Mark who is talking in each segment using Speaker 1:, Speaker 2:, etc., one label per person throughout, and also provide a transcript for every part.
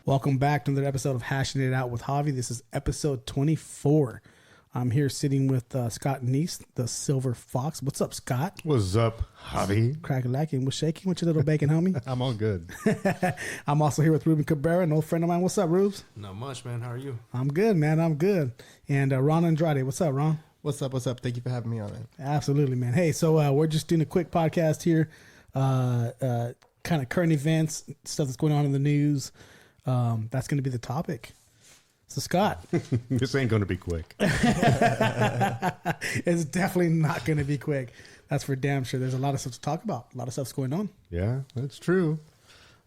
Speaker 1: Welcome back to another episode of Hashing It Out with Javi. This is episode 24. I'm here sitting with Scott Neace, the Silver Fox. What's up, Scott?
Speaker 2: What's up, Javi?
Speaker 1: Crack-a-lacking. What's shaking? What's your little bacon, homie?
Speaker 2: I'm all good.
Speaker 1: I'm also here with Ruben Cabrera, an old friend of mine. What's up, Rubes?
Speaker 3: Not much, man. How are you?
Speaker 1: I'm good, man. I'm good. And Ron Andrade. What's up, Ron?
Speaker 4: What's up? What's up? Thank you for having me on, man.
Speaker 1: Absolutely, man. Hey, so we're just doing a quick podcast here. Kind of current events, stuff that's going on in the news. That's going to be the topic. So, Scott.
Speaker 2: This ain't going to be quick.
Speaker 1: It's definitely not going to be quick. That's for damn sure. There's a lot of stuff to talk about. A lot of stuff's going on.
Speaker 2: Yeah, that's true.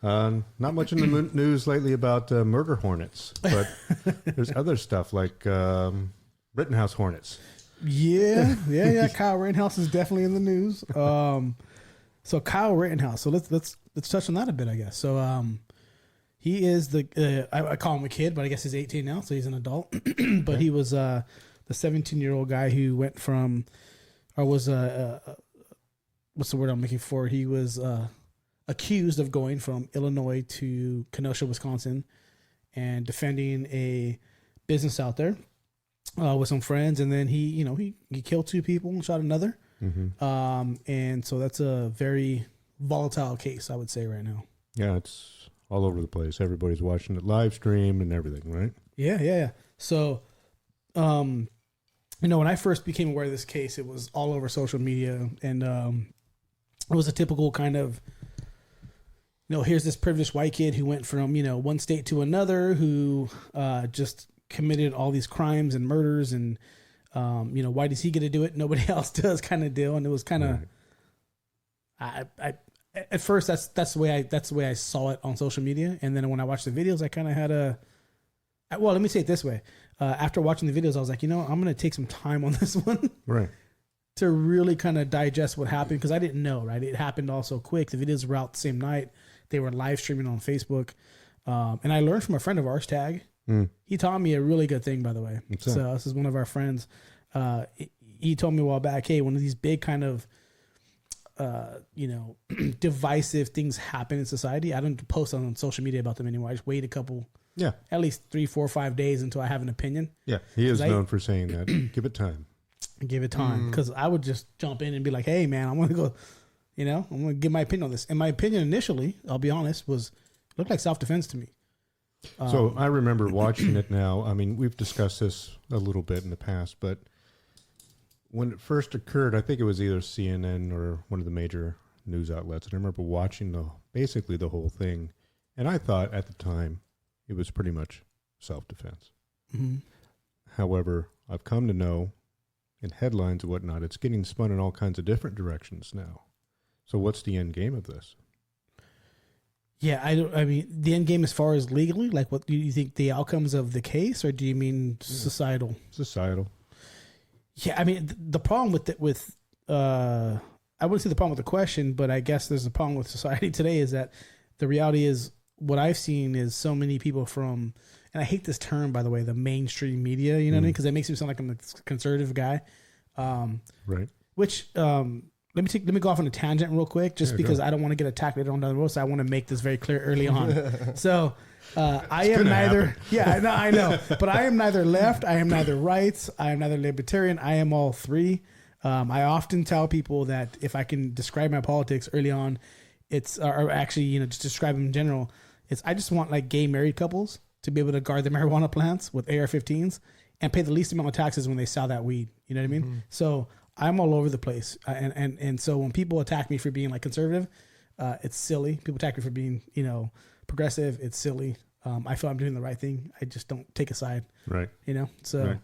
Speaker 2: Not much in the news lately about murder hornets, but there's other stuff like Rittenhouse hornets.
Speaker 1: Yeah. Kyle Rittenhouse is definitely in the news. So Kyle Rittenhouse. So let's touch on that a bit, I guess. So he is the I call him a kid, but I guess he's 18 now, so he's an adult. But he was the 17-year-old guy who went from, or was what's the word I'm looking for? He was accused of going from Illinois to Kenosha, Wisconsin, and defending a business out there with some friends, and then he killed 2 people and shot another. Mm-hmm. And so that's a very volatile case, I would say, right now.
Speaker 2: Yeah, it's all over the place. Everybody's watching it live stream and everything, right?
Speaker 1: Yeah. So, when I first became aware of this case, it was all over social media, and it was a typical kind of, here's this privileged white kid who went from, one state to another, who just committed all these crimes and murders, and why does he get to do it? Nobody else does, kind of deal. And it was kind of, right. At first that's the way I saw it on social media, and then when I watched the videos, I kind of had let me say it this way: after watching the videos, I was like, I'm going to take some time on this one,
Speaker 2: right,
Speaker 1: to really kind of digest what happened, because I didn't know, right? It happened all so quick. The videos were out the same night. They were live streaming on Facebook, and I learned from a friend of ours, Tag. He taught me a really good thing, by the way. So this is one of our friends. He told me a while back, hey, one of these big kind of divisive things happen in society, I don't post on social media about them anymore. I just wait at least 3, 4, 5 days until I have an opinion.
Speaker 2: Yeah, he is known for saying that. Give it time.
Speaker 1: Give it time, because I would just jump in and be like, hey man, I'm gonna go, I'm gonna give my opinion on this. And my opinion initially, I'll be honest, looked like self-defense to me.
Speaker 2: So I remember watching it now. I mean, we've discussed this a little bit in the past, but when it first occurred, I think it was either CNN or one of the major news outlets. And I remember watching basically the whole thing. And I thought at the time it was pretty much self-defense. Mm-hmm. However, I've come to know in headlines and whatnot, it's getting spun in all kinds of different directions now. So what's the end game of this?
Speaker 1: Yeah, I mean, the end game as far as legally, like what do you think the outcomes of the case, or do you mean societal?
Speaker 2: Societal.
Speaker 1: Yeah, I mean, the problem with I wouldn't say the problem with the question, but I guess there's a problem with society today is that the reality is what I've seen is so many people from, and I hate this term, by the way, the mainstream media, you know what I mean? Because it makes me sound like I'm a conservative guy.
Speaker 2: Right.
Speaker 1: Which, let me go off on a tangent real quick, just because I don't want to get attacked later on down the road. So I want to make this very clear early on. So I am neither. Happen. Yeah, I know. But I am neither left. I am neither right. I am neither libertarian. I am all three. I often tell people that if I can describe my politics early on, or actually, just describe them in general, I just want like gay married couples to be able to guard their marijuana plants with AR-15s and pay the least amount of taxes when they sell that weed. You know what I mean? Mm-hmm. So I'm all over the place. And so when people attack me for being like conservative, it's silly. People attack me for being, progressive. It's silly. I feel I'm doing the right thing. I just don't take a side.
Speaker 2: Right.
Speaker 1: So
Speaker 2: right.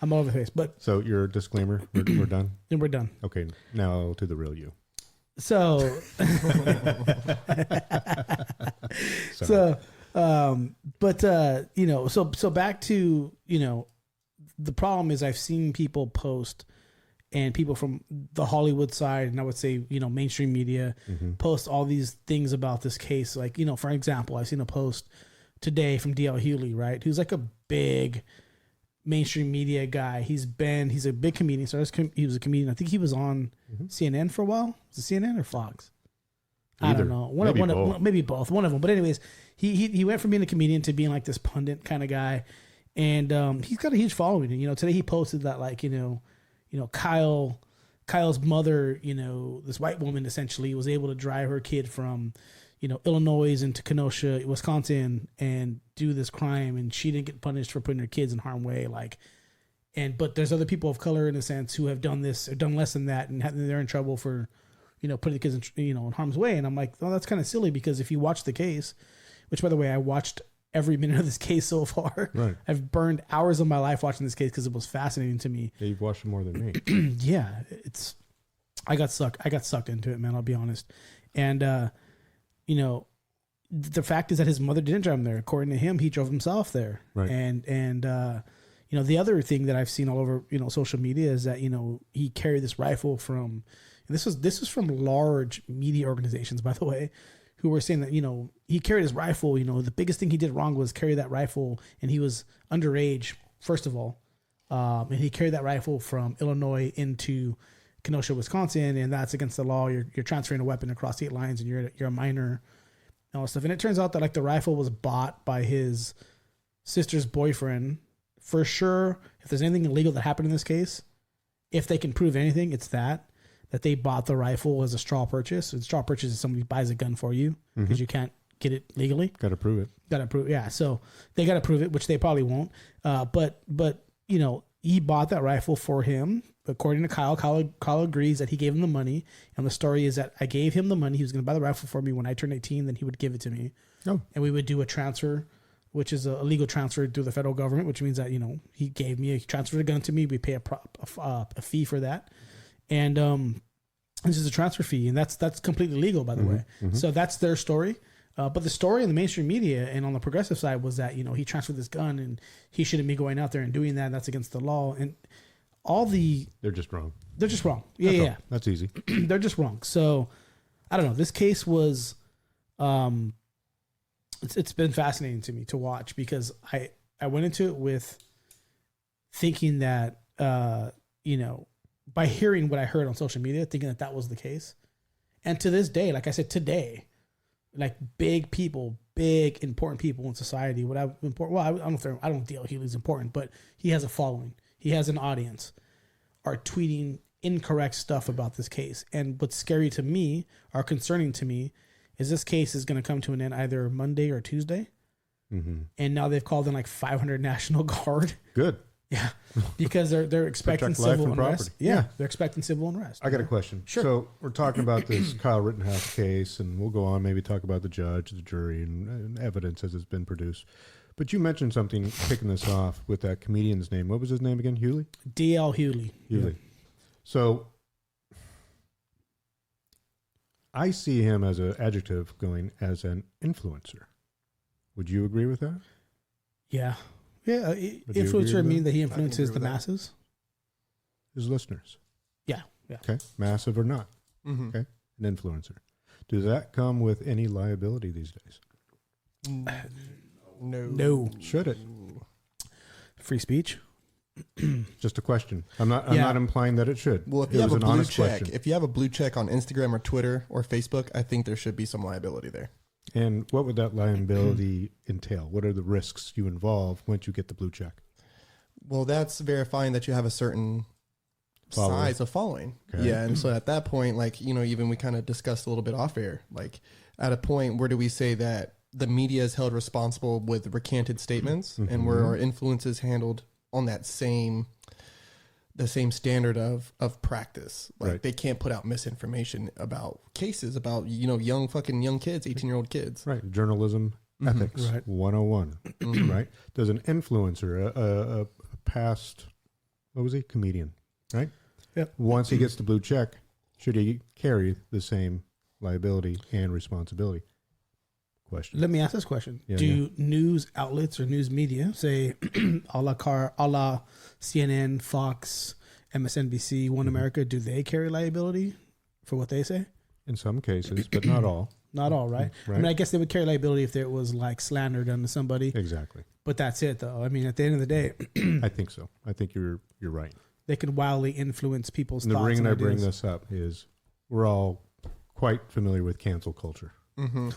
Speaker 1: I'm all over the place. But
Speaker 2: so your disclaimer, we're done?
Speaker 1: Then we're done.
Speaker 2: Okay. Now to the real you.
Speaker 1: So, so back to, the problem is I've seen people post, and people from the Hollywood side, and I would say, mainstream media, post all these things about this case. Like, for example, I've seen a post today from D.L. Hewley, right? Who's like a big mainstream media guy. He's a big comedian. So he was a comedian. I think he was on CNN for a while. Was it CNN or Fox? I don't know. Maybe both. One of them. But anyways, he went from being a comedian to being like this pundit kind of guy, and he's got a huge following. And today he posted that Kyle's mother, this white woman essentially was able to drive her kid from, Illinois into Kenosha, Wisconsin, and do this crime, and she didn't get punished for putting her kids in harm's way. But there's other people of color in a sense who have done this or done less than that, and they're in trouble for, putting the kids in harm's way. And I'm like, oh, that's kind of silly, because if you watch the case, which by the way, I watched every minute of this case so far.
Speaker 2: Right.
Speaker 1: I've burned hours of my life watching this case because it was fascinating to me.
Speaker 2: Yeah, you've watched it more than me.
Speaker 1: Yeah, I got sucked into it, man. I'll be honest. And the fact is that his mother didn't drive him there. According to him, he drove himself there.
Speaker 2: Right.
Speaker 1: And the other thing that I've seen all over social media is that he carried this rifle from. This is from large media organizations, by the way, who were saying that he carried his rifle. The biggest thing he did wrong was carry that rifle, and he was underage, first of all, and he carried that rifle from Illinois into Kenosha, Wisconsin, and that's against the law. You're transferring a weapon across state lines, and you're a minor, and all that stuff. And it turns out that the rifle was bought by his sister's boyfriend. For sure, if there's anything illegal that happened in this case, if they can prove anything, it's that they bought the rifle as a straw purchase. A straw purchase is somebody buys a gun for you because you can't get it legally.
Speaker 2: Got to prove it.
Speaker 1: Yeah. So they got to prove it, which they probably won't. But he bought that rifle for him. According to Kyle, Kyle agrees that he gave him the money. And the story is that I gave him the money. He was going to buy the rifle for me when I turned 18. Then he would give it to me.
Speaker 2: Oh. And
Speaker 1: we would do a transfer, which is a legal transfer through the federal government, which means that, he transferred a gun to me. We pay a fee for that. And this is a transfer fee, and that's completely legal, by the way. Mm-hmm. So that's their story. But the story in the mainstream media and on the progressive side was that, he transferred this gun and he shouldn't be going out there and doing that. That's against the law. And they're just wrong. They're just wrong. Yeah.
Speaker 2: That's easy.
Speaker 1: They're just wrong. So I don't know. This case was, it's been fascinating to me to watch, because I went into it with thinking that, by hearing what I heard on social media, thinking that was the case. And to this day, like I said, big people, big important people in society, I don't feel he's important, but he has a following. He has an audience, are tweeting incorrect stuff about this case. And what's scary to me, or concerning to me, is this case is going to come to an end either Monday or Tuesday. Mm-hmm. And now they've called in 500 National Guard.
Speaker 2: Good.
Speaker 1: Yeah, because they're expecting civil unrest. Yeah, they're expecting civil unrest.
Speaker 2: I got a question.
Speaker 1: Sure.
Speaker 2: So we're talking about this Kyle Rittenhouse case, and we'll go on, maybe talk about the judge, the jury, and evidence as it's been produced. But you mentioned something, kicking this off, with that comedian's name. What was his name again? Hewley?
Speaker 1: D.L. Hewley.
Speaker 2: Yeah. So I see him as an adjective going as an influencer. Would you agree with that?
Speaker 1: Yeah. Yeah, influencer mean that he influences the masses?
Speaker 2: His listeners.
Speaker 1: Yeah.
Speaker 2: Okay, massive or not. Mm-hmm. Okay, an influencer. Does that come with any liability these days?
Speaker 1: No.
Speaker 2: Should it?
Speaker 1: Free speech?
Speaker 2: Just a question. I'm not implying that it should.
Speaker 4: Well, if you have a blue check, if you have a blue check on Instagram or Twitter or Facebook, I think there should be some liability there.
Speaker 2: And what would that liability entail? What are the risks you involve once you get the blue check?
Speaker 4: Well, that's verifying that you have a certain size of following. Okay. Yeah. And so at that point, even we kind of discussed a little bit off air, at a point, where do we say that the media is held responsible with recanted statements and where our influence is handled on that the same standard of practice.
Speaker 2: Right.
Speaker 4: They can't put out misinformation about cases about, young kids, 18-year-old kids.
Speaker 2: Right. Journalism ethics 101. Right. Does an influencer, a past, what was he? Comedian, right?
Speaker 1: Yep.
Speaker 2: Once he gets the blue check, should he carry the same liability and responsibility? Question.
Speaker 1: Let me ask this question. Do news outlets or news media, say a la CNN, Fox, MSNBC, One America, do they carry liability for what they say?
Speaker 2: In some cases, but not all.
Speaker 1: Not all, right? I mean, I guess they would carry liability if there was slander done to somebody.
Speaker 2: Exactly.
Speaker 1: But that's it, though. I mean, at the end of the day,
Speaker 2: I think so. I think you're right.
Speaker 1: They can wildly influence people's thoughts.
Speaker 2: The reason I bring this up is we're all quite familiar with cancel culture.
Speaker 4: Mm-hmm.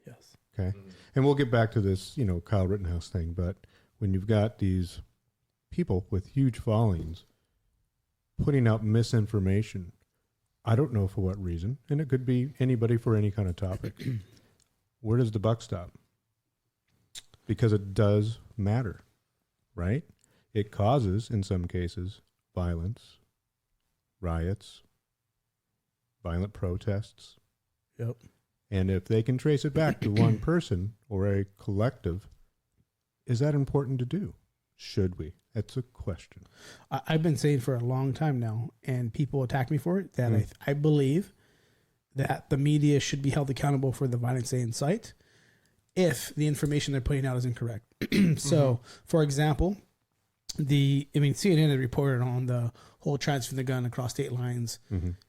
Speaker 1: Yes.
Speaker 2: Okay. And we'll get back to this, Kyle Rittenhouse thing. But when you've got these people with huge followings putting out misinformation, I don't know for what reason, and it could be anybody for any kind of topic. Where does the buck stop? Because it does matter, right? It causes, in some cases, violence, riots, violent protests.
Speaker 1: Yep.
Speaker 2: And if they can trace it back to one person or a collective, is that important to do? Should we? That's a question.
Speaker 1: I've been saying for a long time now, and people attack me for it, that I believe that the media should be held accountable for the violence they incite if the information they're putting out is incorrect. So, for example, CNN had reported on the whole transferring the gun across state lines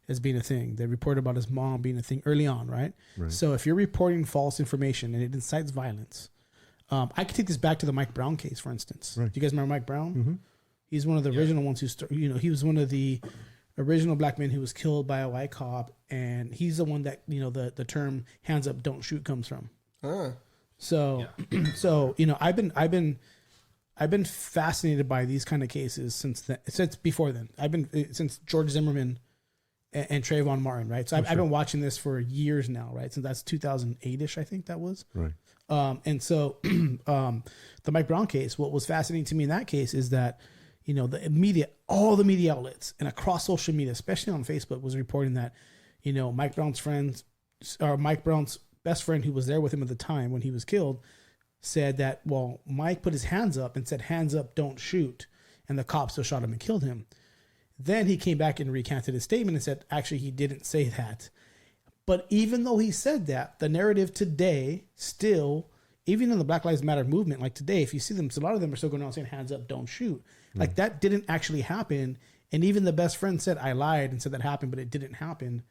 Speaker 1: as being a thing. They reported about his mom being a thing early on, right? So if you're reporting false information and it incites violence, I could take this back to the Mike Brown case, for instance. Do you guys remember Mike Brown? He's one of the original ones who, he was one of the original black men who was killed by a white cop, and he's the one that, the term "hands up, don't shoot" comes from. So, I've been fascinated by these kind of cases since before then. Since George Zimmerman and Trayvon Martin, right? So I've been watching this for years now, right? Since that's 2008-ish, I think that was.
Speaker 2: Right.
Speaker 1: And so the Mike Brown case, what was fascinating to me in that case is that, the media, all the media outlets and across social media, especially on Facebook, was reporting that, Mike Brown's best friend who was there with him at the time when he was killed said that, well, Mike put his hands up and said, "Hands up, don't shoot." And the cops still shot him and killed him. Then he came back and recanted his statement and said, actually, he didn't say that. But even though he said that, the narrative today still, even in the Black Lives Matter movement, like today, if you see them, a lot of them are still going around saying, "Hands up, don't shoot." Like that didn't actually happen. And even the best friend said, "I lied and said that happened, but it didn't happen."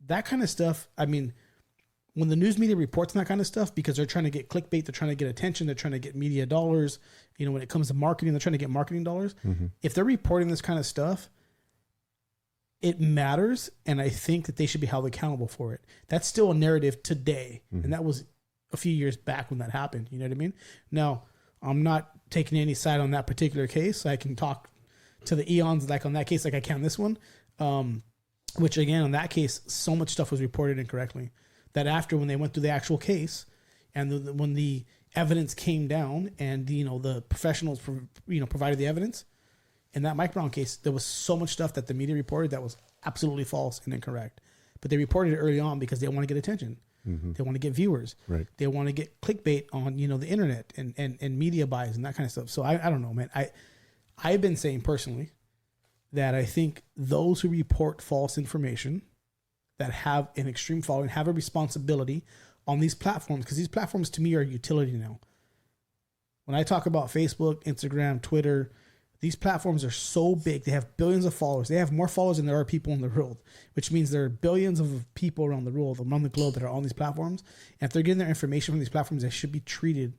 Speaker 1: That kind of stuff, when the news media reports on that kind of stuff, because they're trying to get clickbait, they're trying to get attention, they're trying to get media dollars, when it comes to marketing, they're trying to get marketing dollars. If they're reporting this kind of stuff, it matters, and I think that they should be held accountable for it. That's still a narrative today, and that was a few years back when that happened. You know what I mean? Now, I'm not taking any side on that particular case. I can talk to the eons like on that case like I can this one, which again, on that case, so much stuff was reported incorrectly that after when they went through the actual case and when the evidence came down and the professionals provided the evidence in that Mike Brown case, there was so much stuff that the media reported that was absolutely false and incorrect, but they reported it early on because they want to get attention. They want to get viewers.
Speaker 2: Right. They
Speaker 1: want to get clickbait on the internet and media buys and that kind of stuff. So I don't know, man. I've been saying personally that I think those who report false information that have an extreme following have a responsibility on these platforms, because these platforms to me are utility now. When I talk about Facebook, Instagram, Twitter, these platforms are so big. They have billions of followers. They have more followers than there are people in the world, which means there are billions of people around the world, around the globe, that are on these platforms. And if they're getting their information from these platforms, they should be treated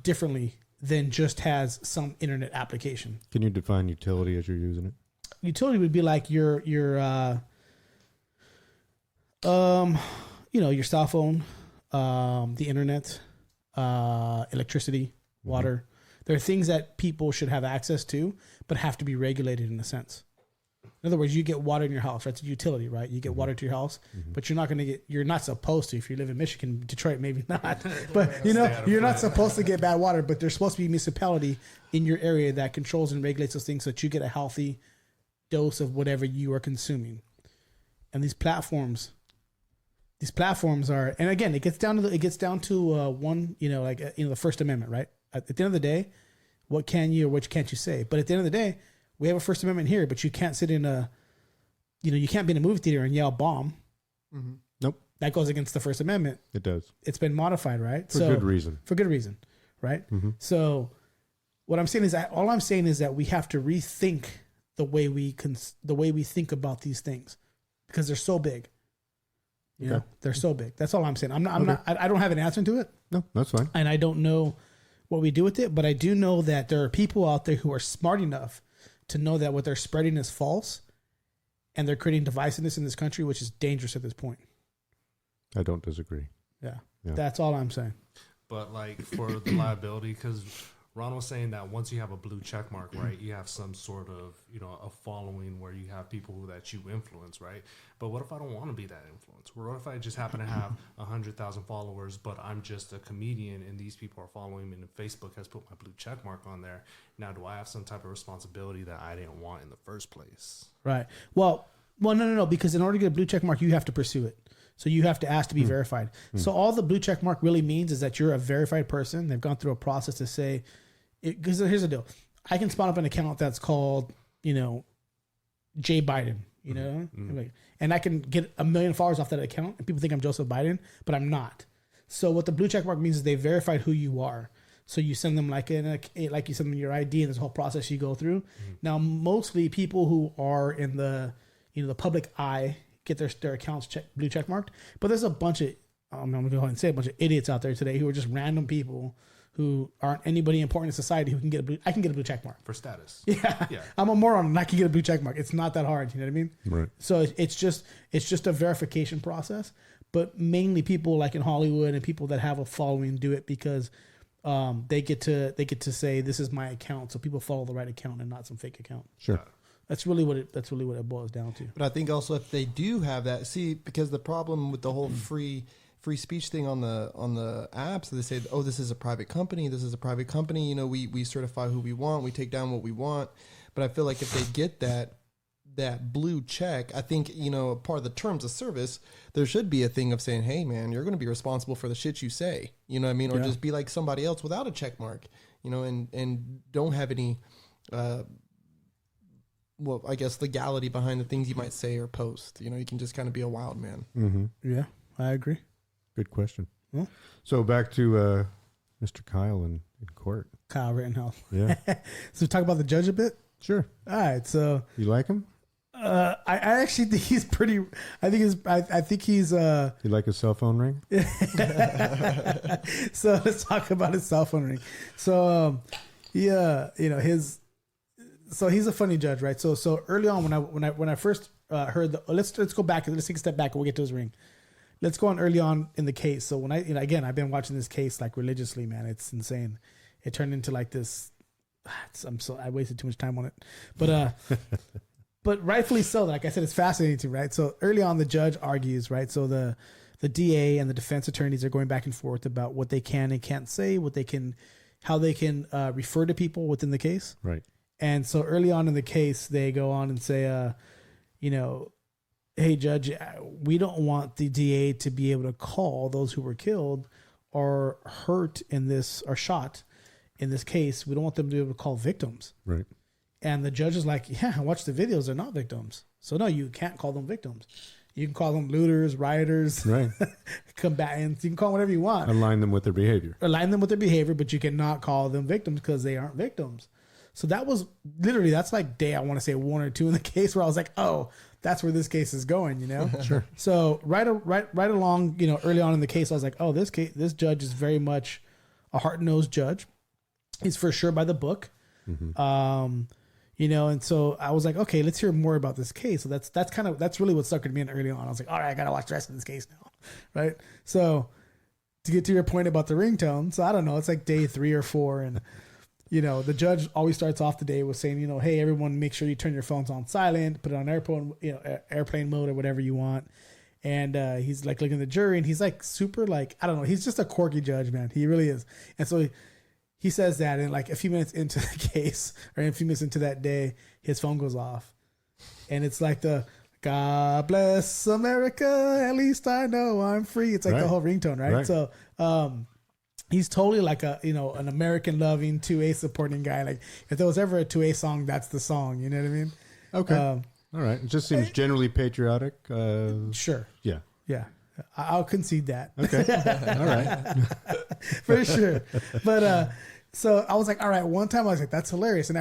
Speaker 1: differently than just has some internet application.
Speaker 2: Can you define utility as you're using it?
Speaker 1: Utility would be like your cell phone, the internet, electricity, water. There are things that people should have access to, but have to be regulated in a sense. In other words, you get water in your house, right? It's a utility, right? You get water to your house, but you're not supposed to. If you live in Michigan, Detroit, maybe not. But you're not supposed to get bad water, but there's supposed to be a municipality in your area that controls and regulates those things so that you get a healthy dose of whatever you are consuming. And these platforms are, and again, it gets down to the First Amendment, right? At the end of the day, what can you or what can't you say? But at the end of the day, we have a First Amendment here, but you can't sit in you can't be in a movie theater and yell bomb.
Speaker 2: Nope.
Speaker 1: That goes against the First Amendment.
Speaker 2: It does.
Speaker 1: It's been modified, right?
Speaker 2: For good reason.
Speaker 1: For good reason, right? So what I'm saying is that we have to rethink the way we think about these things, because they're so big. They're so big. That's all I'm saying. I don't have an answer to it.
Speaker 2: No, that's fine.
Speaker 1: And I don't know what we do with it, but I do know that there are people out there who are smart enough to know that what they're spreading is false, and they're creating divisiveness in this country, which is dangerous at this point.
Speaker 2: I don't disagree.
Speaker 1: Yeah. That's all I'm saying.
Speaker 3: But like for the liability, because Ron was saying that once you have a blue check mark, right, you have some sort of, a following where you have people that you influence, right? But what if I don't want to be that influence? What if I just happen to have 100,000 followers, but I'm just a comedian and these people are following me and Facebook has put my blue check mark on there? Now, do I have some type of responsibility that I didn't want in the first place?
Speaker 1: Right. Well, no, because in order to get a blue check mark, you have to pursue it. So you have to ask to be verified. So all the blue check mark really means is that you're a verified person. They've gone through a process to say, because here's the deal. I can spawn up an account that's called, Jay Biden, and I can get 1 million followers off that account and people think I'm Joseph Biden, but I'm not. So what the blue check mark means is they verified who you are. So you send them like you send them your ID and this whole process you go through. Now, mostly people who are in the, the public eye get their accounts blue check marked, but there's a bunch of, I'm going to go ahead and say a bunch of idiots out there today who are just random people who aren't anybody important in society who can get I can get a blue check mark
Speaker 3: for status.
Speaker 1: Yeah. I'm a moron and I can get a blue check mark. It's not that hard. You know what I mean?
Speaker 2: Right.
Speaker 1: So it's just a verification process, but mainly people like in Hollywood and people that have a following do it because they get to say, this is my account. So people follow the right account and not some fake account.
Speaker 2: Sure.
Speaker 1: That's really what it boils down to.
Speaker 4: But I think also if they do have that, because the problem with the whole free speech thing on the apps, they say, oh, this is a private company. This is a private company. We certify who we want. We take down what we want. But I feel like if they get that blue check, I think, part of the terms of service, there should be a thing of saying, hey, man, you're going to be responsible for the shit you say. You know what I mean? Or just be like somebody else without a check mark, and don't have any, I guess legality behind the things you might say or post. You can just kind of be a wild man.
Speaker 2: Mm-hmm.
Speaker 1: Yeah, I agree.
Speaker 2: Good question.
Speaker 1: Yeah.
Speaker 2: So back to Mr. Kyle in court.
Speaker 1: Kyle Rittenhouse.
Speaker 2: Yeah.
Speaker 1: So talk about the judge a bit.
Speaker 2: Sure.
Speaker 1: All right. So
Speaker 2: you like him?
Speaker 1: I actually think he's pretty. I think he's. You
Speaker 2: like his cell phone ring?
Speaker 1: So let's talk about his cell phone ring. So, his. So he's a funny judge, right? So early on when I first heard let's go back. Let's take a step back and we'll get to his ring. Let's go on early on in the case. So when again, I've been watching this case like religiously, man. It's insane. It turned into like this. I wasted too much time on it, but rightfully so. Like I said, it's fascinating to me, right? So early on, the judge argues, right? So the DA and the defense attorneys are going back and forth about what they can and can't say, how they can refer to people within the case,
Speaker 2: right?
Speaker 1: And so early on in the case, they go on and say, hey, judge, we don't want the DA to be able to call those who were killed or hurt in this or shot in this case. We don't want them to be able to call victims.
Speaker 2: Right.
Speaker 1: And the judge is like, yeah, I watched the videos. They're not victims. So no, you can't call them victims. You can call them looters, rioters, right? Combatants. You can call them whatever you want.
Speaker 2: Align them with their behavior.
Speaker 1: But you cannot call them victims because they aren't victims. So that was literally, that's like day, I want to say 1 or 2 in the case where I was like, oh, that's where this case is going,
Speaker 2: Sure.
Speaker 1: So right along, early on in the case, I was like, oh, this judge is very much a hard-nosed judge. He's for sure by the book. Mm-hmm. And so I was like, okay, let's hear more about this case. So that's really what stuck with me in early on. I was like, all right, I got to watch the rest of this case now. Right. So to get to your point about the ringtone. So I don't know, it's like day 3 or 4. And, the judge always starts off the day with saying, hey, everyone, make sure you turn your phones on silent, put it on airplane mode or whatever you want. And he's like looking at the jury and he's like super like, I don't know. He's just a quirky judge, man. He really is. And so he says that and like a few minutes into the case or a few minutes into that day, his phone goes off. And it's like the God bless America. At least I know I'm free. It's like the whole ringtone, right? So, he's totally like an American loving 2A supporting guy. Like if there was ever a 2A song, that's the song. You know what I mean?
Speaker 2: Okay. All right. It just seems generally patriotic.
Speaker 1: Sure.
Speaker 2: Yeah.
Speaker 1: Yeah. I'll concede that.
Speaker 2: Okay. All right.
Speaker 1: For sure. But, so I was like, all right, one time I was like, that's hilarious. And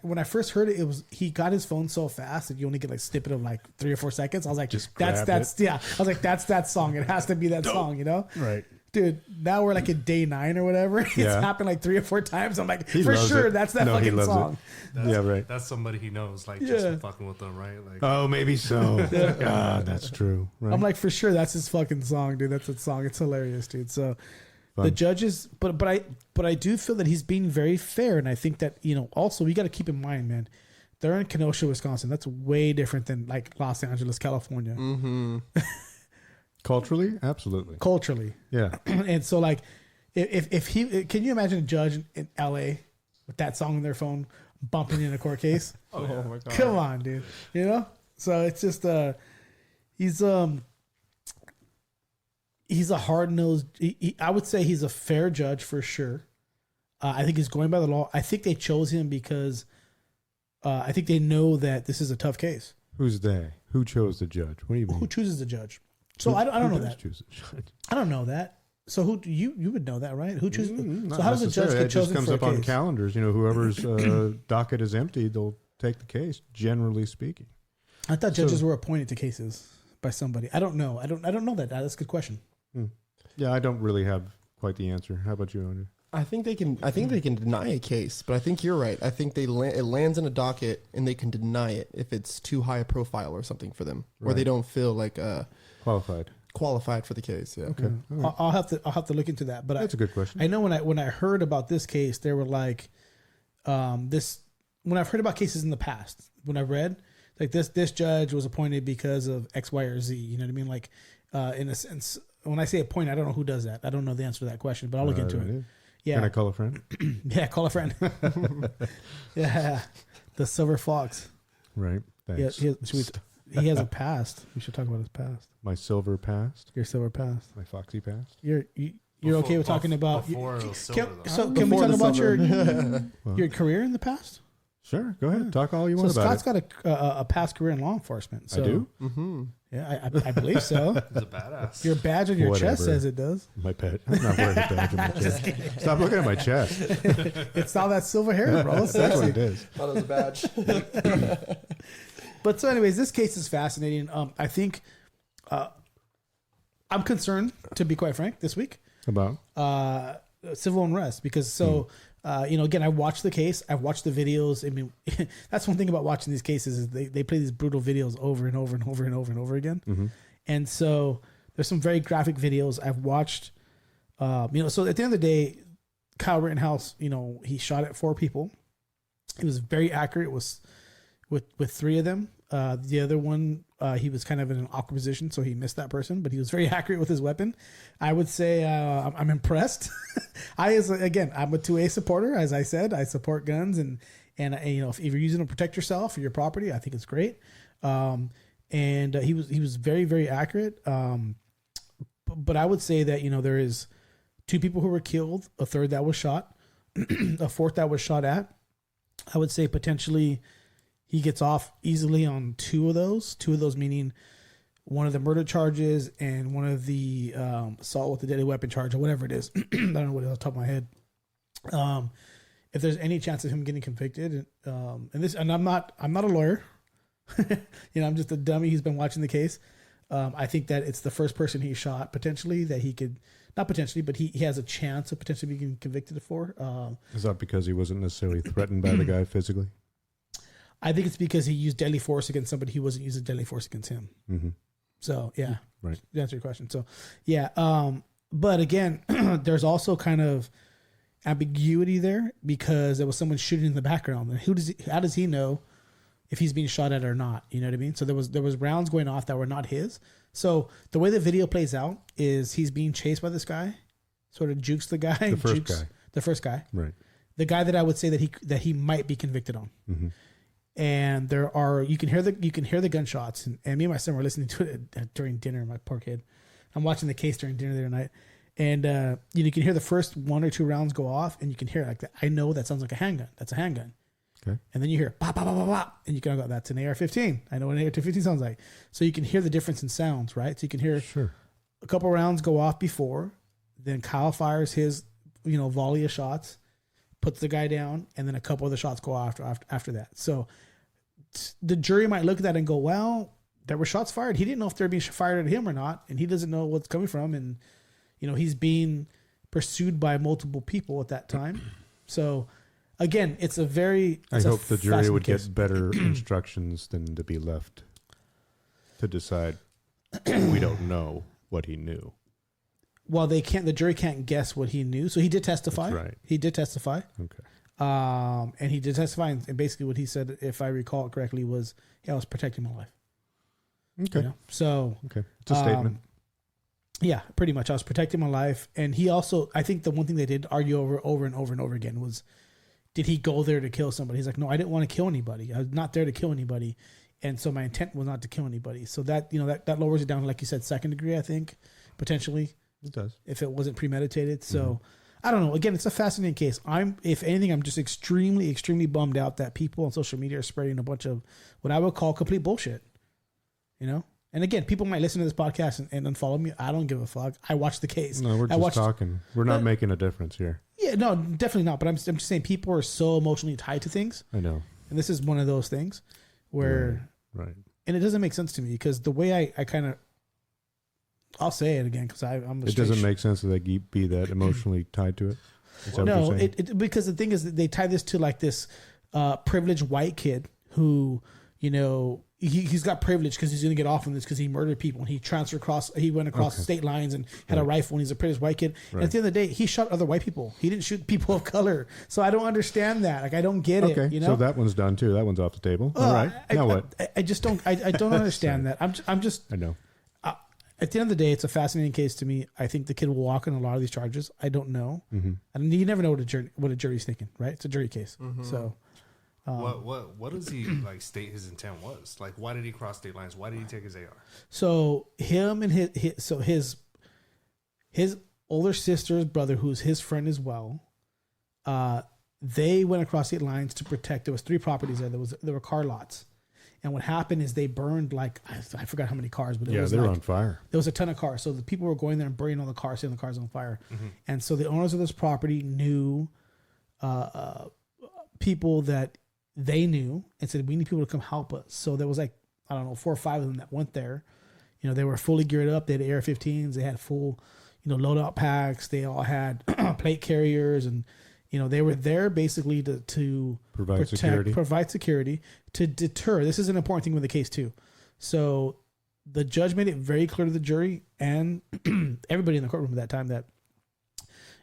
Speaker 1: when I first heard it, he got his phone so fast that you only get like a snippet of like 3 or 4 seconds. I was like, that's I was like, that's that song. It has to be that song,
Speaker 2: Right.
Speaker 1: Dude, now we're like at day 9 or whatever. It's happened like 3 or 4 times. I'm like, for sure, that's that fucking song.
Speaker 3: That's somebody he knows, like just fucking with them, right? Like,
Speaker 2: oh, maybe so. God, that's true. Right?
Speaker 1: I'm like, for sure, that's his fucking song, dude. That's his song. It's hilarious, dude. So the judges, but I do feel that he's being very fair, and I think that also we got to keep in mind, man. They're in Kenosha, Wisconsin. That's way different than like Los Angeles, California.
Speaker 4: Mm-hmm.
Speaker 2: Culturally, absolutely.
Speaker 1: Culturally,
Speaker 2: yeah.
Speaker 1: And so, like, if he can you imagine a judge in L.A. with that song on their phone bumping in a court case?
Speaker 4: Oh my god!
Speaker 1: Come on, dude. So it's just he's a hard-nosed. I would say he's a fair judge for sure. I think he's going by the law. I think they chose him because I think they know that this is a tough case.
Speaker 2: Who's they? Who chose the judge? What do you mean?
Speaker 1: Who chooses the judge? So I don't know that.
Speaker 2: Choose the judge?
Speaker 1: I don't know that. So who you would know that, right? Who chooses? So how does the judge get chosen?
Speaker 2: It just comes up on calendars. Whoever's docket is empty, they'll take the case. Generally speaking,
Speaker 1: I thought judges were appointed to cases by somebody. I don't know. I don't know that. That's a good question.
Speaker 2: Yeah, I don't really have quite the answer. How about you, Andrew?
Speaker 4: I think they can deny a case, but I think you're right. I think it lands in a docket and they can deny it if it's too high a profile or something for them, or they don't feel like qualified for the case. Yeah.
Speaker 2: Okay.
Speaker 1: Right. I'll have to look into that. But
Speaker 2: that's a good question.
Speaker 1: I know when I heard about this case, they were like, when I've heard about cases in the past, when I read like this judge was appointed because of X, Y, or Z. You know what I mean? Like, in a sense, when I say appointed, I don't know who does that. I don't know the answer to that question, but I'll look into it. Yeah.
Speaker 2: Can I call a friend?
Speaker 1: Yeah, call a friend. Yeah, the silver fox.
Speaker 2: Right. Thanks.
Speaker 1: He has a past. We should talk about his past.
Speaker 2: My silver past.
Speaker 1: Your silver past.
Speaker 2: My foxy past.
Speaker 1: You're okay with talking about?
Speaker 3: Before it was silver,
Speaker 1: can we talk about your career in the past?
Speaker 2: Sure. Go ahead. Talk all you want about it.
Speaker 1: So Scott's got a past career in law enforcement. So,
Speaker 2: I do?
Speaker 4: Mm-hmm.
Speaker 1: Yeah, I believe so.
Speaker 3: He's a badass.
Speaker 1: Your badge on your chest says it does.
Speaker 2: My pet. I'm not wearing a badge on my chest. Stop looking at my chest.
Speaker 1: It's all that silver hair, bro.
Speaker 2: That's what it is.
Speaker 4: Thought it was a badge.
Speaker 1: But so anyways, this case is fascinating. I think I'm concerned, to be quite frank, this week.
Speaker 2: About?
Speaker 1: Civil unrest. Because again, I watched the case. I've watched the videos. I mean, that's one thing about watching these cases is they play these brutal videos over and over and over and over and over again.
Speaker 2: Mm-hmm.
Speaker 1: And so there's some very graphic videos I've watched. So at the end of the day, Kyle Rittenhouse, he shot at 4 people. He was very accurate. It was with 3 of them. The other one, he was kind of in an awkward position, so he missed that person, but he was very accurate with his weapon. I would say I'm impressed. I'm a 2A supporter, as I said. I support guns, and if you're using them to protect yourself or your property, I think it's great. And he was very, very accurate. But I would say that there is 2 people who were killed, a 3rd that was shot, a 4th that was shot at. I would say potentially he gets off easily on 2 of those. 2 of those meaning one of the murder charges and one of the assault with a deadly weapon charge or whatever it is. I don't know what it is off the top of my head. If there's any chance of him getting convicted, and I'm not a lawyer. I'm just a dummy who's been watching the case. I think that it's the first person he shot potentially that he could, not potentially, but he has a chance of potentially being convicted for.
Speaker 2: Is that because he wasn't necessarily threatened by the guy physically?
Speaker 1: I think it's because he used deadly force against somebody who wasn't using deadly force against him.
Speaker 2: Mm-hmm.
Speaker 1: So, yeah.
Speaker 2: Right.
Speaker 1: To answer your question. So, yeah. But again, there's also kind of ambiguity there because there was someone shooting in the background. And how does he know if he's being shot at or not? You know what I mean? So there was rounds going off that were not his. So the way the video plays out is he's being chased by this guy, sort of jukes the guy. The first guy.
Speaker 2: Right.
Speaker 1: The guy that I would say that he might be convicted on.
Speaker 2: Mm-hmm.
Speaker 1: And you can hear the gunshots, and me and my son were listening to it during dinner. My poor kid, I'm watching the case during dinner the other night, and you can hear the first 1 or 2 rounds go off, and you can hear like that. I know that sounds like a handgun. That's a handgun.
Speaker 2: Okay.
Speaker 1: And then you hear pop pop pop pop pop, and you can go, that's an AR-15. I know what an AR-15 sounds like. So you can hear the difference in sounds, right? So you can hear a couple rounds go off before, then Kyle fires his volley of shots, puts the guy down, and then a couple of the shots go after that. So the jury might look at that and go, well, there were shots fired. He didn't know if they were being fired at him or not, and he doesn't know what's coming from. And, he's being pursued by multiple people at that time. So again, I
Speaker 2: hope the jury would get better instructions than to be left to decide. We don't know what he knew.
Speaker 1: Well, the jury can't guess what he knew. So he did testify.
Speaker 2: That's right.
Speaker 1: He did testify.
Speaker 2: Okay.
Speaker 1: And he did testify, and basically what he said, if I recall it correctly, was, I was protecting my life.
Speaker 2: Okay.
Speaker 1: So
Speaker 2: okay, it's a statement.
Speaker 1: Yeah, pretty much. I was protecting my life, and he also, I think the one thing they did argue over and over again was, did he go there to kill somebody? He's like, no, I didn't want to kill anybody. I was not there to kill anybody, and so my intent was not to kill anybody. So that that lowers it down to, like you said, second degree. I think potentially
Speaker 2: it does if
Speaker 1: it wasn't premeditated. So. I don't know. Again, it's a fascinating case. If anything, I'm just extremely, extremely bummed out that people on social media are spreading a bunch of what I would call complete bullshit. And again, people might listen to this podcast and unfollow me. I don't give a fuck. I watched the case.
Speaker 2: No, we're just talking. We're not making a difference here.
Speaker 1: Yeah, no, definitely not. But I'm just saying people are so emotionally tied to things.
Speaker 2: I know.
Speaker 1: And this is one of those things where,
Speaker 2: right.
Speaker 1: And it doesn't make sense to me because the way I kind of, I'll say it again because I'm.
Speaker 2: It doesn't make sense that they be that emotionally tied to it.
Speaker 1: No, because the thing is that they tie this to like this privileged white kid who, he's got privilege because he's going to get off on this because he murdered people and he went across state lines and had a rifle and he's a privileged white kid. Right. And at the end of the day, he shot other white people. He didn't shoot people of color. So I don't understand that. Like I don't get it.
Speaker 2: Okay, so that one's done too. That one's off the table. All right. Now what?
Speaker 1: I just don't. I don't understand that. I'm just.
Speaker 2: I know.
Speaker 1: At the end of the day, it's a fascinating case to me. I think the kid will walk on a lot of these charges. I don't know. Mm-hmm. And you never know what a jury's thinking, right? It's a jury case. Mm-hmm. So,
Speaker 3: what does he state his intent was? Like, why did he cross state lines? Why did he take his AR?
Speaker 1: So him and his older sister's brother, who's his friend as well, they went across state lines to protect. There was 3 properties there. There were car lots. And what happened is they burned I forgot how many cars, but
Speaker 2: they were on fire.
Speaker 1: There was a ton of cars. So the people were going there and burning all the cars, setting the cars on fire. Mm-hmm. And so the owners of this property knew people that they knew and said, we need people to come help us. So there was 4 or 5 of them that went there. They were fully geared up. They had AR-15s. They had full, loadout packs. They all had plate carriers and, they were there basically to provide security, to deter. This is an important thing with the case too. So the judge made it very clear to the jury and everybody in the courtroom at that time that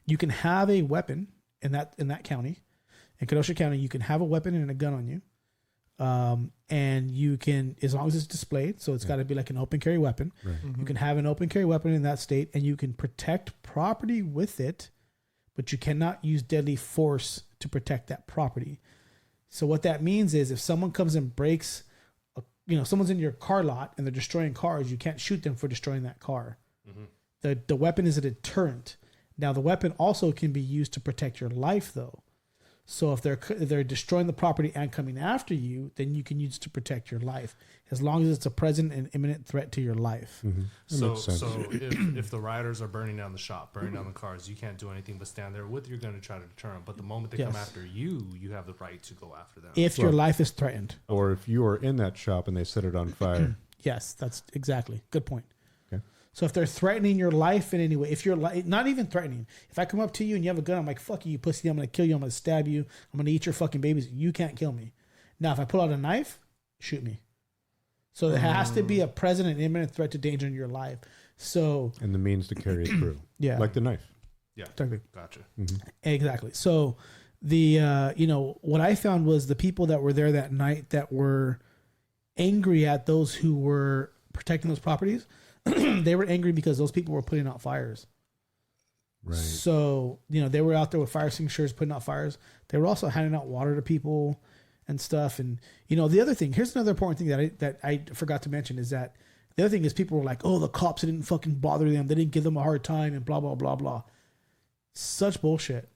Speaker 1: you can have a weapon in that county, in Kenosha County, you can have a weapon and a gun on you. And you can, as long as it's displayed, so it's got to be like an open carry weapon. Right. Mm-hmm. You can have an open carry weapon in that state and you can protect property with it, but you cannot use deadly force to protect that property. So what that means is if someone comes and breaks, someone's in your car lot and they're destroying cars, you can't shoot them for destroying that car. Mm-hmm. The weapon is a deterrent. Now the weapon also can be used to protect your life though. So if they're destroying the property and coming after you, then you can use it to protect your life, as long as it's a present and imminent threat to your life.
Speaker 2: Mm-hmm.
Speaker 3: So if the rioters are burning down the shop, burning down the cars, you can't do anything but stand there with your gun to try to deter them. But the moment they come after you, you have the right to go after them.
Speaker 1: If your life is threatened.
Speaker 2: Or if you are in that shop and they set it on fire.
Speaker 1: Yes, that's exactly. Good point. So if they're threatening your life in any way, if you're not even threatening, if I come up to you and you have a gun, I'm like, fuck you, you pussy, I'm going to kill you, I'm going to stab you, I'm going to eat your fucking babies, you can't kill me. Now, if I pull out a knife, shoot me. So there has to be a present and imminent threat to danger in your life. So
Speaker 2: and the means to carry it through.
Speaker 1: Yeah.
Speaker 2: Like the knife.
Speaker 3: Yeah.
Speaker 1: Exactly.
Speaker 3: Gotcha.
Speaker 1: Mm-hmm. Exactly. So the, what I found was the people that were there that night that were angry at those who were protecting those properties, they were angry because those people were putting out fires.
Speaker 2: Right.
Speaker 1: So, they were out there with fire extinguishers putting out fires. They were also handing out water to people and stuff. And, the other thing, here's another important thing that I forgot to mention is that the other thing is people were like, oh, the cops didn't fucking bother them. They didn't give them a hard time and blah, blah, blah, blah. Such bullshit.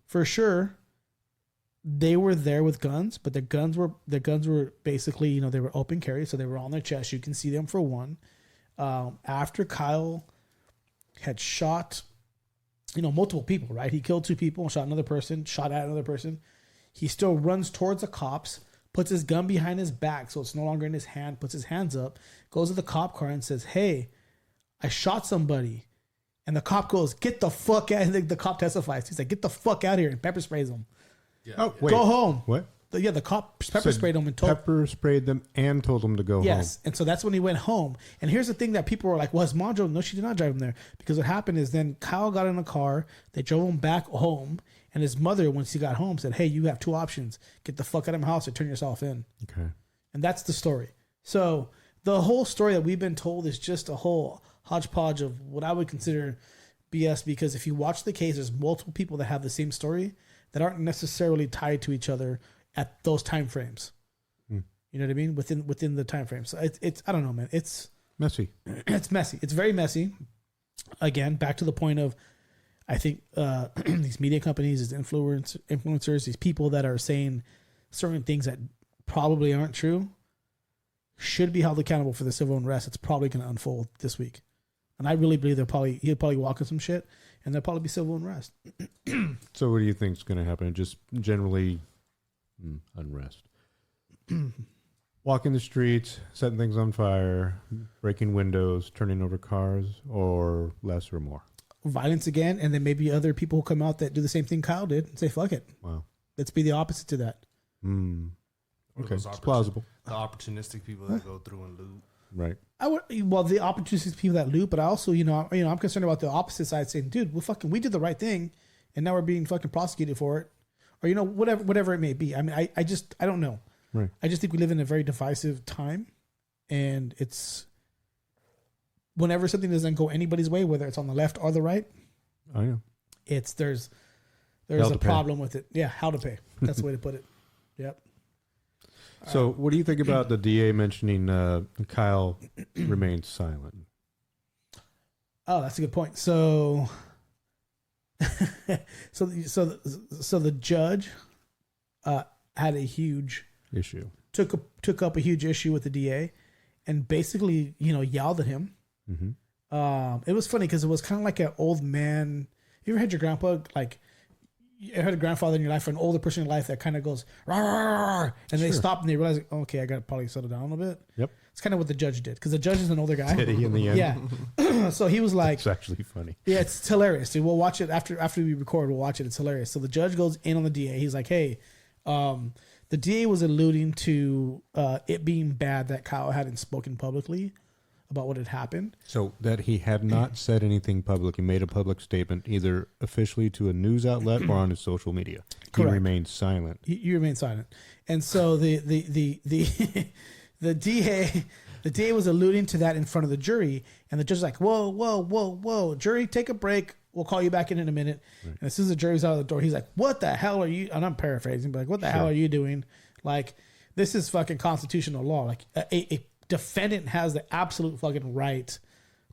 Speaker 1: For sure. They were there with guns, but their guns were basically, they were open carry. So they were on their chest. You can see them for one. After Kyle had shot, multiple people, right? He killed 2 people, shot another person, shot at another person. He still runs towards the cops, puts his gun behind his back so it's no longer in his hand, puts his hands up, goes to the cop car and says, hey, I shot somebody And the cop goes, "Get the fuck out!" The cop testifies. He's like, "Get the fuck out of here!" And pepper sprays him.
Speaker 3: Yeah.
Speaker 2: Oh, wait.
Speaker 1: Go home.
Speaker 2: What?
Speaker 1: The cop pepper sprayed him and told.
Speaker 2: Pepper sprayed them and told them to go home.
Speaker 1: Yes, and so that's when he went home. And here's the thing that people were like, "Was Mom drove?" No, she did not drive him there, because what happened is then Kyle got in a car. They drove him back home, and his mother, once he got home, said, "Hey, you have two options: get the fuck out of my house or turn yourself in."
Speaker 2: Okay.
Speaker 1: And that's the story. So the whole story that we've been told is just a whole hodgepodge of what I would consider BS, because if you watch the case, there's multiple people that have the same story that aren't necessarily tied to each other at those time frames. You know what I mean? Within the time frame. So it's I don't know, man. It's
Speaker 2: messy.
Speaker 1: It's messy. It's very messy. Again, back to the point of, I think these media companies, these influencers, these people that are saying certain things that probably aren't true should be held accountable for the civil unrest. It's probably going to unfold this week. And I really believe he'll probably walk in some shit, and there'll probably be civil unrest.
Speaker 2: So what do you think is going to happen? Just generally unrest. Walking the streets, setting things on fire, breaking windows, turning over cars, or less or more?
Speaker 1: Violence again, and then maybe other people will come out that do the same thing Kyle did and say, fuck it.
Speaker 2: Wow.
Speaker 1: Let's be the opposite to that.
Speaker 2: Okay, it's plausible.
Speaker 3: The opportunistic people that go through and loot.
Speaker 2: Right.
Speaker 1: The opportunistic people that loot, but I also, I'm concerned about the opposite side saying, dude, we did the right thing, and now we're being fucking prosecuted for it, or whatever it may be. I mean, I don't know.
Speaker 2: Right.
Speaker 1: I just think we live in a very divisive time, and it's whenever something doesn't go anybody's way, whether it's on the left or the right.
Speaker 2: I know.
Speaker 1: There's a problem with it. Yeah, how to pay. That's the way to put it. Yep.
Speaker 2: So, what do you think about the DA mentioning Kyle remains silent?
Speaker 1: Oh, that's a good point. So the judge had a huge
Speaker 2: issue.
Speaker 1: Took up a huge issue with the DA, and basically, yelled at him. Mm-hmm. It was funny because it was kind of like an old man. You ever had your grandpa you had a grandfather in your life or an older person in your life that kind of goes, "Rawr, rawr," and they stop and they realize, okay, I got to probably settle down a little bit.
Speaker 2: Yep.
Speaker 1: It's kind of what the judge did, because the judge is an older guy.
Speaker 2: Did he in the end?
Speaker 1: Yeah. So he was like,
Speaker 2: it's actually funny.
Speaker 1: Yeah, it's hilarious, dude. We'll watch it after we record. We'll watch it. It's hilarious. So the judge goes in on the DA. He's like, hey, the DA was alluding to it being bad that Kyle hadn't spoken publicly about what had happened.
Speaker 2: So that he had not said anything public. He made a public statement either officially to a news outlet or on his social media. Correct. He remained silent.
Speaker 1: He remained silent. And so the DA was alluding to that in front of the jury, and the judge was like, whoa, jury, take a break. We'll call you back in a minute. Right. And as soon as the jury's out of the door, he's like, what the hell are you, and I'm paraphrasing, but like, what the hell are you doing? Like, this is fucking constitutional law. Like, a defendant has the absolute fucking right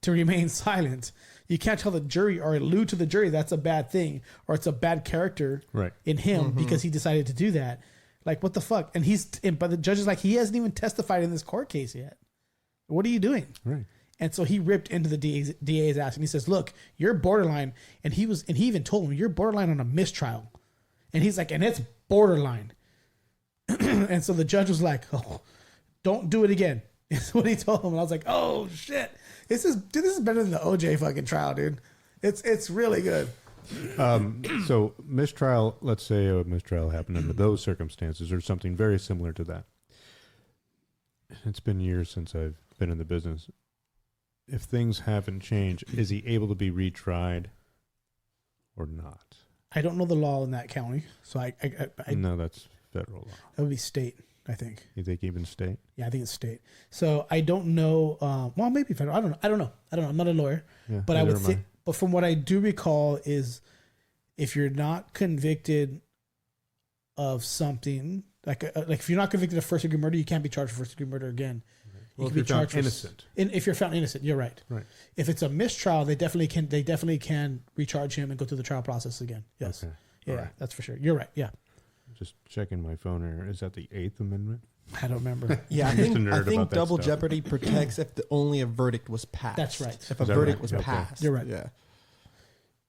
Speaker 1: to remain silent. You can't tell the jury or allude to the jury that's a bad thing or it's a bad character in him because he decided to do that. Like, what the fuck? But the judge is like, he hasn't even testified in this court case yet. What are you doing?
Speaker 2: Right.
Speaker 1: And so he ripped into the DA's ass and he says, look, you're borderline. And he even told him, you're borderline on a mistrial. And he's like, and it's borderline. And so the judge was like, oh, don't do it again. Is what he told him. And I was like, oh shit. This is better than the OJ fucking trial, dude. It's really good.
Speaker 2: So mistrial, let's say a mistrial happened under those circumstances or something very similar to that. It's been years since I've been in the business. If things haven't changed, is he able to be retried or not?
Speaker 1: I don't know the law in that county. So I
Speaker 2: no, that's federal law.
Speaker 1: That would be state, I think.
Speaker 2: You think even state?
Speaker 1: Yeah, I think it's state. So I don't know. Well, maybe federal. I don't know. I'm not a lawyer. Yeah, but I would think. But from what I do recall is, if you're not convicted of something, like if you're not convicted of first-degree murder, you can't be charged for first-degree murder again.
Speaker 2: Well, if you're found innocent.
Speaker 1: If you're found innocent, you're right.
Speaker 2: Right.
Speaker 1: If it's a mistrial, they definitely can recharge him and go through the trial process again. Yes. Okay. Yeah, right. That's for sure. You're right. Yeah.
Speaker 2: Just checking my phone here. Is that the 8th Amendment?
Speaker 1: I don't remember.
Speaker 4: Yeah, I think double jeopody protects if only a verdict was passed.
Speaker 1: That's right.
Speaker 4: If a verdict was passed.
Speaker 1: You're right.
Speaker 4: Yeah.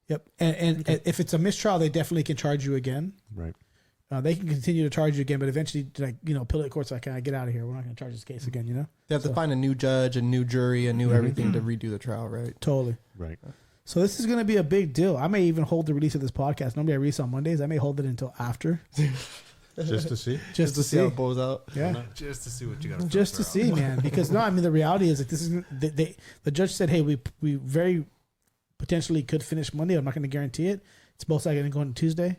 Speaker 1: Yep. And if it's a mistrial, they definitely can charge you again.
Speaker 2: Right.
Speaker 1: They can continue to charge you again, but eventually, appellate court's like, can I get out of here? We're not going to charge this case again,
Speaker 4: They have to find a new judge, a new jury, a new everything to redo the trial, right?
Speaker 1: Totally.
Speaker 2: Right.
Speaker 1: So this is going to be a big deal. I may even hold the release of this podcast. Normally I release on Mondays. I may hold it until after.
Speaker 2: Just to see?
Speaker 4: Just to see how it blows out.
Speaker 1: Yeah.
Speaker 3: Just to see what you got to
Speaker 1: Just to see, man. Because no, I mean, the reality is like this is, the judge said, hey, we very potentially could finish Monday. I'm not going to guarantee it. It's most likely going to go on Tuesday.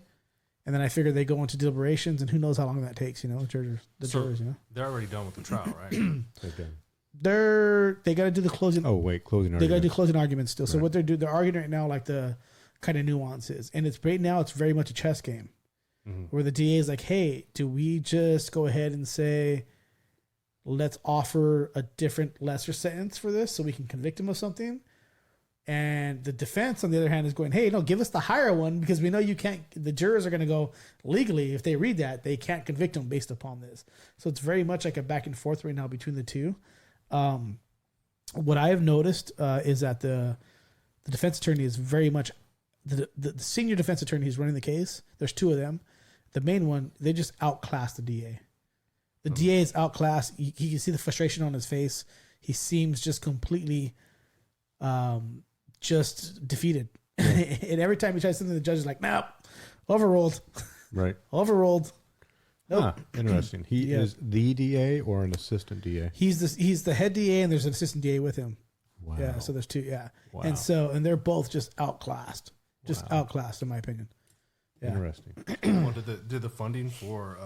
Speaker 1: And then I figured they go into deliberations, and who knows how long that takes, you know, the jurors, you know.
Speaker 3: They're already done with the trial, right?
Speaker 2: They're done.
Speaker 1: They got to do the closing.
Speaker 2: Oh wait, closing.
Speaker 1: They got to do closing arguments still. So
Speaker 2: Right.
Speaker 1: what they're arguing right now, like the kind of nuances, and it's right now it's very much a chess game, where the DA is like, hey, do we just go ahead and say, let's offer a different lesser sentence for this so we can convict him of something? And the defense, on the other hand, is going, hey, no, give us the higher one because we know you can't. The jurors are going to go legally if they read that they can't convict him based upon this. So it's very much like a back and forth right now between the two. What I have noticed is that the defense attorney is very much the senior defense attorney who's running the case. There's two of them. The main one, they just outclass the DA. The DA is outclassed. You can see the frustration on his face. He seems just completely just defeated. And every time he tries something, the judge is like, nope, overruled.
Speaker 2: Right.
Speaker 1: Overruled. Nope.
Speaker 2: Interesting. He is the DA or an assistant DA?
Speaker 1: He's the head DA, and there's an assistant DA with him.
Speaker 2: Wow.
Speaker 1: Yeah, so there's two. Yeah,
Speaker 2: Wow.
Speaker 1: and they're both just outclassed, outclassed in my opinion. Yeah.
Speaker 2: Interesting.
Speaker 3: Well, did the funding for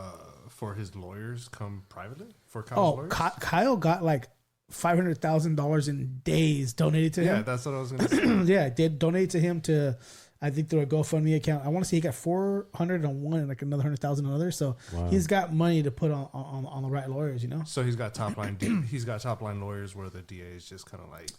Speaker 3: his lawyers come privately for Kyle's lawyers?
Speaker 1: Kyle got like $500,000 in days donated to him.
Speaker 3: Yeah, that's what I was going to say.
Speaker 1: Yeah, did donate to him to, I think, through a GoFundMe account. I want to say he got 400 on one and like another 100,000 on others. So he's got money to put on the right lawyers, you know.
Speaker 3: So he's got top line. He's got top line lawyers where the DA is just kind of like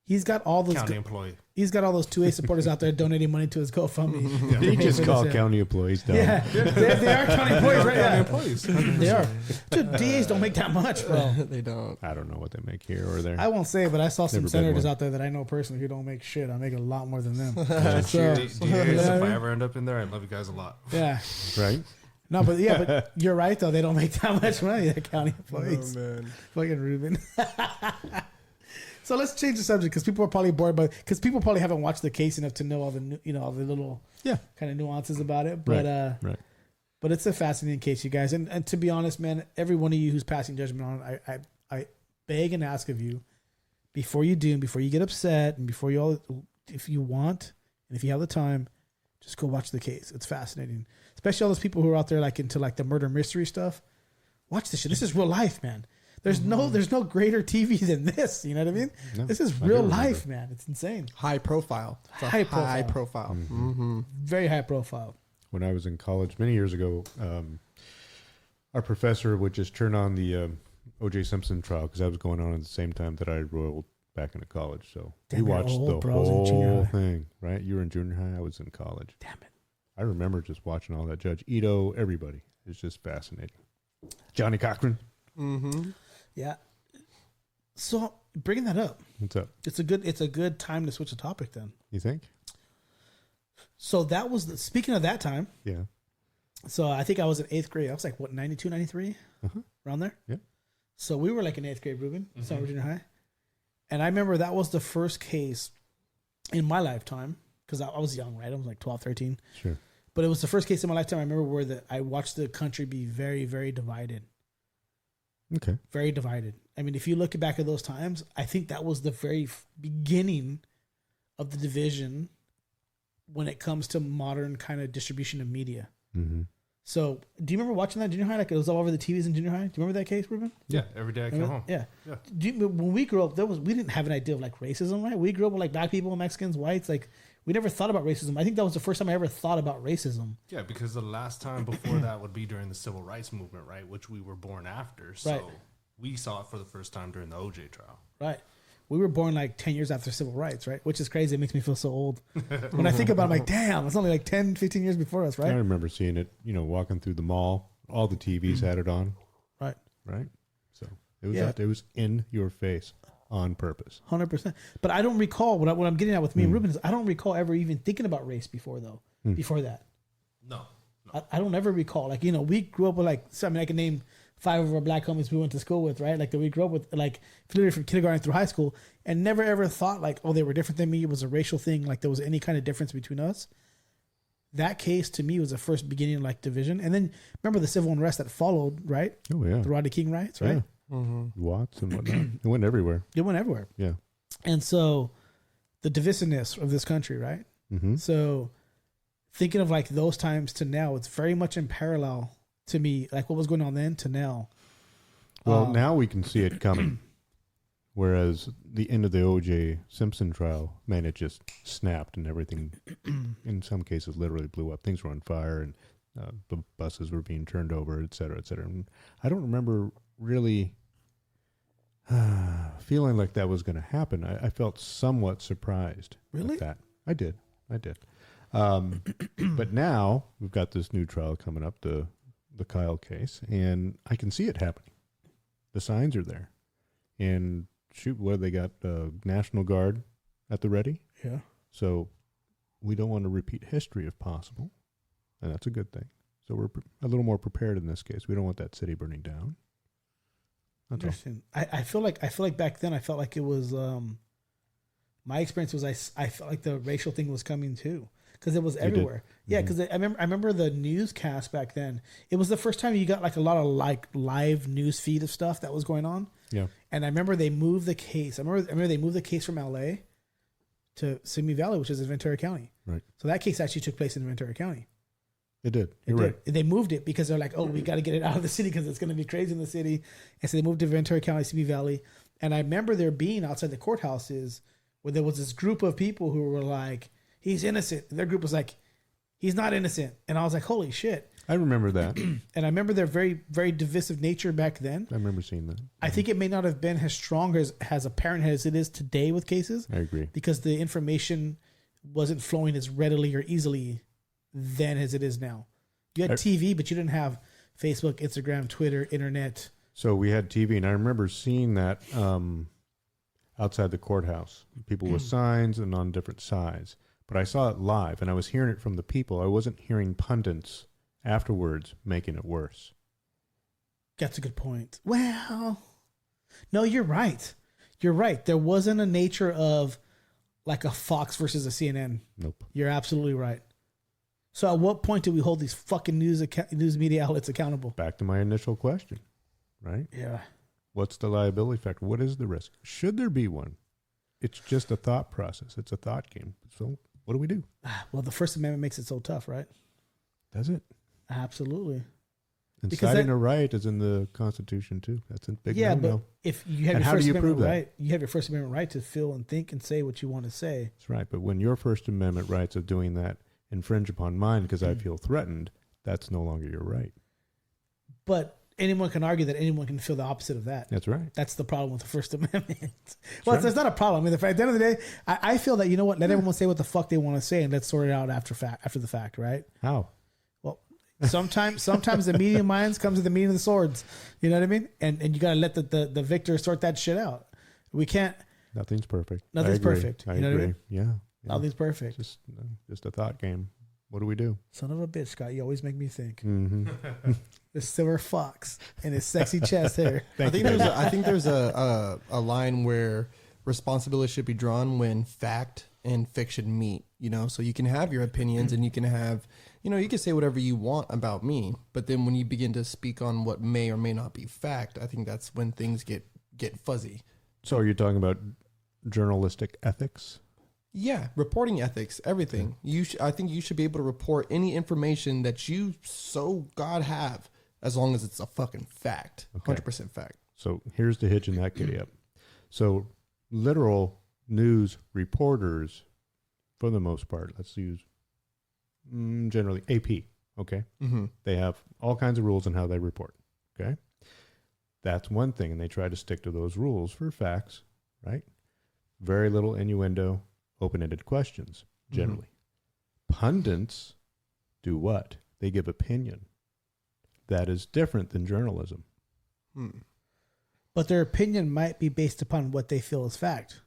Speaker 1: he's got all those
Speaker 3: county employee.
Speaker 1: He's got all those 2A supporters out there donating money to his GoFundMe.
Speaker 2: They just call county employees down.
Speaker 1: Yeah, they are county employees, right? Yeah.
Speaker 3: Employees.
Speaker 1: They are. Dude, DAs don't make that much, bro.
Speaker 4: They don't.
Speaker 2: I don't know what they make here or there.
Speaker 1: I won't say, but I saw some
Speaker 2: Never been
Speaker 1: senators
Speaker 2: one.
Speaker 1: out there that I know personally who don't make shit. I make a lot more than them.
Speaker 3: DAs, if
Speaker 1: Yeah.
Speaker 3: I ever end up in there, I love you guys a lot.
Speaker 1: Yeah.
Speaker 2: Right?
Speaker 1: No, but you're right though. They don't make that much money. The county employees.
Speaker 4: Oh man.
Speaker 1: Fucking Ruben. So let's change the subject because people are probably bored, because people probably haven't watched the case enough to know all the all the little kind of nuances about it. But
Speaker 2: Right.
Speaker 1: but it's a fascinating case, you guys. And to be honest, man, every one of you who's passing judgment on it, I beg and ask of you, before you do, and before you get upset, and before you all, if you want, and if you have the time, just go watch the case. It's fascinating, especially all those people who are out there like into like the murder mystery stuff. Watch this shit. This is real life, man. There's no greater TV than this. You know what I mean?
Speaker 2: No,
Speaker 1: this is
Speaker 2: I
Speaker 1: real
Speaker 2: do
Speaker 1: life, man. It's insane.
Speaker 4: High profile. It's a
Speaker 1: High profile.
Speaker 4: High profile. Mm-hmm.
Speaker 1: Very high profile.
Speaker 2: When I was in college many years ago, our professor would just turn on the O.J. Simpson trial because that was going on at the same time that I enrolled back into college. So
Speaker 1: Damn,
Speaker 2: we
Speaker 1: you're
Speaker 2: watched
Speaker 1: old,
Speaker 2: the
Speaker 1: bro. I was in junior
Speaker 2: whole
Speaker 1: high.
Speaker 2: thing, right? You were in junior high. I was in college.
Speaker 1: Damn it.
Speaker 2: I remember just watching all that. Judge Ito, everybody. It's just fascinating. Johnny Cochran.
Speaker 4: Mm-hmm.
Speaker 1: Yeah. So bringing that up,
Speaker 2: What's up?
Speaker 1: it's a good time to switch the topic then.
Speaker 2: You think?
Speaker 1: So that was speaking of that time.
Speaker 2: Yeah.
Speaker 1: So I think I was in 8th grade. I was like, what, 92, 93? Around there?
Speaker 2: Yeah.
Speaker 1: So we were like in 8th grade, Ruben, Summer Junior High. And I remember that was the first case in my lifetime, because I was young, right? I was like 12, 13.
Speaker 2: Sure.
Speaker 1: But it was the first case in my lifetime I remember where I watched the country be very, very divided.
Speaker 2: Okay.
Speaker 1: Very divided. I mean, if you look back at those times, I think that was the very beginning of the division when it comes to modern kind of distribution of media.
Speaker 2: Mm-hmm.
Speaker 1: So, do you remember watching that in junior high? Like it was all over the TVs in junior high. Do you remember that case, Ruben?
Speaker 3: Yeah, every day I come home.
Speaker 1: Yeah.
Speaker 3: Yeah.
Speaker 1: When we grew up, we didn't have an idea of like racism, right? We grew up with like black people, Mexicans, whites. Like we never thought about racism. I think that was the first time I ever thought about racism.
Speaker 3: Yeah, because the last time before that would be during the civil rights movement, right? Which we were born after. So
Speaker 1: Right.
Speaker 3: we saw it for the first time during the OJ trial.
Speaker 1: Right. We were born like 10 years after civil rights, right? Which is crazy. It makes me feel so old. When I think about it, I'm like, damn, it's only like 10, 15 years before us,
Speaker 2: I
Speaker 1: right?
Speaker 2: remember seeing it, walking through the mall. All the TVs had it on.
Speaker 1: Right.
Speaker 2: Right. So it was
Speaker 1: Yeah.
Speaker 2: it was in your face on purpose.
Speaker 1: 100%. But I don't recall, what I'm getting at with me and Ruben is I don't recall ever even thinking about race before, though. Before that.
Speaker 3: No.
Speaker 1: I don't ever recall. Like, we grew up with like, so, I mean, I can name 5 of our black homies we went to school with, right? Like that we grew up with, like literally from kindergarten through high school, and never ever thought like, oh, they were different than me. It was a racial thing. Like there was any kind of difference between us. That case to me was the first beginning of like division. And then remember the civil unrest that followed, right?
Speaker 2: Oh yeah.
Speaker 1: The Rodney King riots, right?
Speaker 2: Yeah. Watts and whatnot. It went everywhere.
Speaker 1: It went everywhere.
Speaker 2: Yeah.
Speaker 1: And so the divisiveness of this country, right?
Speaker 2: Mm-hmm.
Speaker 1: So thinking of like those times to now, it's very much in parallel to me, like what was going on then to now.
Speaker 2: Well, now we can see it coming. Whereas the end of the O.J. Simpson trial, man, it just snapped and everything, in some cases, literally blew up. Things were on fire and the buses were being turned over, et cetera, et cetera. And I don't remember really feeling like that was going to happen. I felt somewhat surprised
Speaker 1: Really?
Speaker 2: at that. I did. But now we've got this new trial coming up, the Kyle case, and I can see it happening. The signs are there. And shoot, what they got? National Guard at the ready.
Speaker 1: Yeah.
Speaker 2: So we don't want to repeat history if possible, and that's a good thing. So we're a little more prepared in this case. We don't want that city burning down. That's all.
Speaker 1: Interesting. I feel like back then I felt like it was my experience was I felt like the racial thing was coming too, because it was everywhere. Yeah, because I remember the newscast back then. It was the first time you got like a lot of like live news feed of stuff that was going on.
Speaker 2: Yeah.
Speaker 1: And I remember they moved the case. I remember they moved the case from LA to Simi Valley, which is in Ventura County.
Speaker 2: Right.
Speaker 1: So that case actually took place in Ventura County.
Speaker 2: It did.
Speaker 1: It did. They moved it because they're like, oh, we got to get it out of the city because it's going to be crazy in the city. And so they moved to Ventura County, Simi Valley. And I remember there being outside the courthouses where there was this group of people who were like, he's innocent. And their group was like, he's not innocent. And I was like, holy shit.
Speaker 2: I remember that.
Speaker 1: And I remember their very, very divisive nature back then.
Speaker 2: I remember seeing that.
Speaker 1: I think it may not have been as strong as apparent as it is today with cases.
Speaker 2: I agree.
Speaker 1: Because the information wasn't flowing as readily or easily then as it is now. You had TV, but you didn't have Facebook, Instagram, Twitter, internet.
Speaker 2: So we had TV, and I remember seeing that outside the courthouse. People with signs and on different sides. But I saw it live, and I was hearing it from the people. I wasn't hearing pundits afterwards making it worse.
Speaker 1: That's a good point. Well, no, you're right. You're right. There wasn't a nature of like a Fox versus a CNN.
Speaker 2: Nope.
Speaker 1: You're absolutely right. So at what point do we hold these fucking news media outlets accountable?
Speaker 2: Back to my initial question, right?
Speaker 1: Yeah.
Speaker 2: What's the liability factor? What is the risk? Should there be one? It's just a thought process. It's a thought game. So what do we do?
Speaker 1: Well, the First Amendment makes it so tough, right?
Speaker 2: Does it?
Speaker 1: Absolutely.
Speaker 2: Inciting a riot is in the Constitution too. That's a big no-no.
Speaker 1: But if you have
Speaker 2: And
Speaker 1: your
Speaker 2: how do
Speaker 1: First
Speaker 2: you
Speaker 1: Amendment
Speaker 2: prove that?
Speaker 1: right, you have your First Amendment right to feel and think and say what you want to say.
Speaker 2: That's right. But when your First Amendment rights of doing that infringe upon mine because I feel threatened, that's no longer your right.
Speaker 1: But anyone can argue that anyone can feel the opposite of that.
Speaker 2: That's right.
Speaker 1: That's the problem with the First Amendment. Well, it's not a problem. I mean, at the end of the day, I feel that, you know what, let everyone say what the fuck they want to say and let's sort it out after the fact, right?
Speaker 2: How?
Speaker 1: Well, sometimes the meeting of minds comes to the meeting of the swords. You know what I mean? And you got to let the victor sort that shit out. We can't.
Speaker 2: Nothing's perfect.
Speaker 1: Nothing's
Speaker 2: I agree.
Speaker 1: perfect.
Speaker 2: I
Speaker 1: You know what I
Speaker 2: agree.
Speaker 1: mean?
Speaker 2: Yeah.
Speaker 1: Nothing's perfect.
Speaker 2: Just a thought game. What do we do?
Speaker 1: Son of a bitch, Scott. You always make me think.
Speaker 2: Mm-hmm.
Speaker 1: The silver fox and his sexy chest hair.
Speaker 4: I think there's a line where responsibility should be drawn when fact and fiction meet. You know, so you can have your opinions and you can have, you know, you can say whatever you want about me, but then when you begin to speak on what may or may not be fact, I think that's when things get fuzzy.
Speaker 2: So are you talking about journalistic ethics?
Speaker 4: Yeah, reporting ethics, everything. I think you should be able to report any information that you so God have, as long as it's a fucking fact, 100% fact.
Speaker 2: So here's the hitch in that giddy up. So literal news reporters, for the most part, let's use generally AP. Okay, They have all kinds of rules on how they report. Okay, that's one thing, and they try to stick to those rules for facts, right? Very little innuendo. Open-ended questions, generally. Pundits do what? They give opinion. That is different than journalism.
Speaker 1: But their opinion might be based upon what they feel is fact.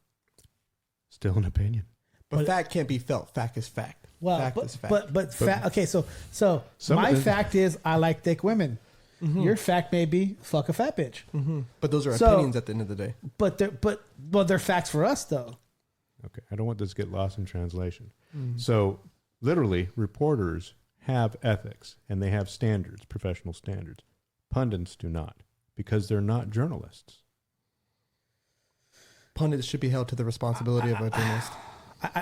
Speaker 2: Still an opinion.
Speaker 4: But fact can't be felt. Fact is fact.
Speaker 1: Well,
Speaker 4: fact is fact.
Speaker 1: okay, so my fact is I like thick women. Your fact may be fuck a fat bitch.
Speaker 4: But those are opinions at the end of the day.
Speaker 1: But they're facts for us though.
Speaker 2: Okay, I don't want this to get lost in translation. So literally, reporters have ethics and they have standards, professional standards. Pundits do not, because they're not journalists.
Speaker 4: Pundits should be held to the responsibility of a journalist.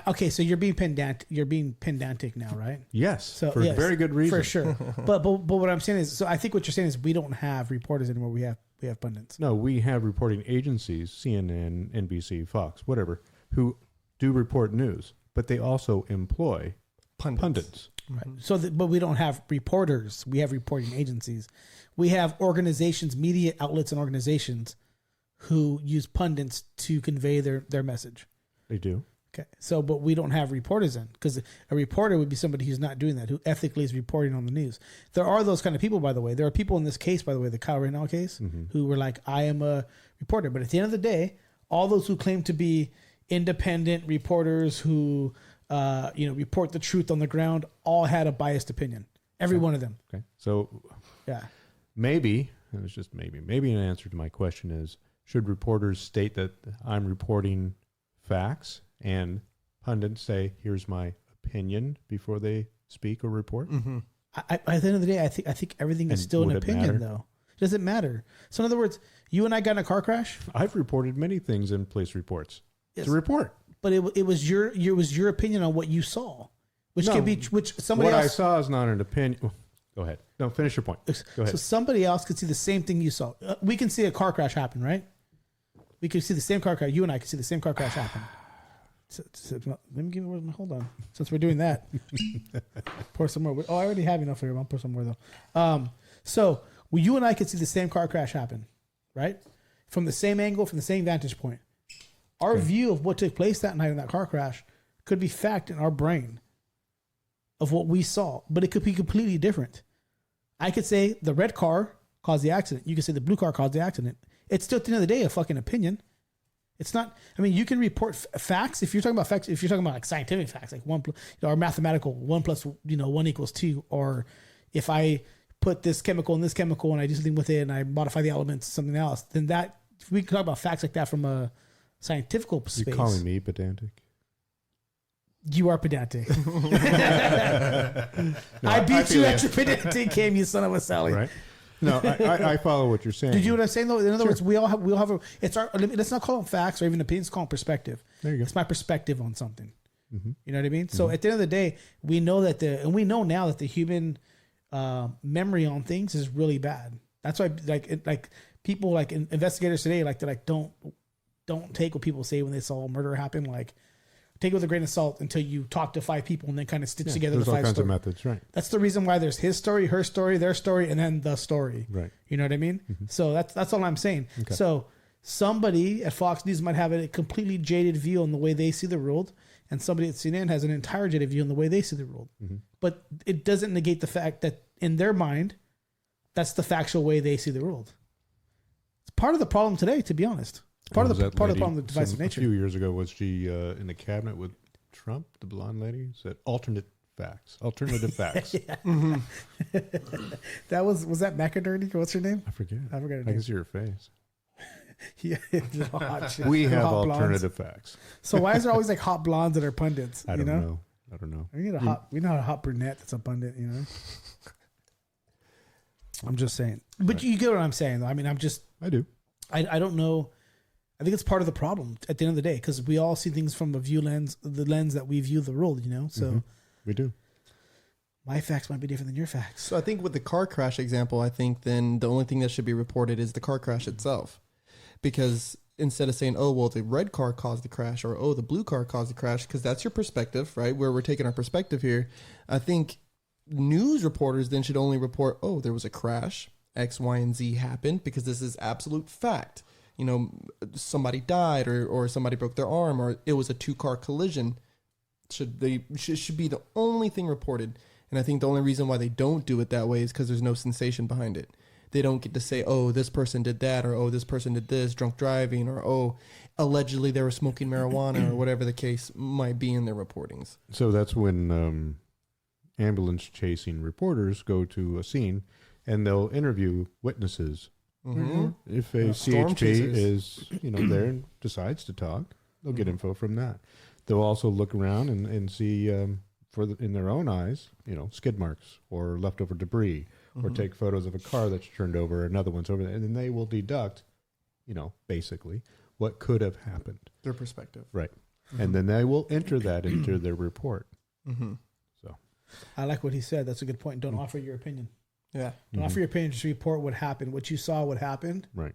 Speaker 1: Okay, so you're being pedantic. You're being pedantic now, right?
Speaker 2: Yes,
Speaker 1: So
Speaker 2: for very good reason.
Speaker 1: for sure. but what I'm saying is, so I think what you're saying is we don't have reporters anymore. We have pundits.
Speaker 2: No, we have reporting agencies, CNN, NBC, Fox, whatever, who do report news, but they also employ pundits.
Speaker 1: Right. So, but we don't have reporters. We have reporting agencies. We have organizations, media outlets, and organizations who use pundits to convey their message.
Speaker 2: They do.
Speaker 1: Okay. So, but we don't have reporters in, because a reporter would be somebody who's not doing that, who ethically is reporting on the news. There are those kind of people, by the way. There are people in this case, by the way, the Kyle Rittenhouse case, who were like, I am a reporter. But at the end of the day, all those who claim to be independent reporters who, report the truth on the ground, all had a biased opinion. Every one of them.
Speaker 2: Okay. So
Speaker 1: Yeah.
Speaker 2: maybe, and it's just maybe an answer to my question is, should reporters state that I'm reporting facts and pundits say, here's my opinion before they speak or report?
Speaker 1: At the end of the day, I think everything is still an opinion, though. It doesn't matter. So in other words, you and I got in a car crash.
Speaker 2: I've reported many things in police reports.
Speaker 1: Yes.
Speaker 2: It's a report.
Speaker 1: But it was your opinion on what you saw, which
Speaker 2: No,
Speaker 1: could be somebody
Speaker 2: what
Speaker 1: else.
Speaker 2: I saw is not an opinion. Well, go ahead. No, finish your point. Go ahead.
Speaker 1: So somebody else could see the same thing you saw. We can see a car crash happen, right? We could see the same car crash. You and I could see the same car crash happen. So, let me give it. Hold on. Since we're doing that, pour some more. Oh, I already have enough here. I'll pour some more though. So you and I could see the same car crash happen, right? From the same angle, from the same vantage point. Our view of what took place that night in that car crash could be fact in our brain of what we saw, but it could be completely different. I could say the red car caused the accident. You could say the blue car caused the accident. It's still at the end of the day a fucking opinion. It's not. I mean, you can report facts if you're talking about facts. If you're talking about like scientific facts, like or mathematical 1 + 1 = 2, or if I put this chemical in this chemical and I do something with it and I modify the elements to something else, then that we can talk about facts like that from a scientific space.
Speaker 2: You're calling me pedantic?
Speaker 1: You are pedantic. I beat you at your pedantic game, you son of a Sally.
Speaker 2: Right? No, I follow what you're saying.
Speaker 1: Did you know what I'm saying though? In other words, we all have a. It's our. Let's not call them facts or even opinions. Call them perspective.
Speaker 2: There you go.
Speaker 1: It's my perspective on something. You know what I mean? So at the end of the day, we know that we know now that the human memory on things is really bad. That's why like people like investigators today don't take what people say when they saw a murder happen. Like, take it with a grain of salt until you talk to 5 people and then kind of stitch together the 5
Speaker 2: There's all kinds
Speaker 1: stories.
Speaker 2: of methods, right?
Speaker 1: That's the reason why there's his story, her story, their story, and then the story.
Speaker 2: Right.
Speaker 1: You know what I mean? So that's all I'm saying.
Speaker 2: Okay.
Speaker 1: So somebody at Fox News might have a completely jaded view on the way they see the world, and somebody at CNN has an entire jaded view on the way they see the world. But it doesn't negate the fact that in their mind, that's the factual way they see the world. It's part of the problem today, to be honest. Part of the problem with divisive nature.
Speaker 2: A few years ago, was she in the cabinet with Trump, the blonde lady? Said alternative facts.
Speaker 1: That was that McInerney? What's her name?
Speaker 2: I forget
Speaker 1: her
Speaker 2: I
Speaker 1: name.
Speaker 2: can see her face.
Speaker 1: Yeah,
Speaker 2: We have
Speaker 1: hot
Speaker 2: alternative
Speaker 1: blondes.
Speaker 2: facts.
Speaker 1: So why is there always like hot blondes that are pundits?
Speaker 2: I don't know.
Speaker 1: We need we know a hot brunette that's a pundit. You know. I'm just saying, but you get what I'm saying, though. I mean, I
Speaker 2: do.
Speaker 1: I don't know. I think it's part of the problem at the end of the day, because we all see things from the lens that we view the world, you know? So
Speaker 2: we do.
Speaker 1: My facts might be different than your facts.
Speaker 4: So I think with the car crash example, I think then the only thing that should be reported is the car crash itself. Because instead of saying, oh, well, the red car caused the crash, or, oh, the blue car caused the crash, because that's your perspective, right? Where we're taking our perspective here. I think news reporters then should only report, oh, there was a crash, X, Y, and Z happened, because this is absolute fact. You know, somebody died or somebody broke their arm, or it was a 2-car collision. Should be the only thing reported. And I think the only reason why they don't do it that way is because there's no sensation behind it. They don't get to say, oh, this person did that, or, oh, this person did this, drunk driving, or, oh, allegedly they were smoking marijuana, or whatever the case might be in their reportings.
Speaker 2: So that's when ambulance chasing reporters go to a scene and they'll interview witnesses.
Speaker 4: Mm-hmm.
Speaker 2: If a
Speaker 4: Storm
Speaker 2: CHP
Speaker 4: chasers.
Speaker 2: is, there and decides to talk, they'll get info from that. They'll also look around and see, in their own eyes, skid marks or leftover debris, or take photos of a car that's turned over, another one's over there, and then they will deduct, basically what could have happened.
Speaker 4: Their perspective.
Speaker 2: Right. And then they will enter that into their report.
Speaker 4: Mm-hmm.
Speaker 2: So
Speaker 1: I like what he said. That's a good point. Don't offer your opinion.
Speaker 4: Yeah.
Speaker 1: Don't offer your opinion. Just report what happened, what you saw, what happened.
Speaker 2: Right.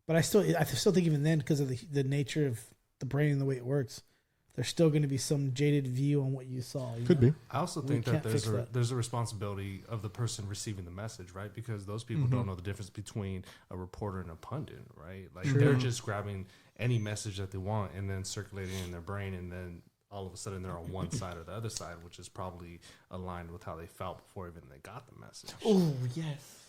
Speaker 1: But I still think even then, because of the nature of the brain and the way it works, there's still going to be some jaded view on what you saw.
Speaker 2: Could be.
Speaker 3: I also think that there's a responsibility of the person receiving the message, right? Because those people don't know the difference between a reporter and a pundit, right? Like they're just grabbing any message that they want and then circulating it in their brain, and then all of a sudden they're on one side or the other side, which is probably aligned with how they felt before even they got the message.
Speaker 4: Oh yes.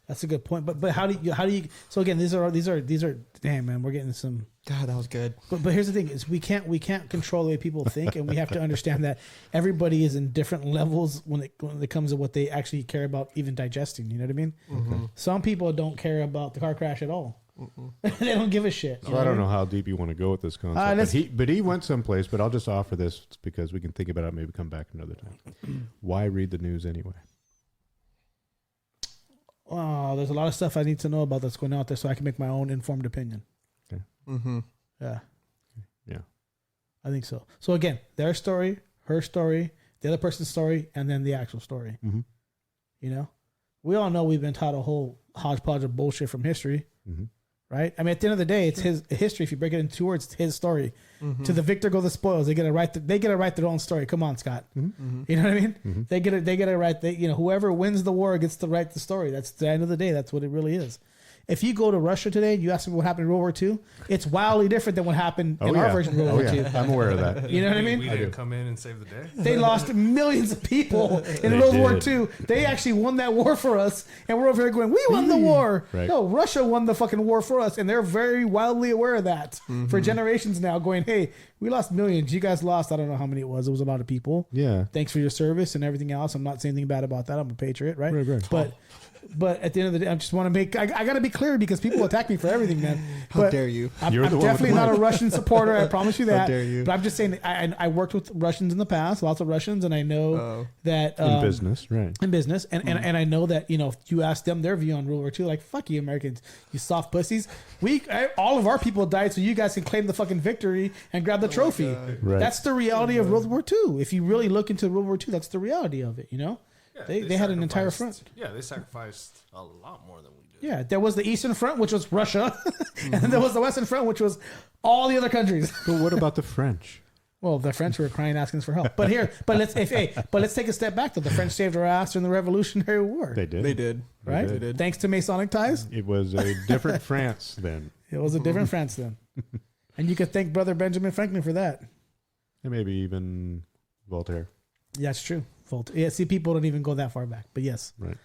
Speaker 1: That's a good point. But how do you? So again, these are. Damn, man, we're getting some.
Speaker 4: God, that was good.
Speaker 1: But here's the thing: is we can't control the way people think, and we have to understand that everybody is in different levels when it comes to what they actually care about, even digesting. You know what I mean?
Speaker 4: Mm-hmm.
Speaker 1: Some people don't care about the car crash at all. They don't give a shit.
Speaker 2: So I don't know how deep you want to go with this concept. But he went someplace. But I'll just offer this because we can think about it. Maybe come back another time. Why read the news anyway?
Speaker 1: Oh, there's a lot of stuff I need to know about that's going on out there, so I can make my own informed opinion.
Speaker 2: Okay.
Speaker 4: Mm-hmm.
Speaker 1: Yeah.
Speaker 2: Yeah.
Speaker 1: I think so. So again, their story, her story, the other person's story, and then the actual story.
Speaker 2: Mm-hmm.
Speaker 1: We all know we've been taught a whole hodgepodge of bullshit from history, right? I mean, at the end of the day, it's his history. If you break it into 2 words, it's his story. To the victor go the spoils. They get to write. They get to write their own story. Come on, Scott. You know what I mean? They get to write. Whoever wins the war gets to write the story. That's the end of the day. That's what it really is. If you go to Russia today and you ask them what happened in World War II, it's wildly different than what happened in our version of World War II.
Speaker 2: I'm aware of that.
Speaker 1: You know what I mean?
Speaker 3: We didn't come in and save the day.
Speaker 1: They lost millions of people in World War II. They actually won that war for us, and we're over here going, "We won the war."
Speaker 2: Right.
Speaker 1: No, Russia won the fucking war for us, and they're very wildly aware of that for generations now. Going, "Hey, we lost millions. You guys lost. I don't know how many it was. It was a lot of people.
Speaker 2: Yeah.
Speaker 1: Thanks for your service and everything else. I'm not saying anything bad about that. I'm a patriot, right?
Speaker 2: Right.
Speaker 1: But at the end of the day, I just want to make. I got to be clear because people attack me for everything, man.
Speaker 4: How dare you?
Speaker 1: I'm
Speaker 2: You're the one
Speaker 1: definitely
Speaker 2: with the
Speaker 1: not a
Speaker 2: mic.
Speaker 1: Russian supporter. I promise you that.
Speaker 4: How dare you?
Speaker 1: But I'm just saying, I worked with Russians in the past, lots of Russians, and I know that
Speaker 2: In business, right?
Speaker 1: In business, and I know that if you ask them their view on World War II, like fuck you Americans, you soft pussies. All of our people died, so you guys can claim the fucking victory and grab the trophy.
Speaker 2: Right.
Speaker 1: That's the reality of World War II. If you really look into World War II, that's the reality of it.
Speaker 3: Yeah,
Speaker 1: They had an entire front.
Speaker 3: Yeah, they sacrificed a lot more than we did.
Speaker 1: Yeah, there was the Eastern Front, which was Russia, and then there was the Western Front, which was all the other countries.
Speaker 2: But what about the French?
Speaker 1: Well, the French were crying, asking us for help. But let's take a step back. Though the French saved our ass during the Revolutionary War.
Speaker 2: They did.
Speaker 4: They did.
Speaker 1: Right?
Speaker 4: They did.
Speaker 1: Thanks to Masonic ties.
Speaker 2: It was a different France then.
Speaker 1: It was a different France then. And you could thank Brother Benjamin Franklin for that.
Speaker 2: And maybe even Voltaire.
Speaker 1: Yeah, it's true. Yeah, see, people don't even go that far back. But yes.
Speaker 2: Right.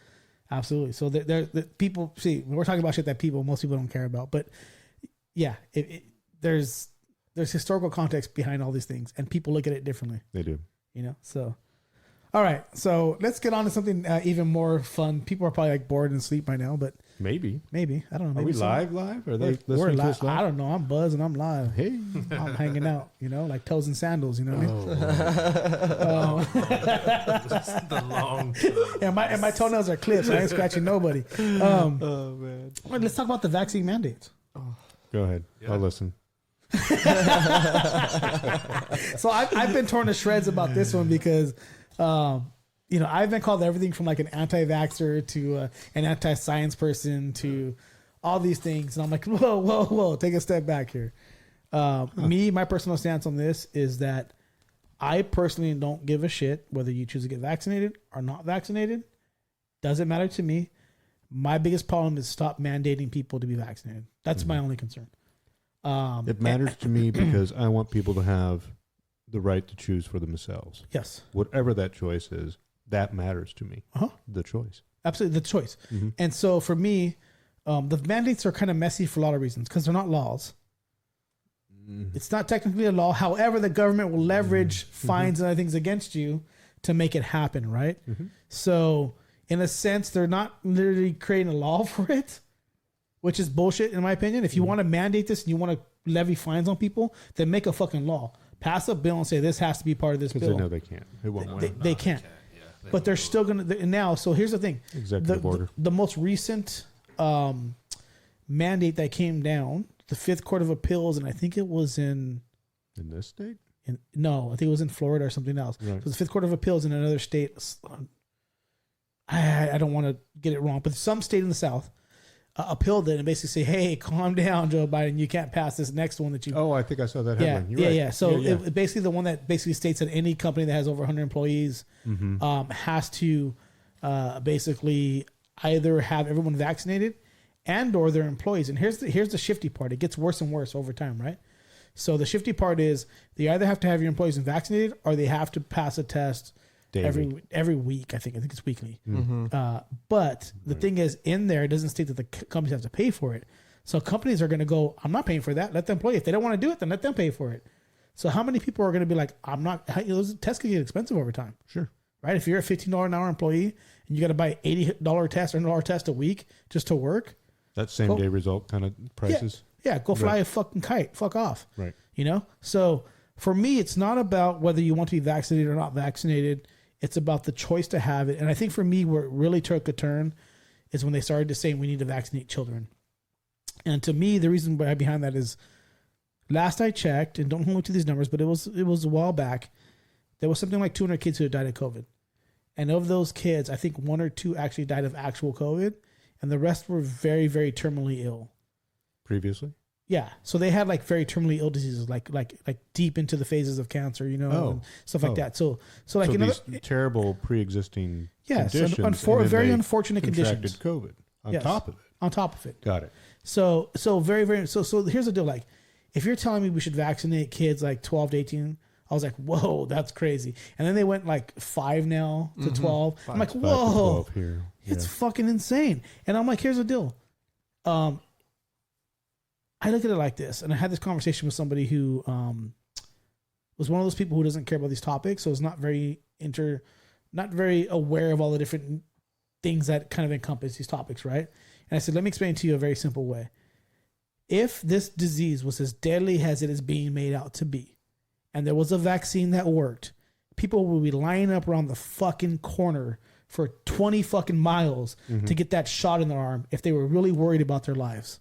Speaker 1: Absolutely. So the people, see, we're talking about shit that most people don't care about. But yeah, there's historical context behind all these things, and people look at it differently.
Speaker 2: They do.
Speaker 1: So. All right, so let's get on to something even more fun. People are probably like bored and asleep by now, but
Speaker 2: Maybe.
Speaker 1: I don't know.
Speaker 2: Are
Speaker 1: Maybe
Speaker 2: we live? Are they
Speaker 1: we're
Speaker 2: listening to
Speaker 1: live.
Speaker 2: us live?
Speaker 1: I don't know. I'm buzzing. I'm live.
Speaker 2: Hey.
Speaker 1: I'm hanging out, like toes and sandals. You know what
Speaker 3: The long
Speaker 1: I mean? And my toenails are clipped. So I ain't scratching nobody.
Speaker 4: Oh man.
Speaker 1: All right, let's talk about the vaccine mandates.
Speaker 2: Go ahead.
Speaker 3: Yeah.
Speaker 2: I'll listen.
Speaker 1: So I've been torn to shreds about this one because, I've been called everything from like an anti-vaxxer to an anti-science person to all these things. And I'm like, whoa, take a step back here. My personal stance on this is that I personally don't give a shit whether you choose to get vaccinated or not vaccinated. Doesn't matter to me. My biggest problem is stop mandating people to be vaccinated. That's my only concern.
Speaker 2: It matters to me because I want people to have the right to choose for themselves.
Speaker 1: Yes.
Speaker 2: Whatever that choice is, that matters to me.
Speaker 1: Uh-huh.
Speaker 2: The choice.
Speaker 1: Absolutely, the choice. And so for me, the mandates are kind of messy for a lot of reasons because they're not laws. It's not technically a law. However, the government will leverage fines and other things against you to make it happen, right? So in a sense, they're not literally creating a law for it, which is bullshit in my opinion. If you want to mandate this and you want to levy fines on people, then make a fucking law. Pass a bill and say this has to be part of this bill.
Speaker 2: Because they know they can't. It won't win.
Speaker 1: They can't. Yeah, but they're still going to now. So here's the thing.
Speaker 2: Executive order.
Speaker 1: The most recent mandate that came down, the Fifth Court of Appeals, and I think it was in
Speaker 2: this state?
Speaker 1: No, I think it was in Florida or something else. Right. So the Fifth Court of Appeals in another state. I don't want to get it wrong, but some state in the South appealed it and basically say, hey, calm down, Joe Biden. You can't pass this next one that you...
Speaker 2: Oh, I think I saw that headline.
Speaker 1: Yeah. So it basically the one that basically states that any company that has over 100 employees has to basically either have everyone vaccinated and or their employees. And here's the shifty part. It gets worse and worse over time, right? So the shifty part is they either have to have your employees vaccinated or they have to pass a test every week. I think it's weekly. But the thing is, in there, it doesn't state that the companies have to pay for it. So companies are going to go, I'm not paying for that. Let the employee. If they don't want to do it, then let them pay for it. So how many people are going to be like, I'm not? Those tests can get expensive over time.
Speaker 2: Sure.
Speaker 1: Right. If you're a $15 an hour employee and you got to buy $80 test or $100 test a week just to work,
Speaker 2: that same day result kind of prices.
Speaker 1: Yeah. Go fly a fucking kite. Fuck off.
Speaker 2: Right.
Speaker 1: So for me, it's not about whether you want to be vaccinated or not vaccinated. It's about the choice to have it. And I think for me, where it really took a turn is when they started to say we need to vaccinate children. And to me, the reason behind that is last I checked, and don't hold me to these numbers, but it was a while back, there was something like 200 kids who had died of COVID. And of those kids, I think 1 or 2 actually died of actual COVID, and the rest were very, very terminally ill.
Speaker 2: Previously?
Speaker 1: Yeah, so they had like very terminally ill diseases, like deep into the phases of cancer, and stuff like that. So like
Speaker 2: these terrible pre-existing conditions,
Speaker 1: very unfortunate conditions.
Speaker 2: COVID on top of it.
Speaker 1: On top of it.
Speaker 2: Got it.
Speaker 1: So very, very so here's the deal. Like, if you're telling me we should vaccinate kids like 12 to 18, I was like, whoa, that's crazy. And then they went like 5 now to 12. I'm like, whoa, here. It's fucking insane. And I'm like, here's the deal. I look at it like this, and I had this conversation with somebody who was one of those people who doesn't care about these topics, so is not very aware of all the different things that kind of encompass these topics, right? And I said, let me explain to you a very simple way. If this disease was as deadly as it is being made out to be, and there was a vaccine that worked, people would be lining up around the fucking corner for 20 fucking miles to get that shot in their arm if they were really worried about their lives.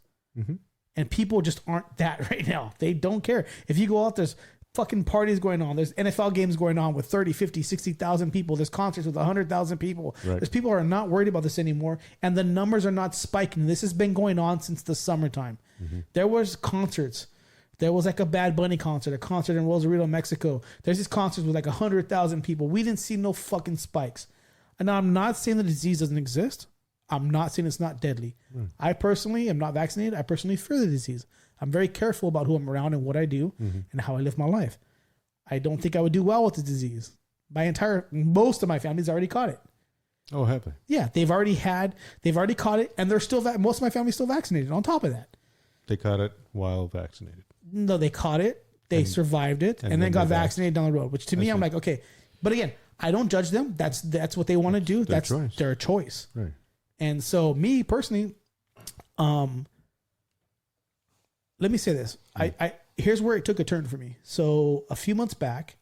Speaker 1: And people just aren't that right now. They don't care. If you go out, there's fucking parties going on. There's NFL games going on with 30, 50, 60,000 people. There's concerts with 100,000 people. Right. There's people who are not worried about this anymore. And the numbers are not spiking. This has been going on since the summertime. There was concerts. There was like a Bad Bunny concert, a concert in Rosarito, Mexico. There's these concerts with like 100,000 people. We didn't see no fucking spikes. And I'm not saying the disease doesn't exist. I'm not saying it's not deadly. I personally am not vaccinated. I personally fear the disease. I'm very careful about who I'm around and what I do and how I live my life. I don't think I would do well with the disease. Most of my family's already caught it.
Speaker 2: Oh, have they?
Speaker 1: Yeah, they've already caught it, and they're still most of my family's still vaccinated. On top of that,
Speaker 2: they caught it while vaccinated.
Speaker 1: No, they caught it, they survived it, and then got vaccinated down the road. Which to me, I'm like, okay, but again, I don't judge them. That's what they want to do. That's their choice.
Speaker 2: Right.
Speaker 1: And so, me personally, let me say this. Here's where it took a turn for me. So a few months back,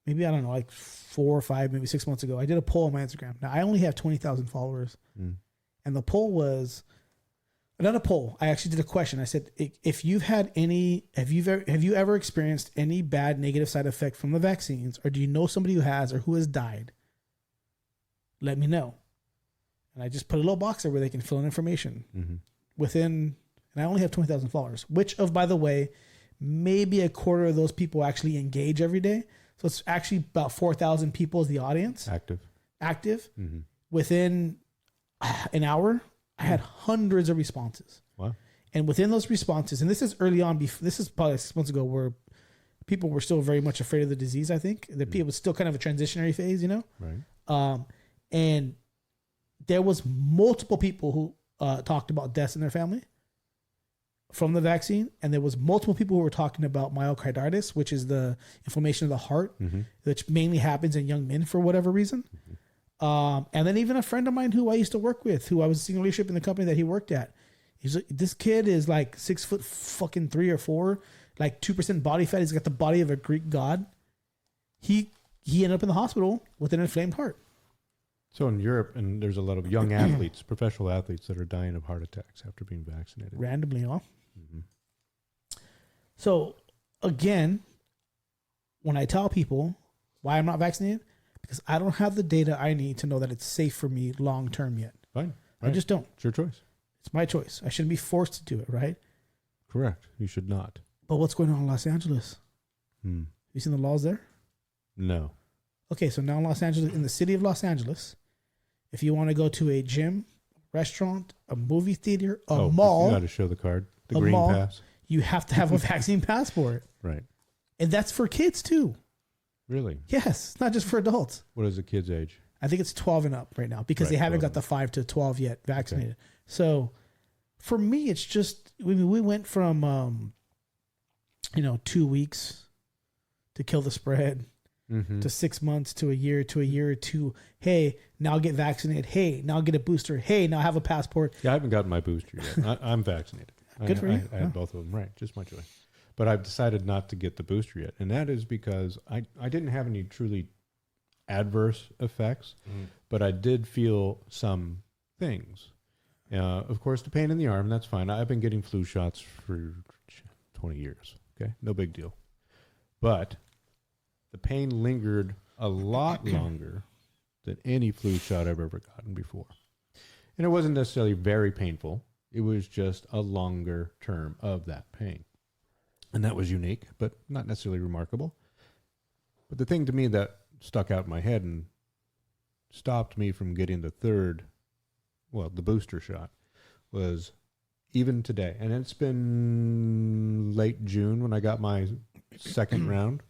Speaker 1: maybe, I don't know, like 4 or 5, maybe 6 months ago, I did a poll on my Instagram. Now I only have 20,000 followers. And the poll was not a poll. I actually did a question. I said, if you've had have you ever experienced any bad negative side effect from the vaccines, or do you know somebody who has or who has died? Let me know. And I just put a little box there where they can fill in information and I only have 20,000 followers, which by the way, maybe a quarter of those people actually engage every day. So it's actually about 4,000 people as the audience. Active. Within an hour, I had hundreds of responses.
Speaker 2: Wow. And
Speaker 1: within those responses, and this is early on, this is probably 6 months ago, where people were still very much afraid of the disease, I think. It was still kind of a transitionary phase,
Speaker 2: Right.
Speaker 1: And there was multiple people who talked about deaths in their family from the vaccine, and there was multiple people who were talking about myocarditis, which is the inflammation of the heart, which mainly happens in young men for whatever reason. And then even a friend of mine who I used to work with, who I was senior leadership in the company that he worked at. He's like, this kid is like 6'3" or 4", like 2% body fat. He's got the body of a Greek god. He ended up in the hospital with an inflamed heart.
Speaker 2: So in Europe, and there's a lot of young athletes, professional athletes that are dying of heart attacks after being vaccinated.
Speaker 1: Randomly, huh?
Speaker 2: Mm-hmm.
Speaker 1: So again, when I tell people why I'm not vaccinated, because I don't have the data I need to know that it's safe for me long term yet.
Speaker 2: Fine.
Speaker 1: Right. I just don't.
Speaker 2: It's your choice.
Speaker 1: It's my choice. I shouldn't be forced to do it, right?
Speaker 2: Correct. You should not.
Speaker 1: But what's going on in Los Angeles? You seen the laws there?
Speaker 2: No.
Speaker 1: Okay, so now in Los Angeles, in the city of Los Angeles, if you want to go to a gym, restaurant, a movie theater, a mall,
Speaker 2: you got to show the card, the green pass.
Speaker 1: You have to have a vaccine passport.
Speaker 2: Right.
Speaker 1: And that's for kids too.
Speaker 2: Really?
Speaker 1: Yes, not just for adults.
Speaker 2: What is the kid's age?
Speaker 1: I think it's 12 and up right now because they haven't got the 5 to 12 yet vaccinated. Okay. So for me, it's just, we went from, 2 weeks to kill the spread to 6 months to a year or two. Hey, now get vaccinated. Hey, now get a booster. Hey, now have a passport.
Speaker 2: Yeah, I haven't gotten my booster yet. I'm vaccinated.
Speaker 1: Good for you.
Speaker 2: I had both of them. Right. Just my choice. But I've decided not to get the booster yet. And that is because I didn't have any truly adverse effects, but I did feel some things. Of course, the pain in the arm, that's fine. I've been getting flu shots for 20 years. Okay. No big deal. But the pain lingered a lot longer than any flu shot I've ever gotten before. And it wasn't necessarily very painful. It was just a longer term of that pain. And that was unique, but not necessarily remarkable. But the thing to me that stuck out in my head and stopped me from getting the booster shot, was even today. And it's been late June when I got my second round.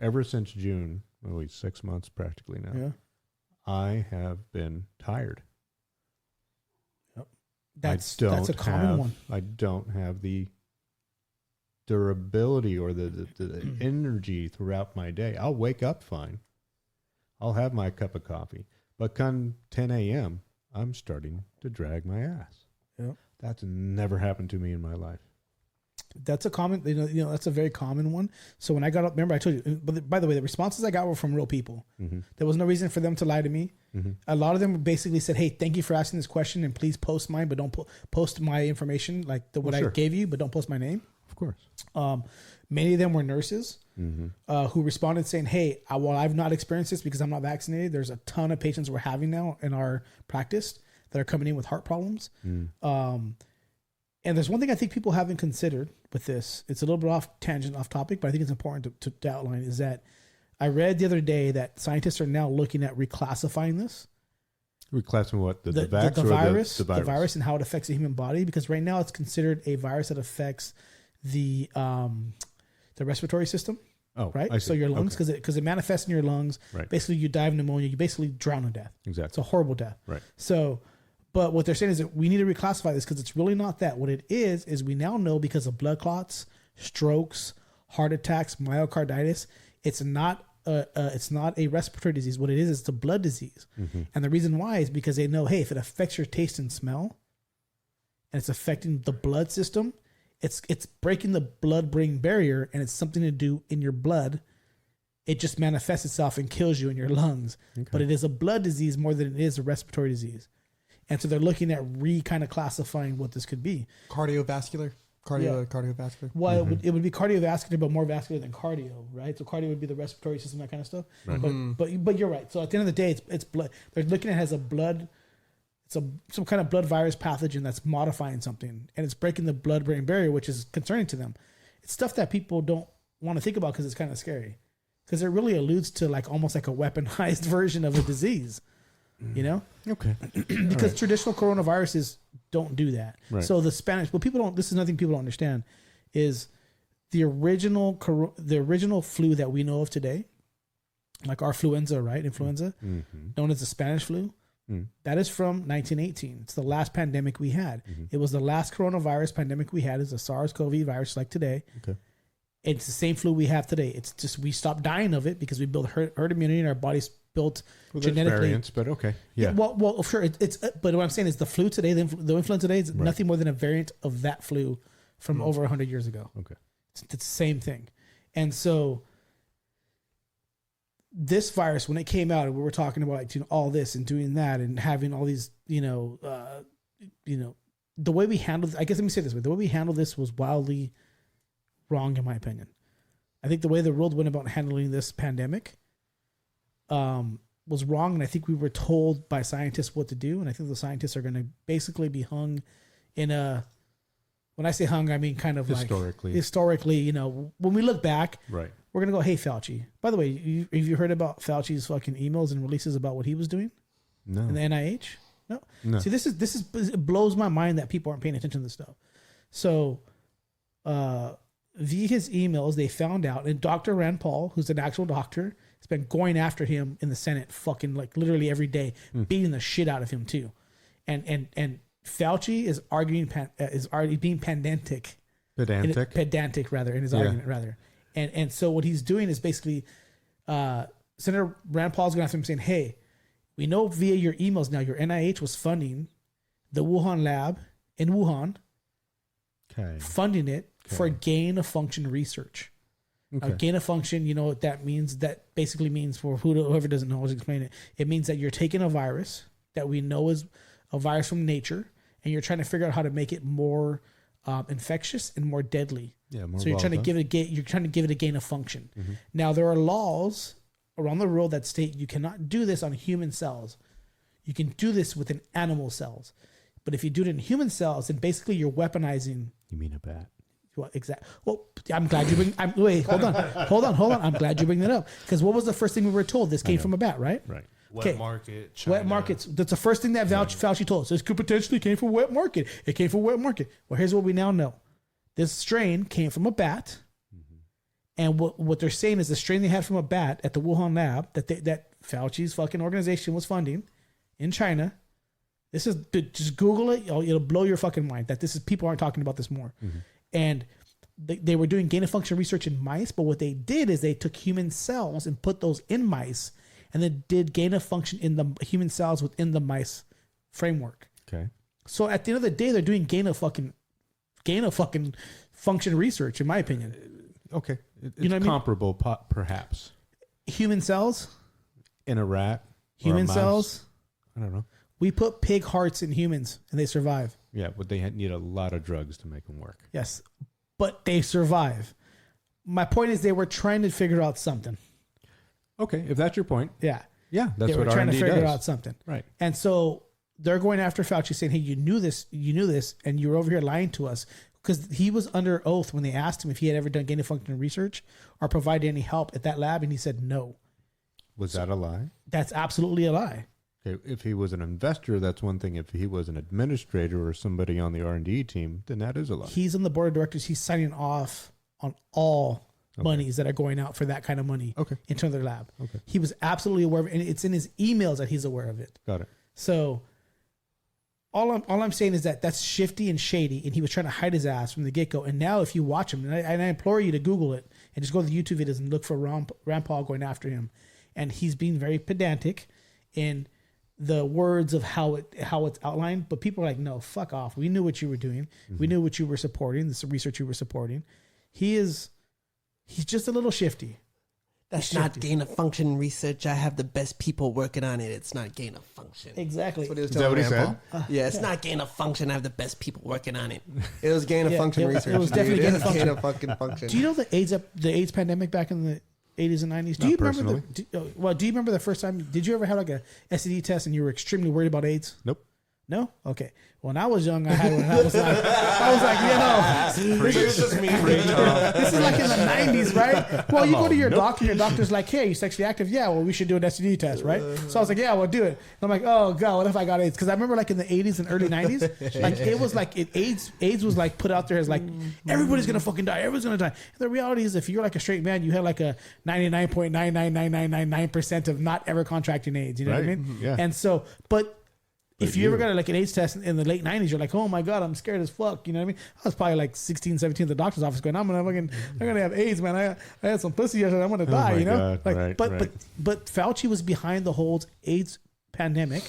Speaker 2: Ever since June, 6 months practically now, I have been tired.
Speaker 1: Yep. That's a common one.
Speaker 2: I don't have the durability or the energy throughout my day. I'll wake up fine. I'll have my cup of coffee. But come 10 a.m., I'm starting to drag my ass.
Speaker 1: Yep.
Speaker 2: That's never happened to me in my life.
Speaker 1: That's a common, that's a very common one. So when I got up, remember I told you, but by the way, the responses I got were from real people. Mm-hmm. There was no reason for them to lie to me. Mm-hmm. A lot of them basically said, hey, thank you for asking this question and please post mine, but don't post my information, like what I gave you, but don't post my name.
Speaker 2: Of course.
Speaker 1: Many of them were nurses who responded saying, hey, while I've not experienced this because I'm not vaccinated, there's a ton of patients we're having now in our practice that are coming in with heart problems. And there's one thing I think people haven't considered with this. It's a little bit off topic, but I think it's important to outline, is that I read the other day that scientists are now looking at reclassifying this.
Speaker 2: Reclassifying what? The
Speaker 1: virus? The virus and how it affects the human body, because right now it's considered a virus that affects the respiratory system.
Speaker 2: Oh,
Speaker 1: right. So your lungs, because it manifests in your lungs. Right. Basically, you die of pneumonia. You basically drown to death.
Speaker 2: Exactly.
Speaker 1: It's a horrible death.
Speaker 2: Right.
Speaker 1: So, but what they're saying is that we need to reclassify this because it's really not that. What it is we now know because of blood clots, strokes, heart attacks, myocarditis. It's not a respiratory disease. What it is, it's a blood disease. Mm-hmm. And the reason why is because they know, hey, if it affects your taste and smell, and it's affecting the blood system, it's breaking the blood-brain barrier, and it's something to do in your blood. It just manifests itself and kills you in your lungs. Okay. But it is a blood disease more than it is a respiratory disease. And so they're looking at kind of classifying what this could be.
Speaker 4: Cardiovascular. Cardiovascular.
Speaker 1: Well, it would be cardiovascular, but more vascular than cardio, right? So cardio would be the respiratory system, that kind of stuff. Right. But you're right. So at the end of the day, it's blood. They're looking at it as a blood. It's some kind of blood virus pathogen that's modifying something, and it's breaking the blood-brain barrier, which is concerning to them. It's stuff that people don't want to think about because it's kind of scary, because it really alludes to like almost like a weaponized version of a disease. You know?
Speaker 2: Okay.
Speaker 1: Because traditional coronaviruses don't do that. Right. So the Spanish, this is nothing people don't understand, is the original flu that we know of today, like our influenza, right? Influenza, known as the Spanish flu. That is from 1918. It's the last pandemic we had. It was the last coronavirus pandemic we had. Is a SARS-CoV virus like today. Okay. It's the same flu we have today. It's just we stopped dying of it because we built herd immunity and our bodies built
Speaker 2: Well,
Speaker 1: genetically.
Speaker 2: Variants, but okay. Yeah.
Speaker 1: Well, sure. It's but what I'm saying is the flu today, the influenza today, is nothing more than a variant of that flu from over 100 years ago.
Speaker 2: Okay.
Speaker 1: It's the same thing, and so this virus, when it came out, and we were talking about like, all this and doing that and having all these, the way we handled, I guess let me say it this way, the way we handled this was wildly wrong in my opinion. I think the way the world went about handling this pandemic was wrong, and I think we were told by scientists what to do, and I think the scientists are going to basically be hung in a, when I say hung, I mean kind of
Speaker 2: historically,
Speaker 1: when we look back,
Speaker 2: right, we're
Speaker 1: going to go, hey, Fauci. By the way, have you heard about Fauci's fucking emails and releases about what he was doing?
Speaker 2: No.
Speaker 1: In the NIH? No. See, this is it blows my mind that people aren't paying attention to this stuff. So, via his emails, they found out, and Dr. Rand Paul, who's an actual doctor, has been going after him in the Senate, fucking like literally every day, beating the shit out of him too, and Fauci is arguing is already being pedantic rather in his argument rather, and so what he's doing is basically, Senator Rand Paul's going after him saying, hey, we know via your emails now your NIH was funding the Wuhan lab in Wuhan, funding it for gain of function research. Gain of function, you know what that means? That basically means, for whoever doesn't know, I'll just explain it. It means that you're taking a virus that we know is a virus from nature, and you're trying to figure out how to make it more infectious and more deadly.
Speaker 2: Yeah, more
Speaker 1: so you're trying to give it a gain of function. Mm-hmm. Now there are laws around the world that state you cannot do this on human cells. You can do this within animal cells, but if you do it in human cells, then basically you're weaponizing.
Speaker 2: You mean a bat?
Speaker 1: What exactly? Well, I'm glad you bring. Hold on. I'm glad you bring that up, because what was the first thing we were told? This came from a bat, right?
Speaker 2: Right.
Speaker 3: Wet market. China.
Speaker 1: Wet markets. That's the first thing that Fauci told us. This could potentially came from wet market. It came from wet market. Well, here's what we now know: this strain came from a bat, and what they're saying is the strain they had from a bat at the Wuhan lab that Fauci's fucking organization was funding in China. This is, just Google it. It'll blow your fucking mind that this is, people aren't talking about this more. Mm-hmm. And they were doing gain of function research in mice, but what they did is they took human cells and put those in mice, and then did gain of function in the human cells within the mice framework.
Speaker 2: Okay.
Speaker 1: So at the end of the day, they're doing gain of fucking function research, in my opinion.
Speaker 2: Okay. It's comparable, perhaps.
Speaker 1: Human cells?
Speaker 2: In a rat?
Speaker 1: Human cells?
Speaker 2: I don't know.
Speaker 1: We put pig hearts in humans, and they survive.
Speaker 2: Yeah, but they need a lot of drugs to make them work.
Speaker 1: Yes, but they survive. My point is they were trying to figure out something.
Speaker 2: Okay, if that's your point.
Speaker 1: Yeah.
Speaker 2: Yeah, that's
Speaker 1: they were
Speaker 2: what
Speaker 1: trying
Speaker 2: R&D
Speaker 1: to figure
Speaker 2: does.
Speaker 1: out something.
Speaker 2: Right.
Speaker 1: And so they're going after Fauci saying, hey, you knew this, and you were over here lying to us. Because he was under oath when they asked him if he had ever done gain of function research or provided any help at that lab, and he said no.
Speaker 2: Was that a lie?
Speaker 1: That's absolutely a lie.
Speaker 2: Okay, if he was an investor, that's one thing. If he was an administrator or somebody on the R&D team, then that is a lie.
Speaker 1: He's on the board of directors. He's signing off on all monies that are going out for that kind of money into their lab. Okay. He was absolutely aware of it, and it's in his emails that he's aware of it.
Speaker 2: Got it.
Speaker 1: So all I'm saying is that that's shifty and shady, and he was trying to hide his ass from the get-go. And now if you watch him, and I implore you to Google it and just go to the YouTube videos and look for Rand Paul going after him. And he's being very pedantic in the words of how it's outlined, but people are like, no, fuck off. We knew what you were doing. Mm-hmm. We knew what you were supporting, this research you were supporting. He's just a little shifty.
Speaker 5: That's not gain of function research. I have the best people working on it. It's not gain of function.
Speaker 1: Exactly.
Speaker 4: That's what he was
Speaker 2: Is that what he said?
Speaker 5: Yeah, it's not gain of function. I have the best people working on it.
Speaker 4: It was gain of function research.
Speaker 1: It was definitely gain of function.
Speaker 4: Gain of fucking function.
Speaker 1: Do you know the AIDS pandemic back in the 80s and 90s? Do you remember do you remember the first time? Did you ever have like a STD test and you were extremely worried about AIDS?
Speaker 2: Nope.
Speaker 1: No? Okay. When I was young, I had one. I was like, yo, this is like in the 90s, right? Well, you go to your doctor, your doctor's like, hey, you sexually active? Yeah, well, we should do an STD test, right? So I was like, yeah, we'll do it. And I'm like, oh, God, what if I got AIDS? Because I remember like in the 80s and early 90s, like it was like, AIDS was like put out there as like, everybody's going to fucking die. Everyone's going to die. And the reality is if you're like a straight man, you had like a 99.99999% of not ever contracting AIDS. You know what I mean?
Speaker 2: Yeah.
Speaker 1: And so, but If you ever got like an AIDS test in the late 90s, you're like, oh my God, I'm scared as fuck. You know what I mean? I was probably like 16, 17 at the doctor's office going, I'm gonna have AIDS, man. I had some pussy yesterday. I'm gonna die, you know?
Speaker 2: God. Right,
Speaker 1: but Fauci was behind the whole AIDS pandemic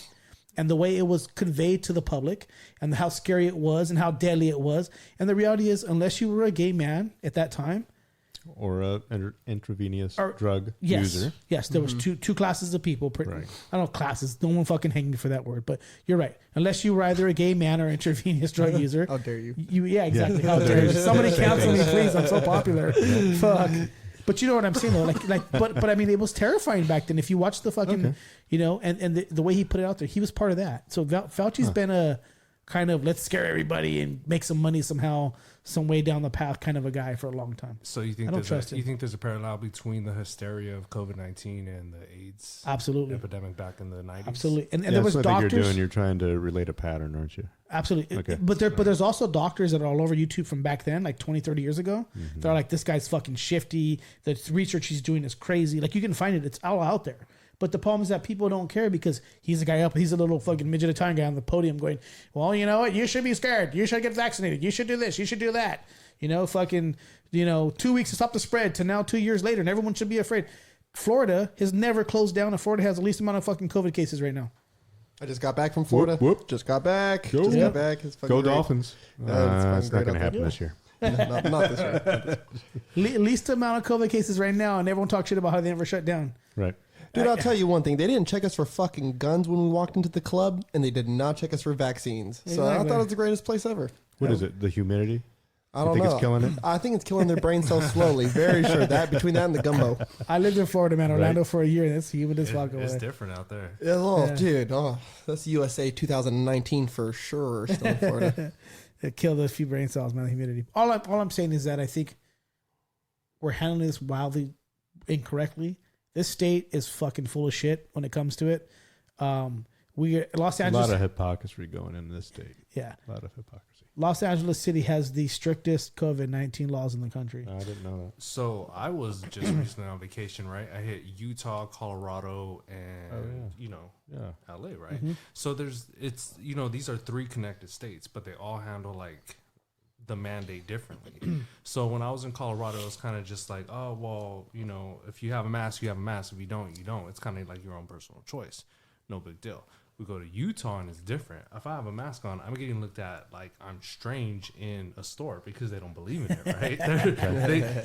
Speaker 1: and the way it was conveyed to the public and how scary it was and how deadly it was. And the reality is, unless you were a gay man at that time,
Speaker 2: or a intravenous drug
Speaker 1: yes,
Speaker 2: user.
Speaker 1: Yes, there was two classes of people. I don't know classes. No one fucking hang me for that word. But you're right. Unless you were either a gay man or intravenous drug user.
Speaker 4: How dare you?
Speaker 1: Yeah, exactly. How dare you? Somebody cancel me, please. I'm so popular. Fuck. But you know what I'm saying though, but I mean, it was terrifying back then. If you watch the fucking, you know, and the way he put it out there, he was part of that. So Fauci's been a kind of let's scare everybody and make some money somehow, some way down the path kind of a guy for a long time.
Speaker 3: So you think there's a parallel between the hysteria of COVID-19 and the AIDS epidemic back in the 90s?
Speaker 1: Absolutely. And there was doctors.
Speaker 2: You're trying to relate a pattern, aren't you?
Speaker 1: Absolutely. Okay. But there's also doctors that are all over YouTube from back then, like 20, 30 years ago. Mm-hmm. They're like, this guy's fucking shifty. The research he's doing is crazy. Like you can find it. It's all out there. But the problem is that people don't care because he's a guy up. He's a little fucking midget Italian guy on the podium going, well, you know what? You should be scared. You should get vaccinated. You should do this. You should do that. You know, fucking, 2 weeks to stop the spread to now 2 years later. And everyone should be afraid. Florida has never closed down. And Florida has the least amount of fucking COVID cases right now.
Speaker 4: I just got back from Florida.
Speaker 2: Whoop.
Speaker 4: Just got back.
Speaker 2: Go.
Speaker 4: Just got back. It's
Speaker 2: Go
Speaker 4: great.
Speaker 2: Dolphins. It's not going to happen this year.
Speaker 4: Not this year.
Speaker 1: Least amount of COVID cases right now. And everyone talks shit about how they never shut down.
Speaker 2: Right.
Speaker 4: Dude, I'll tell you one thing. They didn't check us for fucking guns when we walked into the club, and they did not check us for vaccines. So
Speaker 1: Exactly.
Speaker 4: I thought it was the greatest place ever.
Speaker 2: What is it? The humidity?
Speaker 4: I don't know.
Speaker 2: It's killing it?
Speaker 4: I think it's killing their brain cells slowly. Very sure. Between that and the gumbo.
Speaker 1: I lived in Florida, man. Orlando for a year, and it's humid as fuck.
Speaker 3: It's different out there.
Speaker 4: Dude. Oh, that's USA 2019 for sure. Still in Florida.
Speaker 1: It killed a few brain cells, man. The humidity. All I'm saying is that I think we're handling this wildly incorrectly. This state is fucking full of shit when it comes to it. Los Angeles.
Speaker 2: A lot of hypocrisy going in this state.
Speaker 1: Yeah.
Speaker 2: A lot of hypocrisy.
Speaker 1: Los Angeles City has the strictest COVID-19 laws in the country.
Speaker 2: I didn't know that.
Speaker 3: So I was just recently on vacation, right? I hit Utah, Colorado, and LA, right? Mm-hmm. So these are 3 connected states, but they all handle like the mandate differently. So when I was in Colorado, it was kind of just like, oh, well, if you have a mask, you have a mask. If you don't, you don't. It's kind of like your own personal choice. No big deal. We go to Utah and it's different. If I have a mask on, I'm getting looked at like I'm strange in a store because they don't believe in it, right?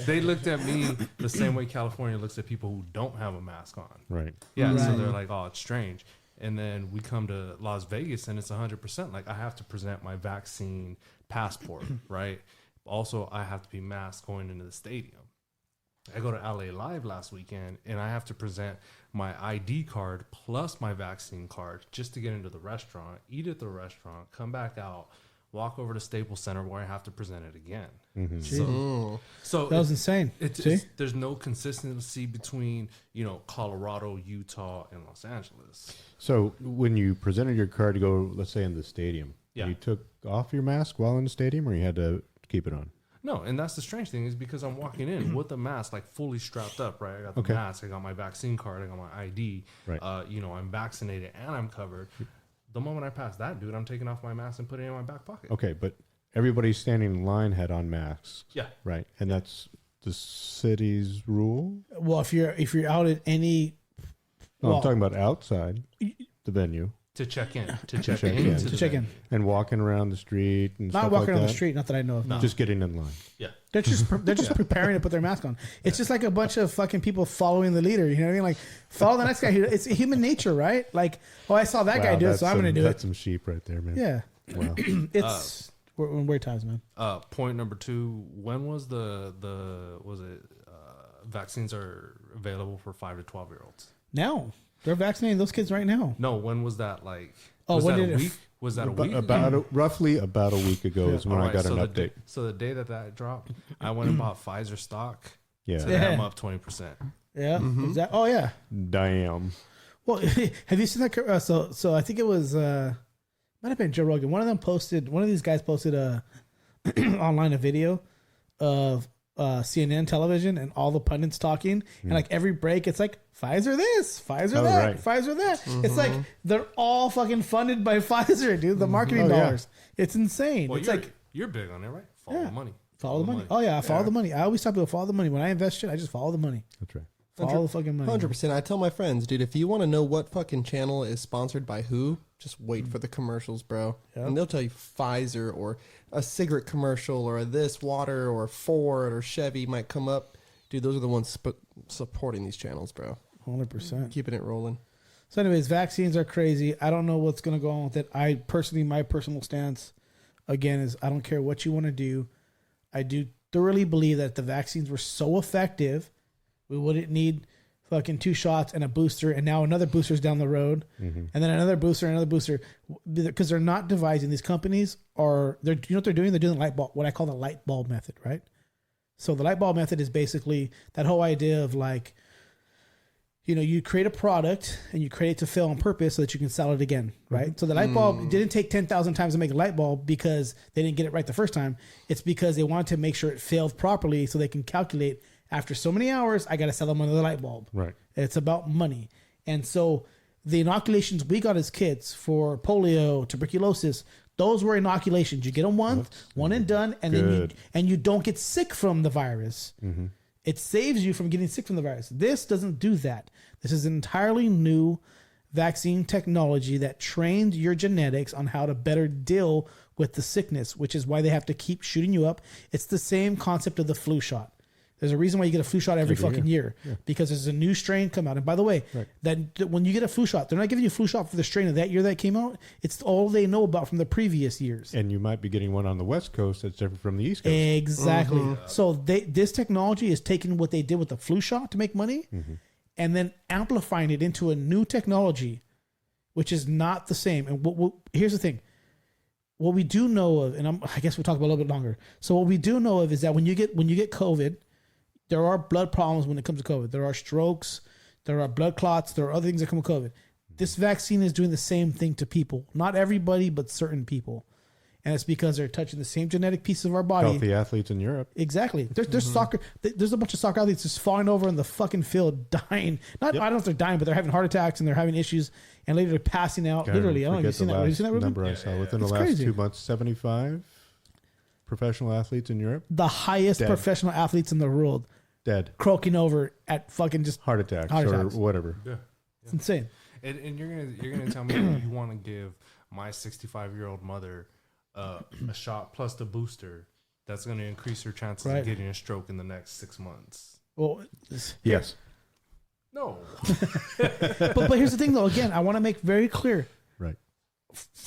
Speaker 3: they looked at me the same way California looks at people who don't have a mask on.
Speaker 2: Right.
Speaker 3: Yeah,
Speaker 1: right.
Speaker 3: So they're like, oh, it's strange. And then we come to Las Vegas and it's 100%. Like I have to present my vaccine passport, right? Also, I have to be masked going into the stadium. I go to LA Live last weekend and I have to present my ID card plus my vaccine card just to get into the restaurant, eat at the restaurant, come back out, walk over to Staples Center where I have to present it again. Mm-hmm. So
Speaker 1: that was insane.
Speaker 3: There's no consistency between, Colorado, Utah, and Los Angeles.
Speaker 2: So when you presented your card to go, let's say in the stadium, you took off your mask while in the stadium or you had to keep it on?
Speaker 3: No, and that's the strange thing is because I'm walking in with the mask like fully strapped up, right? I got the mask, I got my vaccine card, I got my ID,
Speaker 2: right.
Speaker 3: I'm vaccinated and I'm covered. The moment I pass that, dude, I'm taking off my mask and putting it in my back pocket.
Speaker 2: Okay, but everybody standing in line had on masks.
Speaker 3: Yeah.
Speaker 2: Right. And that's the city's rule?
Speaker 1: Well, if you're out at any...
Speaker 2: I'm talking about outside the venue.
Speaker 3: To check in.
Speaker 1: To check in.
Speaker 2: And walking around the street and
Speaker 1: not
Speaker 2: stuff
Speaker 1: walking
Speaker 2: like
Speaker 1: around
Speaker 2: that.
Speaker 1: the street, not that I know of.
Speaker 2: No. Just getting in line.
Speaker 3: Yeah.
Speaker 1: They're just preparing to put their mask on. It's just like a bunch of fucking people following the leader. You know what I mean? Like, follow the next guy. It's human nature, right? Like, I saw that guy do it, so I'm going to do it.
Speaker 2: That's some sheep right there, man.
Speaker 1: Yeah.
Speaker 2: Wow.
Speaker 1: It's weird times, man.
Speaker 3: Point number 2, when was vaccines are available for 5 to 12-year-olds?
Speaker 1: Now. They're vaccinating those kids right now.
Speaker 3: No, when was that like?
Speaker 1: Was that a week?
Speaker 3: Was that a week?
Speaker 2: Roughly about a week ago is when I got an update.
Speaker 3: So the day that dropped, I went and bought Pfizer stock.
Speaker 2: Yeah.
Speaker 3: Today I'm up 20%.
Speaker 1: Yeah. Mm-hmm. Oh, yeah.
Speaker 2: Damn.
Speaker 1: Well, have you seen that? So I think it was, might have been Joe Rogan. One of these guys posted online a video of CNN television and all the pundits talking, and like every break, it's like Pfizer this, Pfizer that,
Speaker 2: right.
Speaker 1: Pfizer that. It's like they're all fucking funded by Pfizer, dude. The marketing dollars. It's insane.
Speaker 3: Well,
Speaker 1: it's like
Speaker 3: you're big on it, right? Follow the money.
Speaker 1: Follow the money. Oh yeah, I follow the money. I always tell people follow the money. When I invest shit, I just follow the money.
Speaker 2: That's right.
Speaker 1: Follow the fucking money.
Speaker 4: 100%. I tell my friends, dude, if you want to know what fucking channel is sponsored by who, just wait for the commercials, bro. Yep. And they'll tell you Pfizer or a cigarette commercial or this water or Ford or Chevy might come up. Dude, those are the ones supporting these channels, bro.
Speaker 1: 100%.
Speaker 4: Keeping it rolling.
Speaker 1: So anyways, vaccines are crazy. I don't know what's going to go on with it. My personal stance, again, is I don't care what you want to do. I do thoroughly believe that if the vaccines were so effective, we wouldn't need fucking 2 shots and a booster, and now another booster's down the road, and then another booster, because they're not devising. These companies you know what they're doing? They're doing what I call the light bulb method, right? So the light bulb method is basically that whole idea of like, you know, you create a product and you create it to fail on purpose so that you can sell it again, right? So the light bulb didn't take 10,000 times to make a light bulb because they didn't get it right the first time. It's because they wanted to make sure it failed properly so they can calculate after so many hours, I got to sell them another light bulb.
Speaker 2: Right.
Speaker 1: It's about money. And so the inoculations we got as kids for polio, tuberculosis, those were inoculations. You get them once, one and done, and then you don't get sick from the virus. It saves you from getting sick from the virus. This doesn't do that. This is an entirely new vaccine technology that trains your genetics on how to better deal with the sickness, which is why they have to keep shooting you up. It's the same concept of the flu shot. There's a reason why you get a flu shot every fucking year, because there's a new strain come out. And by the way, that when you get a flu shot, they're not giving you a flu shot for the strain of that year that came out. It's all they know about from the previous years.
Speaker 2: And you might be getting one on the West Coast that's different from the East Coast.
Speaker 1: Exactly. So this technology is taking what they did with the flu shot to make money and then amplifying it into a new technology, which is not the same. And here's the thing. What we do know of, and I guess we'll talk about it a little bit longer. So what we do know of is that when you get COVID, there are blood problems when it comes to COVID. There are strokes, there are blood clots, there are other things that come with COVID. This vaccine is doing the same thing to people. Not everybody, but certain people. And it's because they're touching the same genetic pieces of our body.
Speaker 2: Healthy athletes in Europe.
Speaker 1: Exactly. There's soccer. There's a bunch of soccer athletes just falling over in the fucking field, dying. I don't know if they're dying, but they're having heart attacks and they're having issues. And later they're passing out. Literally. I don't know if you've seen that. Have you seen that, Ruben?
Speaker 2: Number I saw within the last
Speaker 1: crazy.
Speaker 2: 2 months, 75 professional athletes in Europe.
Speaker 1: The highest professional athletes in the world.
Speaker 2: Dead.
Speaker 1: Croaking over at fucking just
Speaker 2: heart attacks or whatever.
Speaker 3: Yeah.
Speaker 1: It's insane.
Speaker 3: And you're gonna tell me you want to give my 65-year-old mother a shot plus the booster that's going to increase her chances of getting a stroke in the next 6 months?
Speaker 1: Well,
Speaker 2: yes.
Speaker 3: No.
Speaker 1: but here's the thing, though. Again, I want to make very clear.
Speaker 2: Right.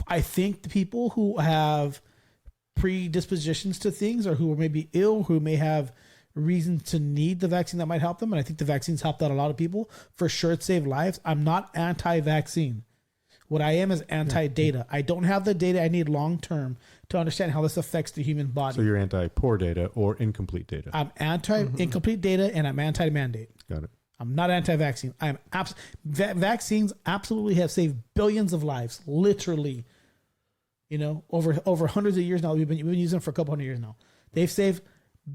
Speaker 1: I think the people who have predispositions to things or who are maybe ill, who may have reason to need the vaccine that might help them, and I think the vaccines helped out a lot of people. For sure, it saved lives. I'm not anti-vaccine. What I am is anti-data. I don't have the data I need long-term to understand how this affects the human body.
Speaker 2: So you're anti-poor data or incomplete data?
Speaker 1: I'm anti-incomplete data, and I'm anti-mandate.
Speaker 2: Got it.
Speaker 1: I'm not anti-vaccine. Vaccines absolutely have saved billions of lives, literally. You know, over hundreds of years now. We've been using them for a couple hundred years now. They've saved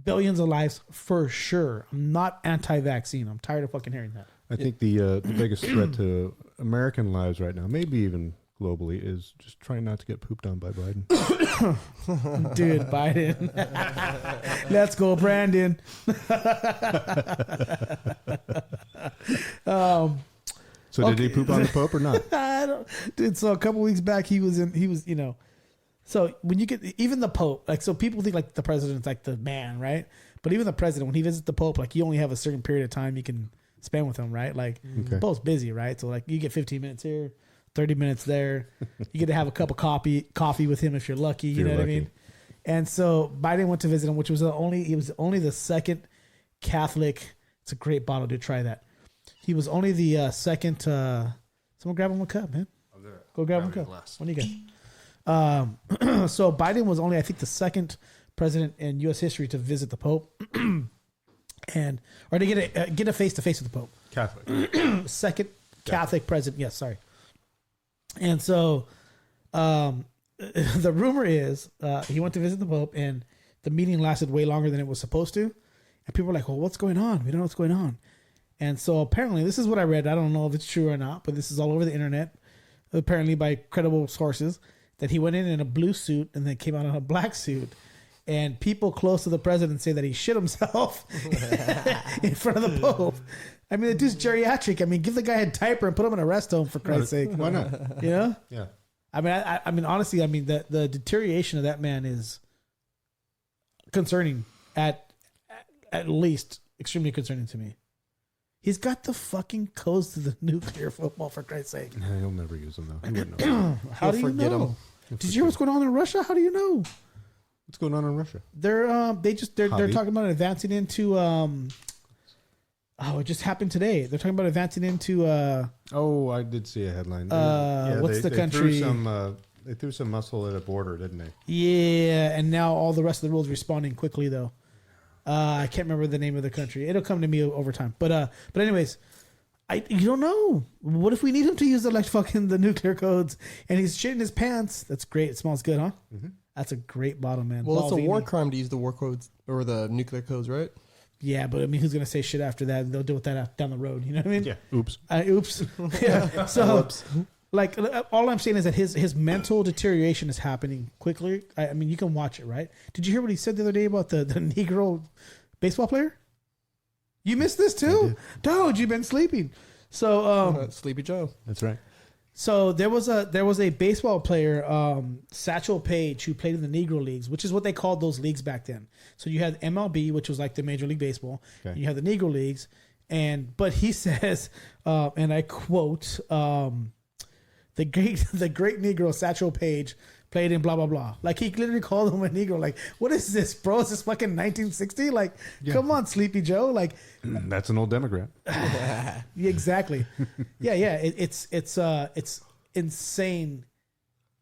Speaker 1: billions of lives for sure. I'm not anti-vaccine. I'm tired of fucking hearing that.
Speaker 2: I think the biggest threat to American lives right now, maybe even globally, is just trying not to get pooped on by Biden.
Speaker 1: Dude, Biden. Let's go, Brandon.
Speaker 2: So did he poop on the Pope or not?
Speaker 1: I don't, dude. So a couple weeks back, he was, you know. So when you get even the Pope, like, so people think like the president's like the man, right? But even the president, when he visits the Pope, like, you only have a certain period of time you can spend with him, right? Like, the Pope's busy, right? So like, you get 15 minutes here, 30 minutes there. You get to have a cup of coffee with him if you're lucky. You know what I mean? And so Biden went to visit him, which was only the second Catholic. It's a great bottle. To try that. He was only the second. Someone grab him a cup, man. Go grab him a cup. What do you got? So Biden was only, I think, the second president in U.S. history to visit the Pope, or to get a face to face with the Pope.
Speaker 2: Catholic.
Speaker 1: Second Catholic president. Yes, sorry. And so, the rumor is he went to visit the Pope, and the meeting lasted way longer than it was supposed to, And people are like, well, what's going on? We don't know what's going on. And so apparently, this is what I read. I don't know if it's true or not, but this is all over the internet, apparently by credible sources, that he went in a blue suit and then came out in a black suit. And people close to the president say that he shit himself in front of the Pope. I mean, the dude's geriatric. I mean, give the guy a diaper and put him in a rest home, for Christ's sake.
Speaker 2: Why not?
Speaker 1: You know?
Speaker 2: Yeah.
Speaker 1: I mean, I mean, honestly, I mean, the deterioration of that man is concerning, at least extremely concerning to me. He's got the fucking codes to the nuclear football, for Christ's sake.
Speaker 2: Yeah, he'll never use them, though. He wouldn't know.
Speaker 1: How do you know? Did you hear what's going on in Russia? How do you know?
Speaker 2: What's going on in Russia?
Speaker 1: They're talking about advancing into it just happened today. They're talking about advancing into
Speaker 2: I did see a headline.
Speaker 1: What's the country?
Speaker 2: They threw some muscle at a border, didn't they?
Speaker 1: Yeah, and now all the rest of the world's responding quickly though. I can't remember the name of the country. It'll come to me over time. But anyways, you don't know. What if we need him to use the nuclear codes and he's shitting his pants? That's great. It smells good, huh? Mm-hmm. That's a great bottle, man.
Speaker 4: Well, it's a war crime to use the war codes or the nuclear codes, right?
Speaker 1: Yeah, but I mean, who's gonna say shit after that? They'll deal with that down the road. You know what I mean?
Speaker 2: Yeah. Oops.
Speaker 1: Oops. Yeah. So, like, all I'm saying is that his mental deterioration is happening quickly. I mean, you can watch it, right? Did you hear what he said the other day about the Negro baseball player? You missed this too, dude. You've been sleeping. So,
Speaker 4: Sleepy Joe.
Speaker 2: That's right.
Speaker 1: So there was a baseball player, Satchel Paige, who played in the Negro Leagues, which is what they called those leagues back then. So you had MLB, which was like the Major League Baseball. Okay. And you had the Negro Leagues, but he says, and I quote, the great Negro Satchel Paige played in blah blah blah. Like, he literally called him a Negro. Like, what is this, bro? Is this fucking 1960? Like, come on, Sleepy Joe. Like,
Speaker 2: that's an old Democrat.
Speaker 1: Yeah, exactly. Yeah. It's insane.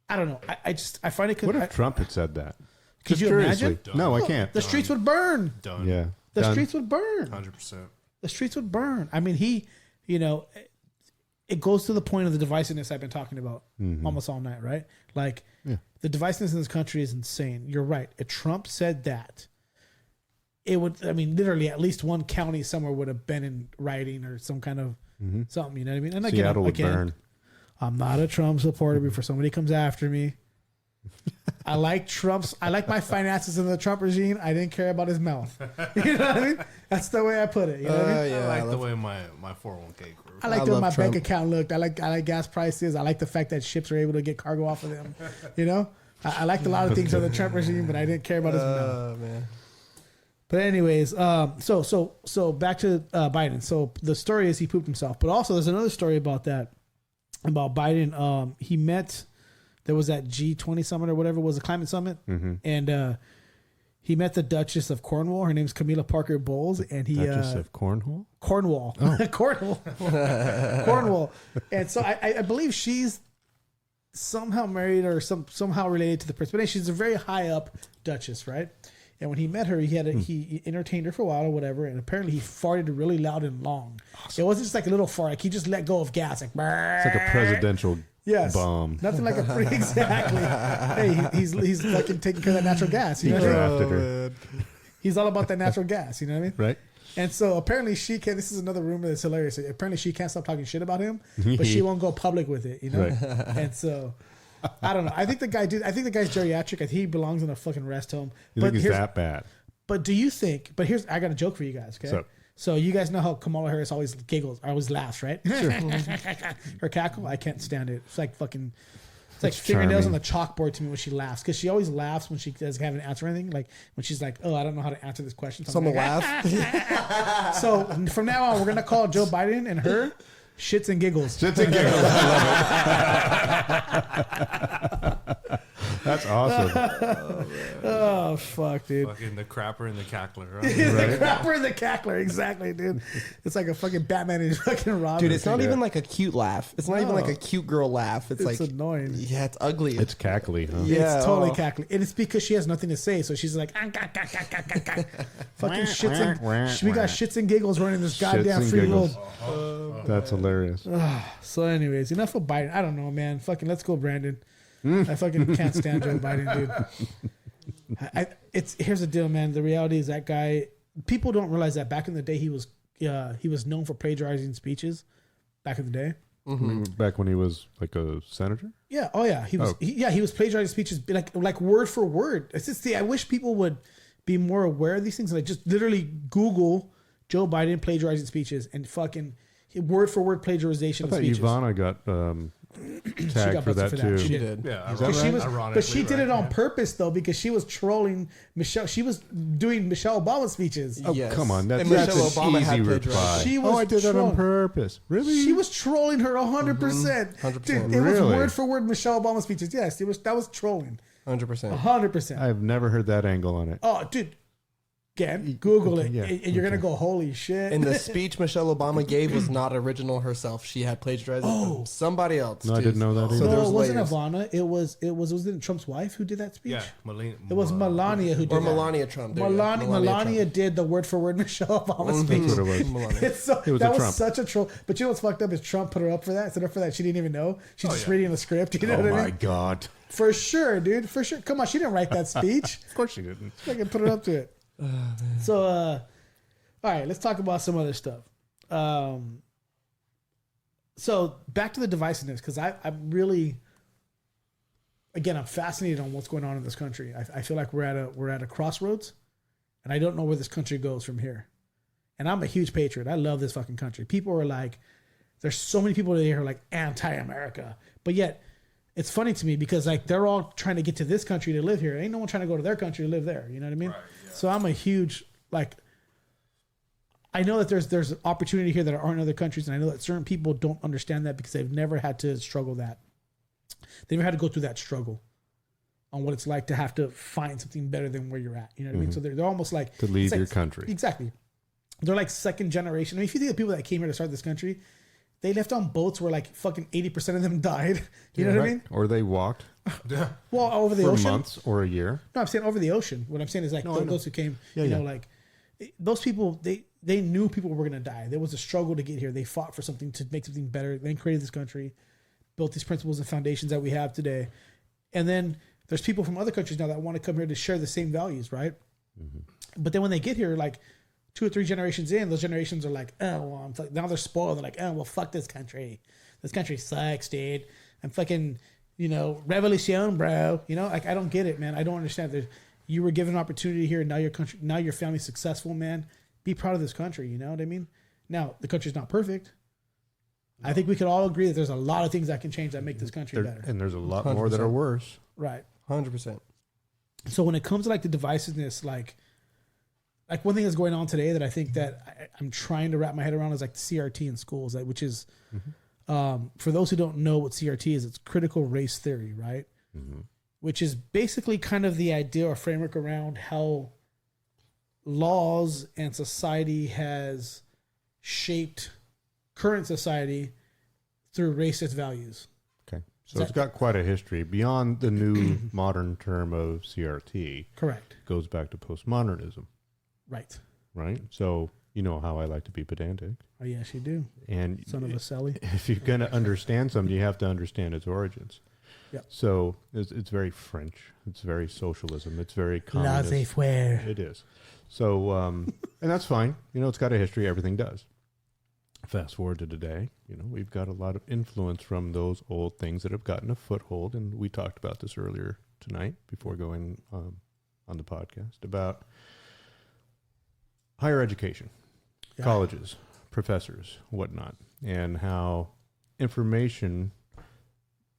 Speaker 1: I don't know. I find it.
Speaker 2: What if Trump had said that?
Speaker 1: Could you imagine?
Speaker 2: No, I can't.
Speaker 1: The streets would burn.
Speaker 3: Done.
Speaker 2: Yeah.
Speaker 1: The streets would burn.
Speaker 3: 100%.
Speaker 1: The streets would burn. I mean, it goes to the point of the divisiveness I've been talking about almost all night, right? Like, the divisiveness in this country is insane. You're right. If Trump said that, it would, I mean, literally at least one county somewhere would have been in rioting or some kind of something, you know what I mean? And
Speaker 2: Seattle would burn.
Speaker 1: I'm not a Trump supporter before somebody comes after me. I like my finances in the Trump regime. I didn't care about his mouth. You know what I mean? That's the way I put it. You know what I mean?
Speaker 3: Yeah, I like the way my 401k grew.
Speaker 1: I like the way my bank account looked. I like gas prices. I like the fact that ships are able to get cargo off of them. You know? I liked a lot of things of the Trump regime, but I didn't care about his mouth. Man. But anyways, so back to Biden. So the story is he pooped himself. But also there's another story about that, about Biden. He met, there was that G20 summit or whatever it was, a climate summit. Mm-hmm. And he met the Duchess of Cornwall. Her name's Camilla Parker Bowles. And he
Speaker 2: Duchess of Cornwall?
Speaker 1: Cornwall. Oh. Cornwall. Cornwall. And so I believe she's somehow married or somehow related to the prince. But she's a very high up Duchess, right? And when he met her, he entertained her for a while or whatever, and apparently he farted really loud and long. Awesome. It wasn't just like a little fart; like he just let go of gas, like
Speaker 2: it's like a presidential bomb.
Speaker 1: Nothing like a exactly. Hey, he's fucking taking care of that natural gas. You know what I mean?
Speaker 2: Her.
Speaker 1: He's all about that natural gas. You know what I mean?
Speaker 2: Right.
Speaker 1: And so apparently she can't. This is another rumor that's hilarious. Apparently she can't stop talking shit about him, but she won't go public with it. You know. Right. And so. I don't know. I think the guy's geriatric. I think he belongs in a fucking rest home.
Speaker 2: You think he's that bad?
Speaker 1: But do you think? But I got a joke for you guys. Okay. So you guys know how Kamala Harris always giggles, always laughs, right? Sure. Her cackle, I can't stand it. It's like fucking. It's like fingernails on the chalkboard to me when she laughs, because she always laughs when she doesn't have an answer or anything. Like when she's like, "Oh, I don't know how to answer this question." So
Speaker 4: someone laugh.
Speaker 1: So from now on, we're gonna call Joe Biden and her Shits and Giggles.
Speaker 2: Shits and Giggles. I love it. That's awesome.
Speaker 1: Oh, fuck, dude.
Speaker 3: Fucking the crapper and the cackler, right?
Speaker 1: The crapper and the cackler, exactly, dude. It's like a fucking Batman and fucking Robin.
Speaker 4: Dude, it's not even like a cute laugh. It's not even like a cute girl laugh. It's like
Speaker 1: annoying.
Speaker 4: Yeah, it's ugly.
Speaker 2: It's cackly, huh?
Speaker 1: Yeah, it's totally cackly. And it's because she has nothing to say, so she's like, fucking shits and we got shits and giggles running this goddamn free world.
Speaker 2: That's hilarious.
Speaker 1: So anyways, enough of Biden. I don't know, man. Fucking let's go, Brandon. I fucking can't stand Joe Biden, dude. Here's the deal, man. The reality is that guy people don't realize that back in the day he was known for plagiarizing speeches. Back in the day,
Speaker 2: back when he was like a senator.
Speaker 1: Yeah. Oh yeah. He was plagiarizing speeches like word for word. It's just I wish people would be more aware of these things. Like just literally Google Joe Biden plagiarizing speeches and fucking word for word plagiarization.
Speaker 2: I thought
Speaker 1: of speeches.
Speaker 2: Ivana got tagged for that too.
Speaker 4: She did.
Speaker 3: Yeah,
Speaker 1: But she did it on purpose though because she was trolling Michelle. She was doing Michelle Obama speeches.
Speaker 2: Oh come on, that's
Speaker 4: Michelle
Speaker 2: an
Speaker 4: Obama had
Speaker 2: easy
Speaker 4: plagiarized.
Speaker 2: reply.
Speaker 1: She was
Speaker 2: I did that on purpose. Really?
Speaker 1: She was trolling her 100%.
Speaker 4: 100%.
Speaker 1: Dude, it was
Speaker 2: Really?
Speaker 1: word for word Michelle Obama speeches. Yes, that was trolling.
Speaker 4: 100%.
Speaker 1: 100%.
Speaker 2: I've never heard that angle on it.
Speaker 1: Oh, dude. Again, Google it,
Speaker 2: Yeah,
Speaker 1: and you're gonna go, holy shit!
Speaker 4: And the speech Michelle Obama gave was not original herself. She had plagiarized it from somebody else.
Speaker 2: No, I didn't know that either.
Speaker 4: So
Speaker 1: no,
Speaker 4: there's
Speaker 1: it wasn't
Speaker 4: layers.
Speaker 1: Ivana. Was it Trump's wife who did that speech?
Speaker 3: Yeah, Melania.
Speaker 1: It was Melania who did
Speaker 4: Or
Speaker 1: that.
Speaker 4: Melania Trump. There you go.
Speaker 1: Melania
Speaker 4: Trump.
Speaker 1: did the word for word Michelle Obama speech.
Speaker 2: That's what it was.
Speaker 4: Melania.
Speaker 2: It was
Speaker 1: that
Speaker 2: a
Speaker 1: was
Speaker 2: Trump.
Speaker 1: such a troll. But you know what's fucked up is Trump put her up for that. Set her up for that. She didn't even know. She's just reading the script. You know
Speaker 2: Oh
Speaker 1: what I
Speaker 2: my
Speaker 1: mean?
Speaker 2: god!
Speaker 1: For sure, dude. For sure. Come on, she didn't write that speech.
Speaker 2: Of course she didn't.
Speaker 1: I can put her up to it. So, all right, let's talk about some other stuff. So back to the divisiveness, because I'm really, again, I'm fascinated on what's going on in this country. I feel like we're at a crossroads, and I don't know where this country goes from here. And I'm a huge patriot. I love this fucking country. People are like, there's so many people here who are like anti-America, but yet it's funny to me because like they're all trying to get to this country to live here. Ain't no one trying to go to their country to live there. You know what I mean?
Speaker 3: Right, yeah.
Speaker 1: So I'm a huge like. I know that there's opportunity here that aren't in other countries, and I know that certain people don't understand that because they've never had to struggle that. They've never had to go through that struggle on what it's like to have to find something better than where you're at. You know what I mean? So they're almost like
Speaker 2: To leave
Speaker 1: it's like-
Speaker 2: your country.
Speaker 1: Exactly. They're like second generation. I mean, if you think of people that came here to start this country, they left on boats where like fucking 80% of them died. You know what I mean?
Speaker 2: Or they walked
Speaker 3: Yeah.
Speaker 1: Well, over the
Speaker 2: for
Speaker 1: ocean.
Speaker 2: months or a year.
Speaker 1: No, I'm saying over the ocean. What I'm saying is like those who came, you know, like those people, they knew people were going to die. There was a struggle to get here. They fought for something to make something better. They created this country, built these principles and foundations that we have today. And then there's people from other countries now that want to come here to share the same values, right? Mm-hmm. But then when they get here, like 2 or 3 generations in, those generations are like, oh, well, now they're spoiled. They're like, oh, well, fuck this country. This country sucks, dude. I'm fucking, you know, revolution, bro. You know, like I don't get it, man. I don't understand. You were given an opportunity here, and now your family's successful, man. Be proud of this country. You know what I mean? Now the country's not perfect. I think we could all agree that there's a lot of things that can change that make this country better.
Speaker 2: And there's a lot more that are worse.
Speaker 1: Right.
Speaker 4: 100%.
Speaker 1: So when it comes to like the divisiveness, like one thing that's going on today that I think that I'm trying to wrap my head around is like the CRT in schools, which is, for those who don't know what CRT is, it's critical race theory, right? Mm-hmm. Which is basically kind of the idea or framework around how laws and society has shaped current society through racist values.
Speaker 2: Okay. So it's got quite a history beyond the new modern term of CRT.
Speaker 1: Correct.
Speaker 2: It goes back to postmodernism,
Speaker 1: Right.
Speaker 2: right? So you know how I like to be pedantic.
Speaker 1: Oh, yes, you do.
Speaker 2: And
Speaker 1: Son of a Sally.
Speaker 2: if you're going to understand something, you have to understand its origins.
Speaker 1: Yep.
Speaker 2: So it's very French. It's very socialism. It's very communist.
Speaker 1: Laissez-faire.
Speaker 2: It is. So, and that's fine. You know, it's got a history. Everything does. Fast forward to today, you know, we've got a lot of influence from those old things that have gotten a foothold. And we talked about this earlier tonight before going on the podcast about higher education, colleges, professors, whatnot, and how information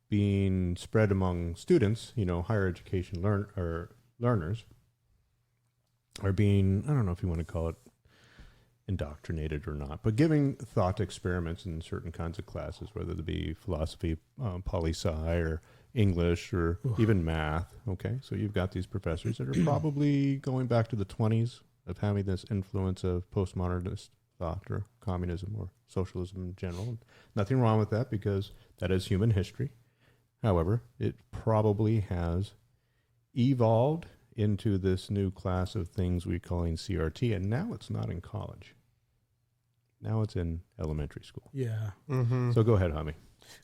Speaker 2: being spread among students, you know, higher education learners are being, I don't know if you want to call it indoctrinated or not, but giving thought experiments in certain kinds of classes, whether it be philosophy, poli-sci, or English, or even math. Okay, so you've got these professors that are probably going back to the 20s of having this influence of postmodernist thought or communism or socialism in general. Nothing wrong with that because that is human history. However, it probably has evolved into this new class of things we're calling CRT, and now it's not in college. Now it's in elementary school.
Speaker 1: Yeah.
Speaker 4: Mm-hmm.
Speaker 2: So go ahead, Hami.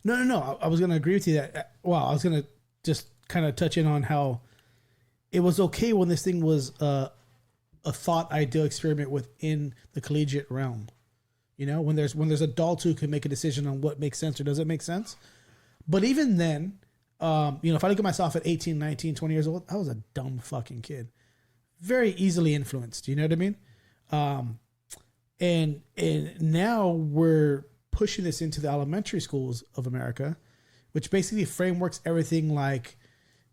Speaker 1: No. I was going to agree with you that. Well, I was going to just kind of touch in on how it was okay when this thing was a thought ideal experiment within the collegiate realm. You know, when there's adults who can make a decision on what makes sense or doesn't make sense. But even then, if I look at myself at 18, 19, 20 years old, I was a dumb fucking kid. Very easily influenced. You know what I mean? And now we're pushing this into the elementary schools of America, which basically frameworks everything like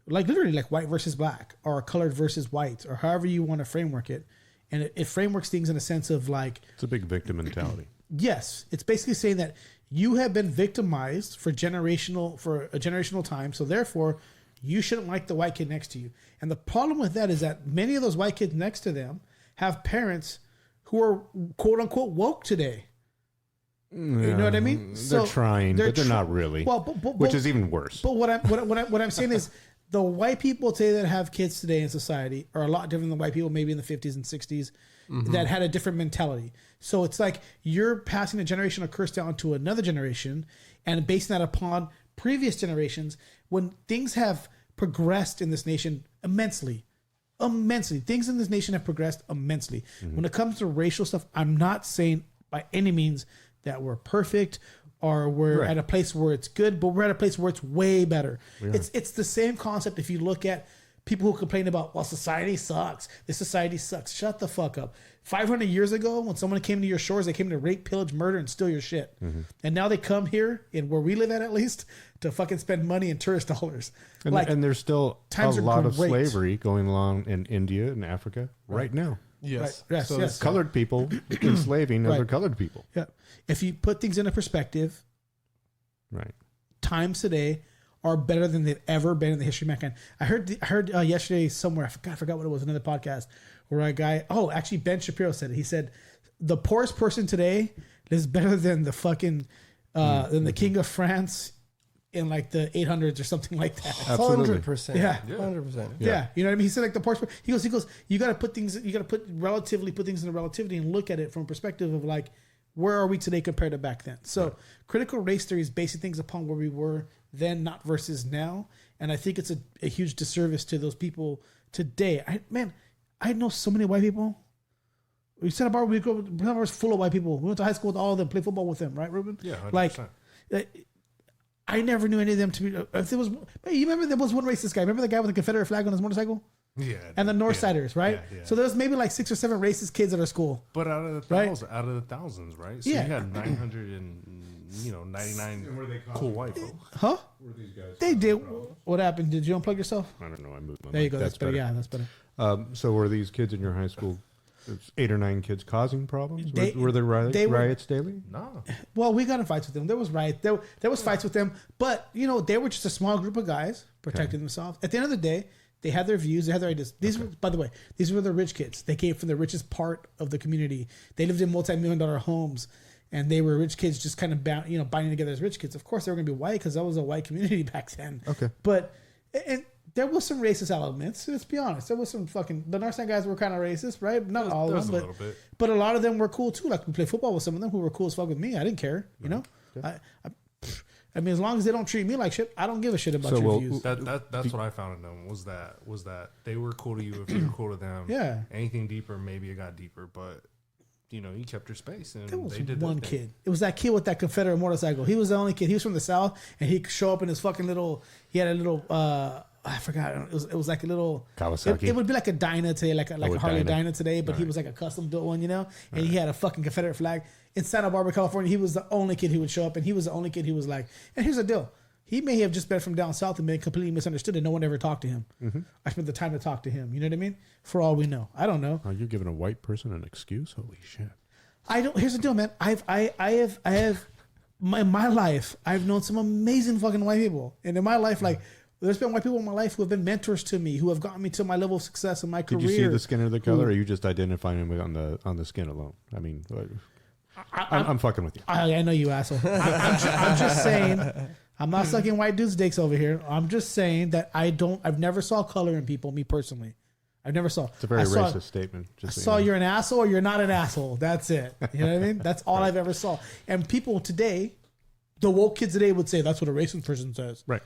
Speaker 1: literally like white versus black or colored versus white or however you want to framework it. And it frameworks things in a sense of like...
Speaker 2: It's a big victim mentality.
Speaker 1: Yes. It's basically saying that you have been victimized for a generational time. So therefore, you shouldn't like the white kid next to you. And the problem with that is that many of those white kids next to them have parents who are quote unquote woke today. You know what I mean?
Speaker 2: They're trying, but they're not really. Well, which is even worse.
Speaker 1: But what I'm saying is the white people today that have kids today in society are a lot different than white people maybe in the 50s and 60s that had a different mentality. So it's like you're passing a generational curse down to another generation and basing that upon previous generations when things have progressed in this nation immensely. Things in this nation have progressed immensely. When it comes to racial stuff, I'm not saying by any means that we're perfect or we're at a place where it's good, but we're at a place where it's way better. It's the same concept if you look at people who complain about, well, society sucks. This society sucks. Shut the fuck up. 500 years ago, when someone came to your shores, they came to rape, pillage, murder, and steal your shit. And now they come here, in where we live at least, to fucking spend money in tourist dollars.
Speaker 2: And there's still a lot of slavery going along in India and Africa right now.
Speaker 4: Yes.
Speaker 1: Right. Yes.
Speaker 2: Colored people enslaving other colored people.
Speaker 1: Yeah. If you put things into perspective, times today are better than they've ever been in the history of mankind. I heard yesterday somewhere, I forgot what it was, another podcast, where a guy, actually Ben Shapiro said it. He said, the poorest person today is better than the fucking, than the King of France in like the 800s or something like that.
Speaker 4: 100%.
Speaker 1: Yeah.
Speaker 4: 100%.
Speaker 1: Yeah. You know what I mean? He said like the poorest, he goes, you got to put things into relativity and look at it from a perspective of like, where are we today compared to back then? So critical race theory is basing things upon where we were then, not versus now. And I think it's a huge disservice to those people today. I know so many white people. We Santa Barbara, Santa Barbara's full of white people. We went to high school with all of them, play football with them, right, Ruben?
Speaker 3: Yeah, 100%.
Speaker 1: Like, I never knew any of them to be. If there was, you remember there was one racist guy. Remember the guy with the Confederate flag on his motorcycle?
Speaker 3: Yeah.
Speaker 1: And the Northsiders, right? Yeah. So there was maybe like 6 or 7 racist kids at our school.
Speaker 3: But out of the thousands, right? So you had 999 cool white folks.
Speaker 1: Huh?
Speaker 2: Were these guys?
Speaker 1: They did. What happened? Did you unplug yourself?
Speaker 2: I don't know. I moved my
Speaker 1: There you
Speaker 2: mic.
Speaker 1: go. That's better. Yeah, that's better.
Speaker 2: So were these kids in your high school, 8 or 9 kids causing problems? Were there riots daily?
Speaker 3: No.
Speaker 1: Well, we got in fights with them. There was riots. There was fights with them. But, they were just a small group of guys protecting themselves. At the end of the day, they had their views. They had their ideas. By the way, these were the rich kids. They came from the richest part of the community. They lived in multi-million-dollar homes, and they were rich kids, just kind of binding together as rich kids. Of course, they were going to be white because that was a white community back then.
Speaker 2: Okay,
Speaker 1: but and there was some racist elements. Let's be honest. There was some the Northside guys were kind of racist, right? Not all of them, but a lot of them were cool too. Like we played football with some of them who were cool as fuck with me. I didn't care. Okay. I mean, as long as they don't treat me like shit, I don't give a shit about your views.
Speaker 3: That's what I found in them was that they were cool to you if you were cool to them.
Speaker 1: Yeah.
Speaker 3: Anything deeper, maybe it got deeper, but you kept your space. And
Speaker 1: there was
Speaker 3: they did
Speaker 1: one kid. It was that kid with that Confederate motorcycle. He was the only kid. He was from the South, and he'd show up in his fucking little. He had a little. I forgot. It was like a little
Speaker 2: Kawasaki.
Speaker 1: It would be like a Dyna today, like a Harley Dyna today, but he was like a custom built one, and he had a fucking Confederate flag. In Santa Barbara, California, he was the only kid who would show up, and he was the only kid who was like. And here's the deal: he may have just been from down south and been completely misunderstood, and no one ever talked to him. I spent the time to talk to him. You know what I mean? For all we know, I don't know.
Speaker 2: Oh, you're giving a white person an excuse? Holy shit!
Speaker 1: I don't. Here's the deal, man. I have in my life, I've known some amazing fucking white people, and in my life, like. There's been white people in my life who have been mentors to me, who have gotten me to my level of success in my career.
Speaker 2: Did you see the skin or the color, or are you just identifying them on the skin alone? I mean, I'm fucking with you.
Speaker 1: I know you, asshole. I'm just saying, I'm not sucking white dudes' dicks over here. I'm just saying that I've never saw color in people, me personally. I've never saw.
Speaker 2: It's a very racist statement.
Speaker 1: You're an asshole or you're not an asshole. That's it. You know what I mean? That's all I've ever saw. And people today, the woke kids today would say, that's what a racist person says.
Speaker 2: Right.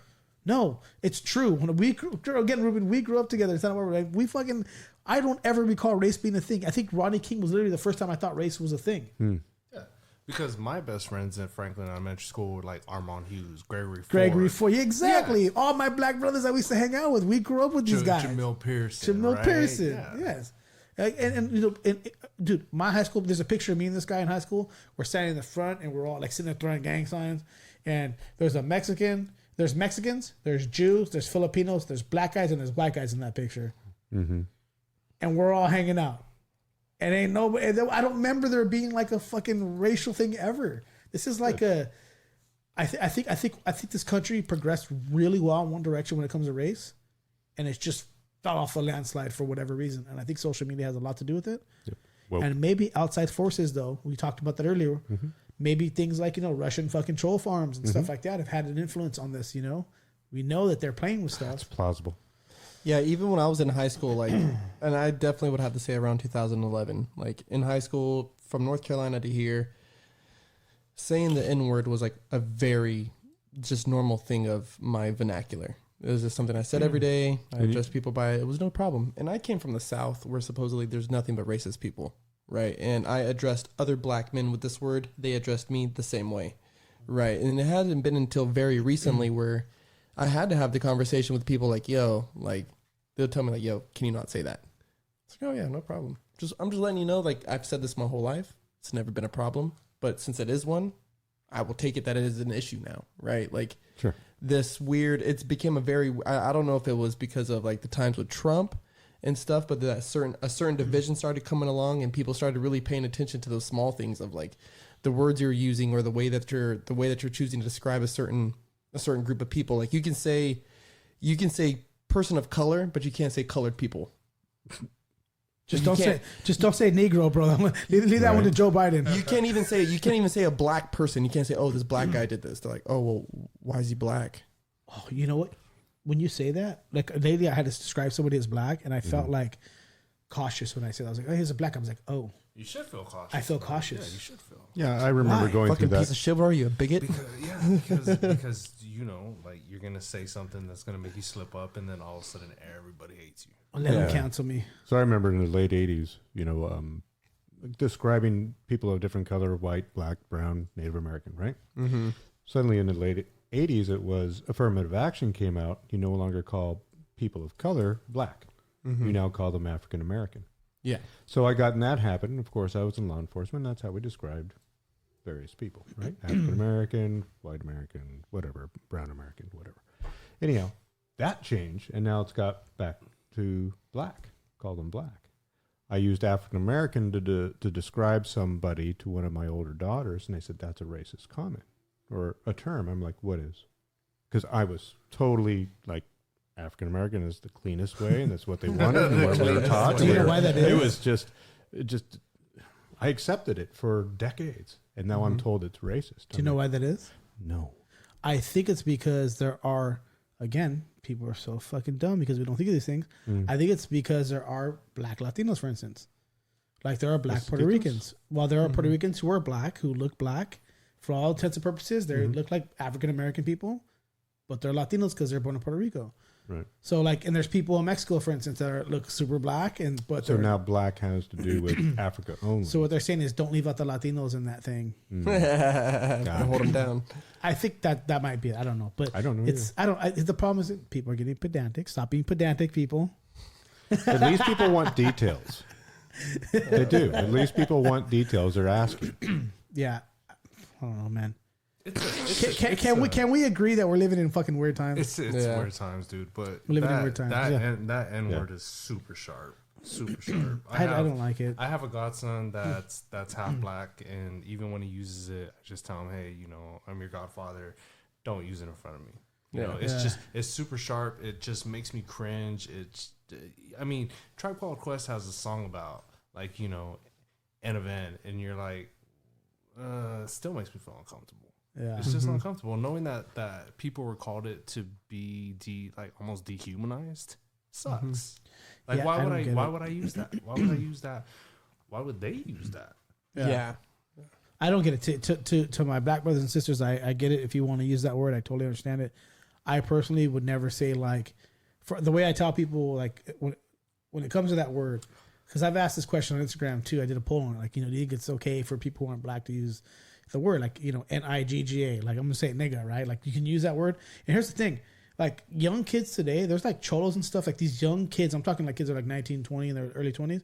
Speaker 1: No, it's true. When Ruben, we grew up together. It's not we fucking I don't ever recall race being a thing. I think Rodney King was literally the first time I thought race was a thing.
Speaker 3: Yeah. Because my best friends in Franklin Elementary School were like Armand Hughes,
Speaker 1: Gregory Ford. Yeah, exactly. Yeah. All my black brothers that we used to hang out with, we grew up with these guys.
Speaker 3: Jamil Pearson.
Speaker 1: Yeah. Yes. And you know, dude, my high school, there's a picture of me and this guy in high school. We're standing in the front and we're all like sitting there throwing gang signs. And there's there's Mexicans, there's Jews, there's Filipinos, there's black guys, and there's white guys in that picture. Mm-hmm. And we're all hanging out. And ain't nobody. I don't remember there being like a fucking racial thing ever. This is like I think this country progressed really well in one direction when it comes to race, and it's just fell off a landslide for whatever reason. And I think social media has a lot to do with it. Yep. And maybe outside forces, though, we talked about that earlier. Mm-hmm. Maybe things like, you know, Russian fucking troll farms and stuff like that have had an influence on this. You know, we know that they're playing with stuff.
Speaker 2: That's plausible.
Speaker 4: Yeah, even when I was in high school, like, and I definitely would have to say around 2011, like in high school from North Carolina to here, saying the N-word was like a very just normal thing of my vernacular. It was just something I said every day. I addressed people by it. It was no problem. And I came from the South where supposedly there's nothing but racist people, right? And I addressed other black men with this word. They addressed me the same way, right? And it hasn't been until very recently where I had to have the conversation with people like, yo, like, they'll tell me like, yo, can you not say that? It's like, oh yeah, no problem. I'm just letting you know, like, I've said this my whole life. It's never been a problem. But since it is one, I will take it that it is an issue now, right? Like,
Speaker 2: sure.
Speaker 4: This weird, it's become a very, I don't know if it was because of like the times with Trump and stuff, but that a certain division started coming along and people started really paying attention to those small things of like the words you're using or the way that you're choosing to describe a certain group of people. Like you can say person of color, but you can't say colored people.
Speaker 1: Just don't say Negro, bro. Leave that one to Joe Biden.
Speaker 4: You can't even say a black person. You can't say, oh, this black guy did this. They're like, oh, well, why is he black?
Speaker 1: Oh, you know what? When you say that, like lately I had to describe somebody as black, and I felt like cautious when I said that. I was like, oh, he's a black. I was like, oh.
Speaker 3: You should feel cautious.
Speaker 1: I feel cautious.
Speaker 3: Yeah, you should feel.
Speaker 2: Yeah, I remember going
Speaker 4: fucking
Speaker 2: through that.
Speaker 4: Piece of shit, are you a bigot?
Speaker 3: Because you know, like you're gonna say something that's gonna make you slip up, and then all of a sudden everybody hates you.
Speaker 1: Let them cancel me.
Speaker 2: So I remember in the late 80s, you know, describing people of different color, white, black, brown, Native American, right? Mm-hmm. Suddenly in the late 80s, it was affirmative action came out. You no longer call people of color black. Mm-hmm. You now call them African American.
Speaker 4: Yeah.
Speaker 2: So I got in that habit. And of course, I was in law enforcement. That's how we described various people, right? African American, white American, whatever, brown American, whatever. Anyhow, that changed. And now it's got back to black, call them black. I used African American to describe somebody to one of my older daughters, and they said that's a racist comment or a term. I'm like, what is? Because I was totally like, African American is the cleanest way, and that's what they wanted, and what we were taught.
Speaker 1: Do you know why that is?
Speaker 2: It was just I accepted it for decades, and now I'm told it's racist.
Speaker 1: Do you know why that is?
Speaker 2: No.
Speaker 1: I think it's because there are, again, people are so fucking dumb because we don't think of these things. I think it's because there are black Latinos, for instance. Like there are black Puerto Ricans. Well, there are Puerto Ricans who are black, who look black. For all intents and purposes, they look like African American people, but they're Latinos because they're born in Puerto Rico.
Speaker 2: Right.
Speaker 1: So like, and there's people in Mexico, for instance, that look super black,
Speaker 2: so now black has to do with Africa only.
Speaker 1: So what they're saying is, don't leave out the Latinos in that thing.
Speaker 4: Hold them down.
Speaker 1: I think that might be it. I don't know, but
Speaker 2: I don't know.
Speaker 1: The problem is that people are getting pedantic. Stop being pedantic, people.
Speaker 2: At least people want details. They do. At least people want details. They're asking.
Speaker 1: Yeah. I don't know, man. Can we agree that we're living in fucking weird times?
Speaker 3: It's weird times, dude. But
Speaker 1: we're living in weird times.
Speaker 3: That N word is super sharp. Super sharp.
Speaker 1: I don't like it.
Speaker 3: I have a godson that's half black, and even when he uses it, I just tell him, hey, you know, I'm your godfather. Don't use it in front of me. You know, it's super sharp. It just makes me cringe. I mean, Tribe Called Quest has a song about like, you know, an event, and you're like, it still makes me feel uncomfortable. Yeah. It's just uncomfortable knowing that people were called it to be almost dehumanized. Sucks. Like why would I use that? Why would I use that? Why would they use that?
Speaker 1: Yeah. I don't get it. To my black brothers and sisters, I get it. If you want to use that word, I totally understand it. I personally would never say like, for the way I tell people like when it comes to that word, because I've asked this question on Instagram too. I did a poll on it, like, do you think it's okay for people who aren't black to use the word, like, Nigga, like, I'm gonna say nigga, right? Like, you can use that word. And here's the thing, like, young kids today, there's like cholos and stuff, like these young kids, I'm talking like kids are like 19, 20 in their early 20s.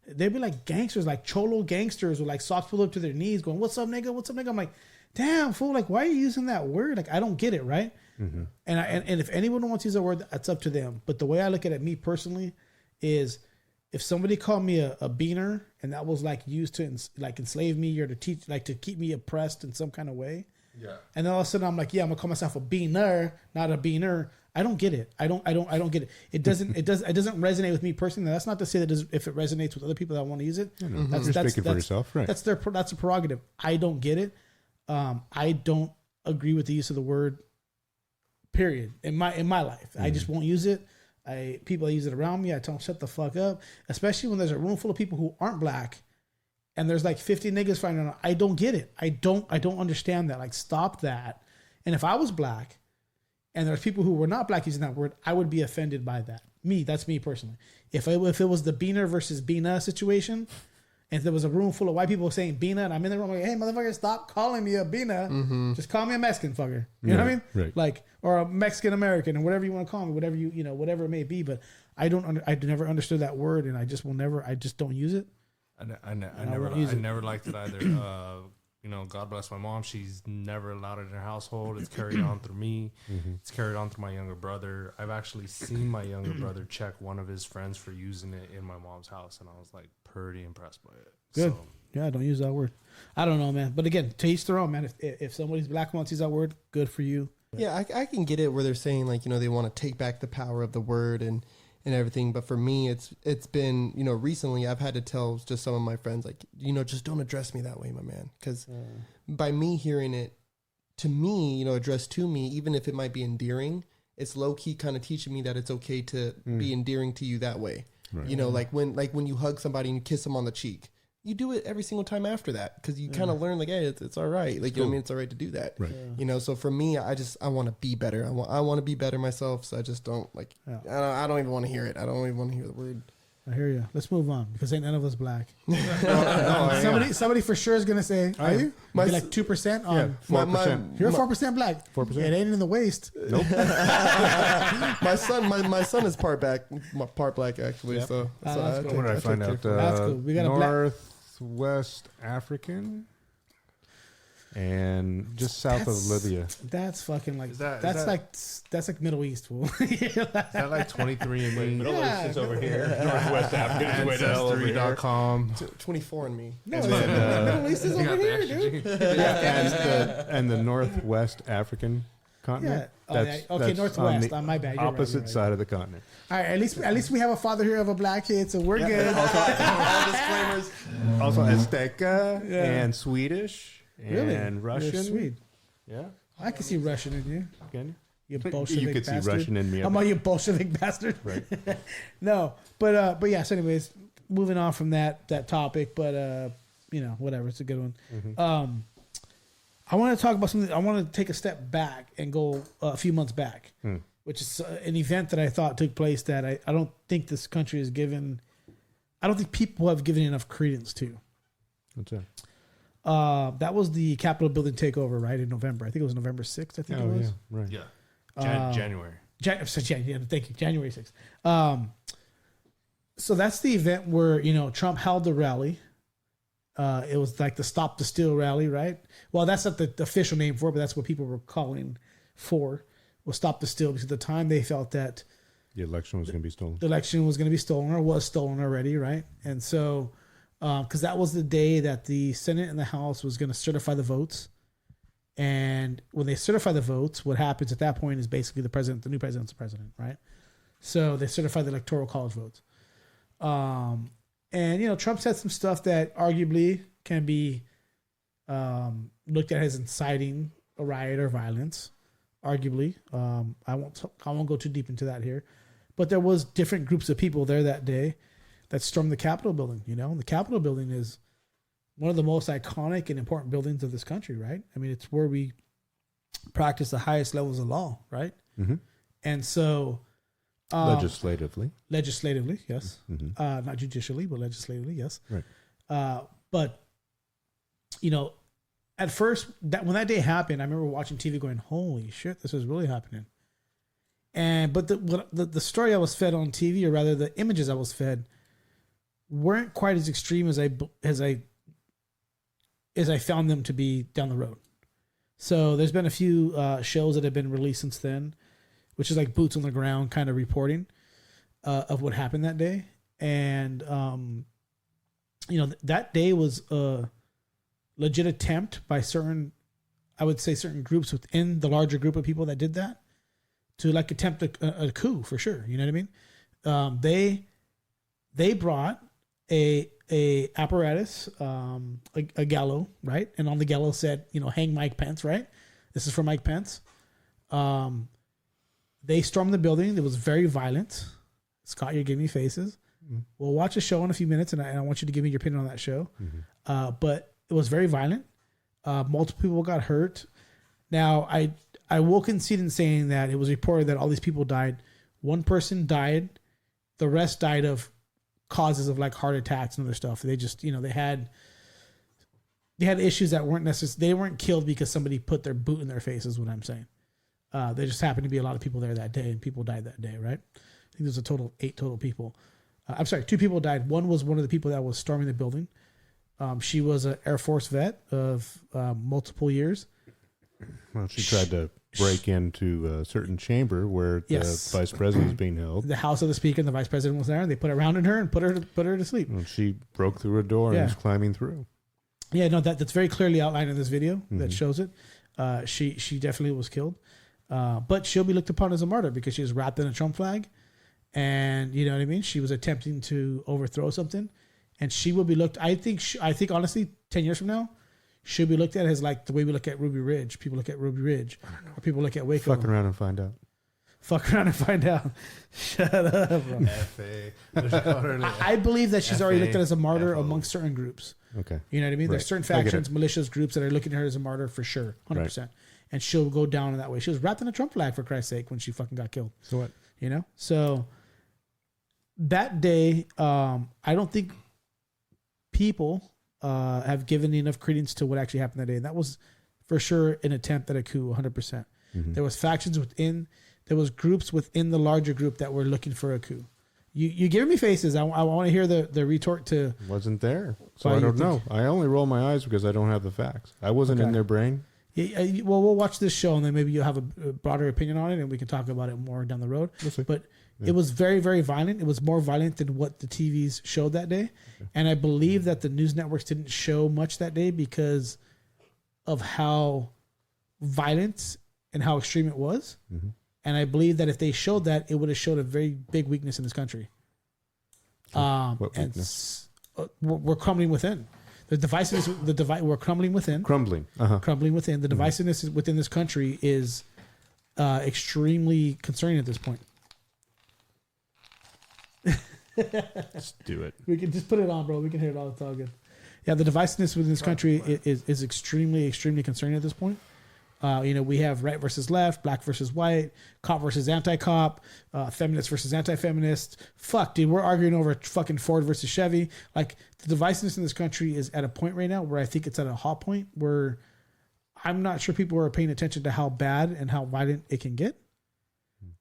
Speaker 1: They'd be like gangsters, like cholo gangsters with like socks pulled up to their knees going, what's up, nigga? What's up, nigga? I'm like, damn, fool, like, why are you using that word? Like, I don't get it, right? Mm-hmm. And if anyone wants to use a word, that's up to them. But the way I look at it, me personally, is if somebody called me a beaner and that was like used to like enslave me or to teach, like to keep me oppressed in some kind of way. Yeah. And then all of a sudden I'm like, yeah, I'm gonna call myself a beaner, not a beaner. I don't get it. I don't get it. It doesn't resonate with me personally. That's not to say that if it resonates with other people that want to use it.
Speaker 2: You're speaking for yourself, right?
Speaker 1: That's a prerogative. I don't get it. I don't agree with the use of the word. Period. In my life, I just won't use it. People use it around me. I tell them shut the fuck up. Especially when there's a room full of people who aren't black, and there's like 50 niggas fighting around. I don't get it. I don't understand that. Like, stop that. And if I was black, and there's people who were not black using that word, I would be offended by that. That's me personally. If it was the beaner versus beana situation, and if there was a room full of white people saying beana, and I'm in the room like, hey, motherfucker, stop calling me a beana. Mm-hmm. Just call me a Mexican fucker. You know what I mean? Right. Like, or a Mexican American, or whatever you want to call me, whatever whatever it may be. But I never understood that word, and I just don't use it.
Speaker 3: I never liked it either. God bless my mom. She's never allowed it in her household. It's carried on through me. Mm-hmm. It's carried on through my younger brother. I've actually seen my younger brother check one of his friends for using it in my mom's house, and I was like pretty impressed by it.
Speaker 1: Good. So, yeah, don't use that word. I don't know, man. But again, to each their own, man. If somebody's black wants to use that word, good for you.
Speaker 4: Yeah, I can get it where they're saying, like, they want to take back the power of the word and everything. But for me, it's been, recently I've had to tell just some of my friends, like, just don't address me that way, my man. Because by me hearing it to me, addressed to me, even if it might be endearing, it's low key kind of teaching me that it's okay to be endearing to you that way. Right. Like when you hug somebody and you kiss them on the cheek, you do it every single time after that, because you kind of learn, like, hey, it's all right. Like, you know what I mean? It's all right to do that. Right. Yeah. So for me, I want to be better. I want to be better myself. So I just don't I don't even want to hear it. I don't even want to hear the word.
Speaker 1: I hear you. Let's move on, because ain't none of us black. Somebody for sure is gonna say, "Are you?" Maybe like 2% on 4%. You're 4% black. 4%. It ain't in the waist. Nope.
Speaker 4: my son is part black actually. Yep. So
Speaker 2: what did I find out? That's cool. We got Northwest African. And just south of Libya.
Speaker 1: That's fucking like that's like Middle East, fool.
Speaker 3: Is that like 23andMe?
Speaker 2: Middle East is over here. Northwest African is way down over here.
Speaker 4: Ancestry.com. 24andMe.
Speaker 1: No, Middle East is over here, dude.
Speaker 2: And the Northwest African continent.
Speaker 1: Yeah. Okay, Northwest. My bad. You're
Speaker 2: opposite side of the continent.
Speaker 1: All right. At least we have a father here of a black kid, so we're good.
Speaker 2: Also, all disclaimers. Also Azteca and Swedish.
Speaker 1: Really?
Speaker 2: And Russian.
Speaker 1: You're Swede.
Speaker 2: Yeah.
Speaker 1: I can see Russian in you.
Speaker 2: Can
Speaker 1: you? You Bolshevik
Speaker 2: could
Speaker 1: bastard.
Speaker 2: see Russian in me.
Speaker 1: How about you Bolshevik bastard?
Speaker 2: Right.
Speaker 1: No, but yeah. So, anyways, moving on from that topic, but whatever. It's a good one. Mm-hmm. I want to talk about something. I want to take a step back and go a few months back, which is an event that I thought took place that I don't think this country has given. I don't think people have given enough credence to.
Speaker 2: What's that?
Speaker 1: That was the Capitol building takeover, right, in November. I think it was November 6th, I think it was.
Speaker 2: Yeah, right.
Speaker 3: Yeah. January.
Speaker 1: Thank you. January 6th. So that's the event where, Trump held the rally. It was like the Stop the Steal rally, right? Well, that's not the official name for it, but that's what people were calling for, was Stop the Steal, because at the time they felt that
Speaker 2: the election was going to be stolen.
Speaker 1: The election was going to be stolen, or was stolen already, right? And so... because that was the day that the Senate and the House was going to certify the votes. And when they certify the votes, what happens at that point is basically the new president's the president, right? So they certify the electoral college votes. And, Trump said some stuff that arguably can be looked at as inciting a riot or violence, arguably. I won't go too deep into that here. But there was different groups of people there that day that stormed the Capitol building. The Capitol building is one of the most iconic and important buildings of this country, right? I mean, it's where we practice the highest levels of law, right? Mm-hmm. And so
Speaker 2: Legislatively,
Speaker 1: yes. Not judicially, but legislatively, yes.
Speaker 2: Right.
Speaker 1: But at first, when that day happened, I remember watching TV, going, "Holy shit, this is really happening." But the story I was fed on TV, or rather the images I was fed, weren't quite as extreme as I found them to be down the road. So there's been a few shows that have been released since then, which is like boots on the ground kind of reporting of what happened that day. And that day was a legit attempt by certain groups within the larger group of people that did that to like attempt a coup for sure. You know what I mean? They brought a apparatus, a gallows, right? And on the gallows said, hang Mike Pence, right? This is for Mike Pence. They stormed the building. It was very violent. Scott, you're giving me faces. Mm-hmm. We'll watch a show in a few minutes, and I want you to give me your opinion on that show. Mm-hmm. But it was very violent. Multiple people got hurt. Now, I will concede in saying that it was reported that all these people died. One person died. The rest died of causes of like heart attacks and other stuff. They just, they had issues that weren't necessary. They weren't killed because somebody put their boot in their face, is what I'm saying. There just happened to be a lot of people there that day, and people died that day, right? I think there's a total of 8 total people. I'm sorry, 2 people died. One was one of the people that was storming the building. She was an Air Force vet of multiple years.
Speaker 2: Well, she tried to break into a certain chamber where the vice president is being held.
Speaker 1: The House of the Speaker and the vice president was there, and they put a round in her and put her to sleep.
Speaker 2: Well, she broke through a door and was climbing through.
Speaker 1: Yeah, no, that's very clearly outlined in this video that shows it. She definitely was killed, but she'll be looked upon as a martyr because she was wrapped in a Trump flag, and you know what I mean. She was attempting to overthrow something, and she will be looked. I think honestly, 10 years from now, she'll be looked at as like the way we look at Ruby Ridge. People look at Ruby Ridge, or people look at Waco.
Speaker 2: Fuck around and find out.
Speaker 1: Fuck around and find out. Shut up, bro. I believe that she's already looked at as a martyr amongst certain groups.
Speaker 2: Okay.
Speaker 1: You know what I mean? Right. There's certain factions, militias, groups that are looking at her as a martyr for sure, 100%. Right. And she'll go down in that way. She was wrapped in a Trump flag, for Christ's sake, when she fucking got killed.
Speaker 2: So what?
Speaker 1: So that day, I don't think people have given enough credence to what actually happened that day. And that was for sure an attempt at a coup, 100%. Mm-hmm. There was factions there was groups within the larger group that were looking for a coup. You giving me faces. I want to hear the retort to.
Speaker 2: Wasn't there, so I don't know. I only roll my eyes because I don't have the facts. I wasn't in their brain.
Speaker 1: Yeah, well, we'll watch this show and then maybe you'll have a broader opinion on it and we can talk about it more down the road. But it was very, very violent. It was more violent than what the TVs showed that day. Okay. And I believe that the news networks didn't show much that day because of how violent and how extreme it was. Mm-hmm. And I believe that if they showed that, it would have showed a very big weakness in this country.
Speaker 2: What weakness?
Speaker 1: And we're crumbling within. The divisiveness, we're crumbling within.
Speaker 2: Crumbling.
Speaker 1: Crumbling within. The divisiveness within this country is extremely concerning at this point.
Speaker 2: Let's do it.
Speaker 1: We can just put it on, bro. We can hear it all. It's all good. Yeah, the divisiveness within this country is extremely, extremely concerning at this point. We have right versus left, black versus white, cop versus anti-cop, feminist versus anti-feminist. Fuck, dude, we're arguing over fucking Ford versus Chevy. Like, the divisiveness in this country is at a point right now where I think it's at a hot point where I'm not sure people are paying attention to how bad and how violent it can get.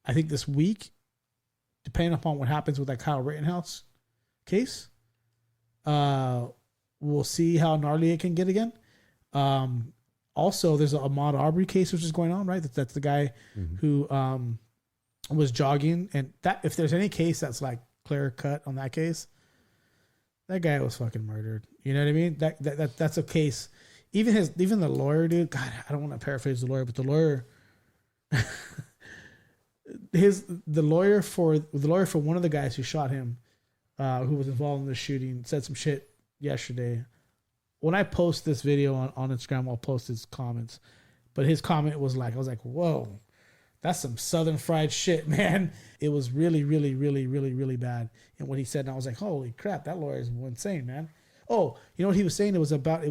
Speaker 1: I think this week, depending upon what happens with that Kyle Rittenhouse case, we'll see how gnarly it can get again. Also, there's a Ahmaud Arbery case which is going on, right? That's the guy who was jogging, and that if there's any case that's like clear cut on that case, that guy was fucking murdered. You know what I mean? That's a case. Even the lawyer, dude. God, I don't want to paraphrase the lawyer, but the lawyer, the lawyer for one of the guys who shot him, who was involved in the shooting, said some shit yesterday. When I post this video on Instagram, I'll post his comments. But his comment was like, I was like, whoa, that's some Southern fried shit, man. It was really, really, really, really, really bad. And what he said, and I was like, holy crap, that lawyer is insane, man. Oh, you know what he was saying? It was about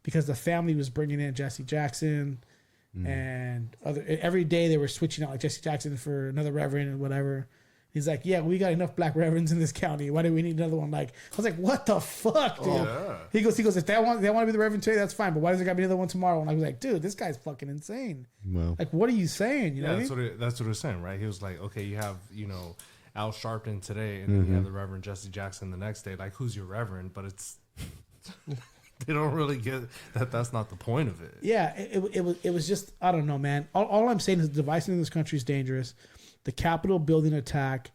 Speaker 1: because the family was bringing in Jesse Jackson and every day they were switching out like Jesse Jackson for another reverend and whatever. He's like, yeah, we got enough black reverends in this county. Why do we need another one? Like, I was like, what the fuck, dude?
Speaker 3: Yeah.
Speaker 1: He goes, if they want to be the reverend today, that's fine. But why does there got to be another one tomorrow? And I was like, dude, this guy's fucking insane.
Speaker 2: Well,
Speaker 1: Like, what are you saying? You know
Speaker 3: Yeah,
Speaker 1: what I mean?
Speaker 3: that's what it was saying, right? He was like, okay, you have, Al Sharpton today, and then you have the Reverend Jesse Jackson the next day. Like, who's your reverend? But it's they don't really get that. That's not the point of it.
Speaker 1: Yeah, it was just, I don't know, man. All I'm saying is the device in this country is dangerous. The Capitol building attack.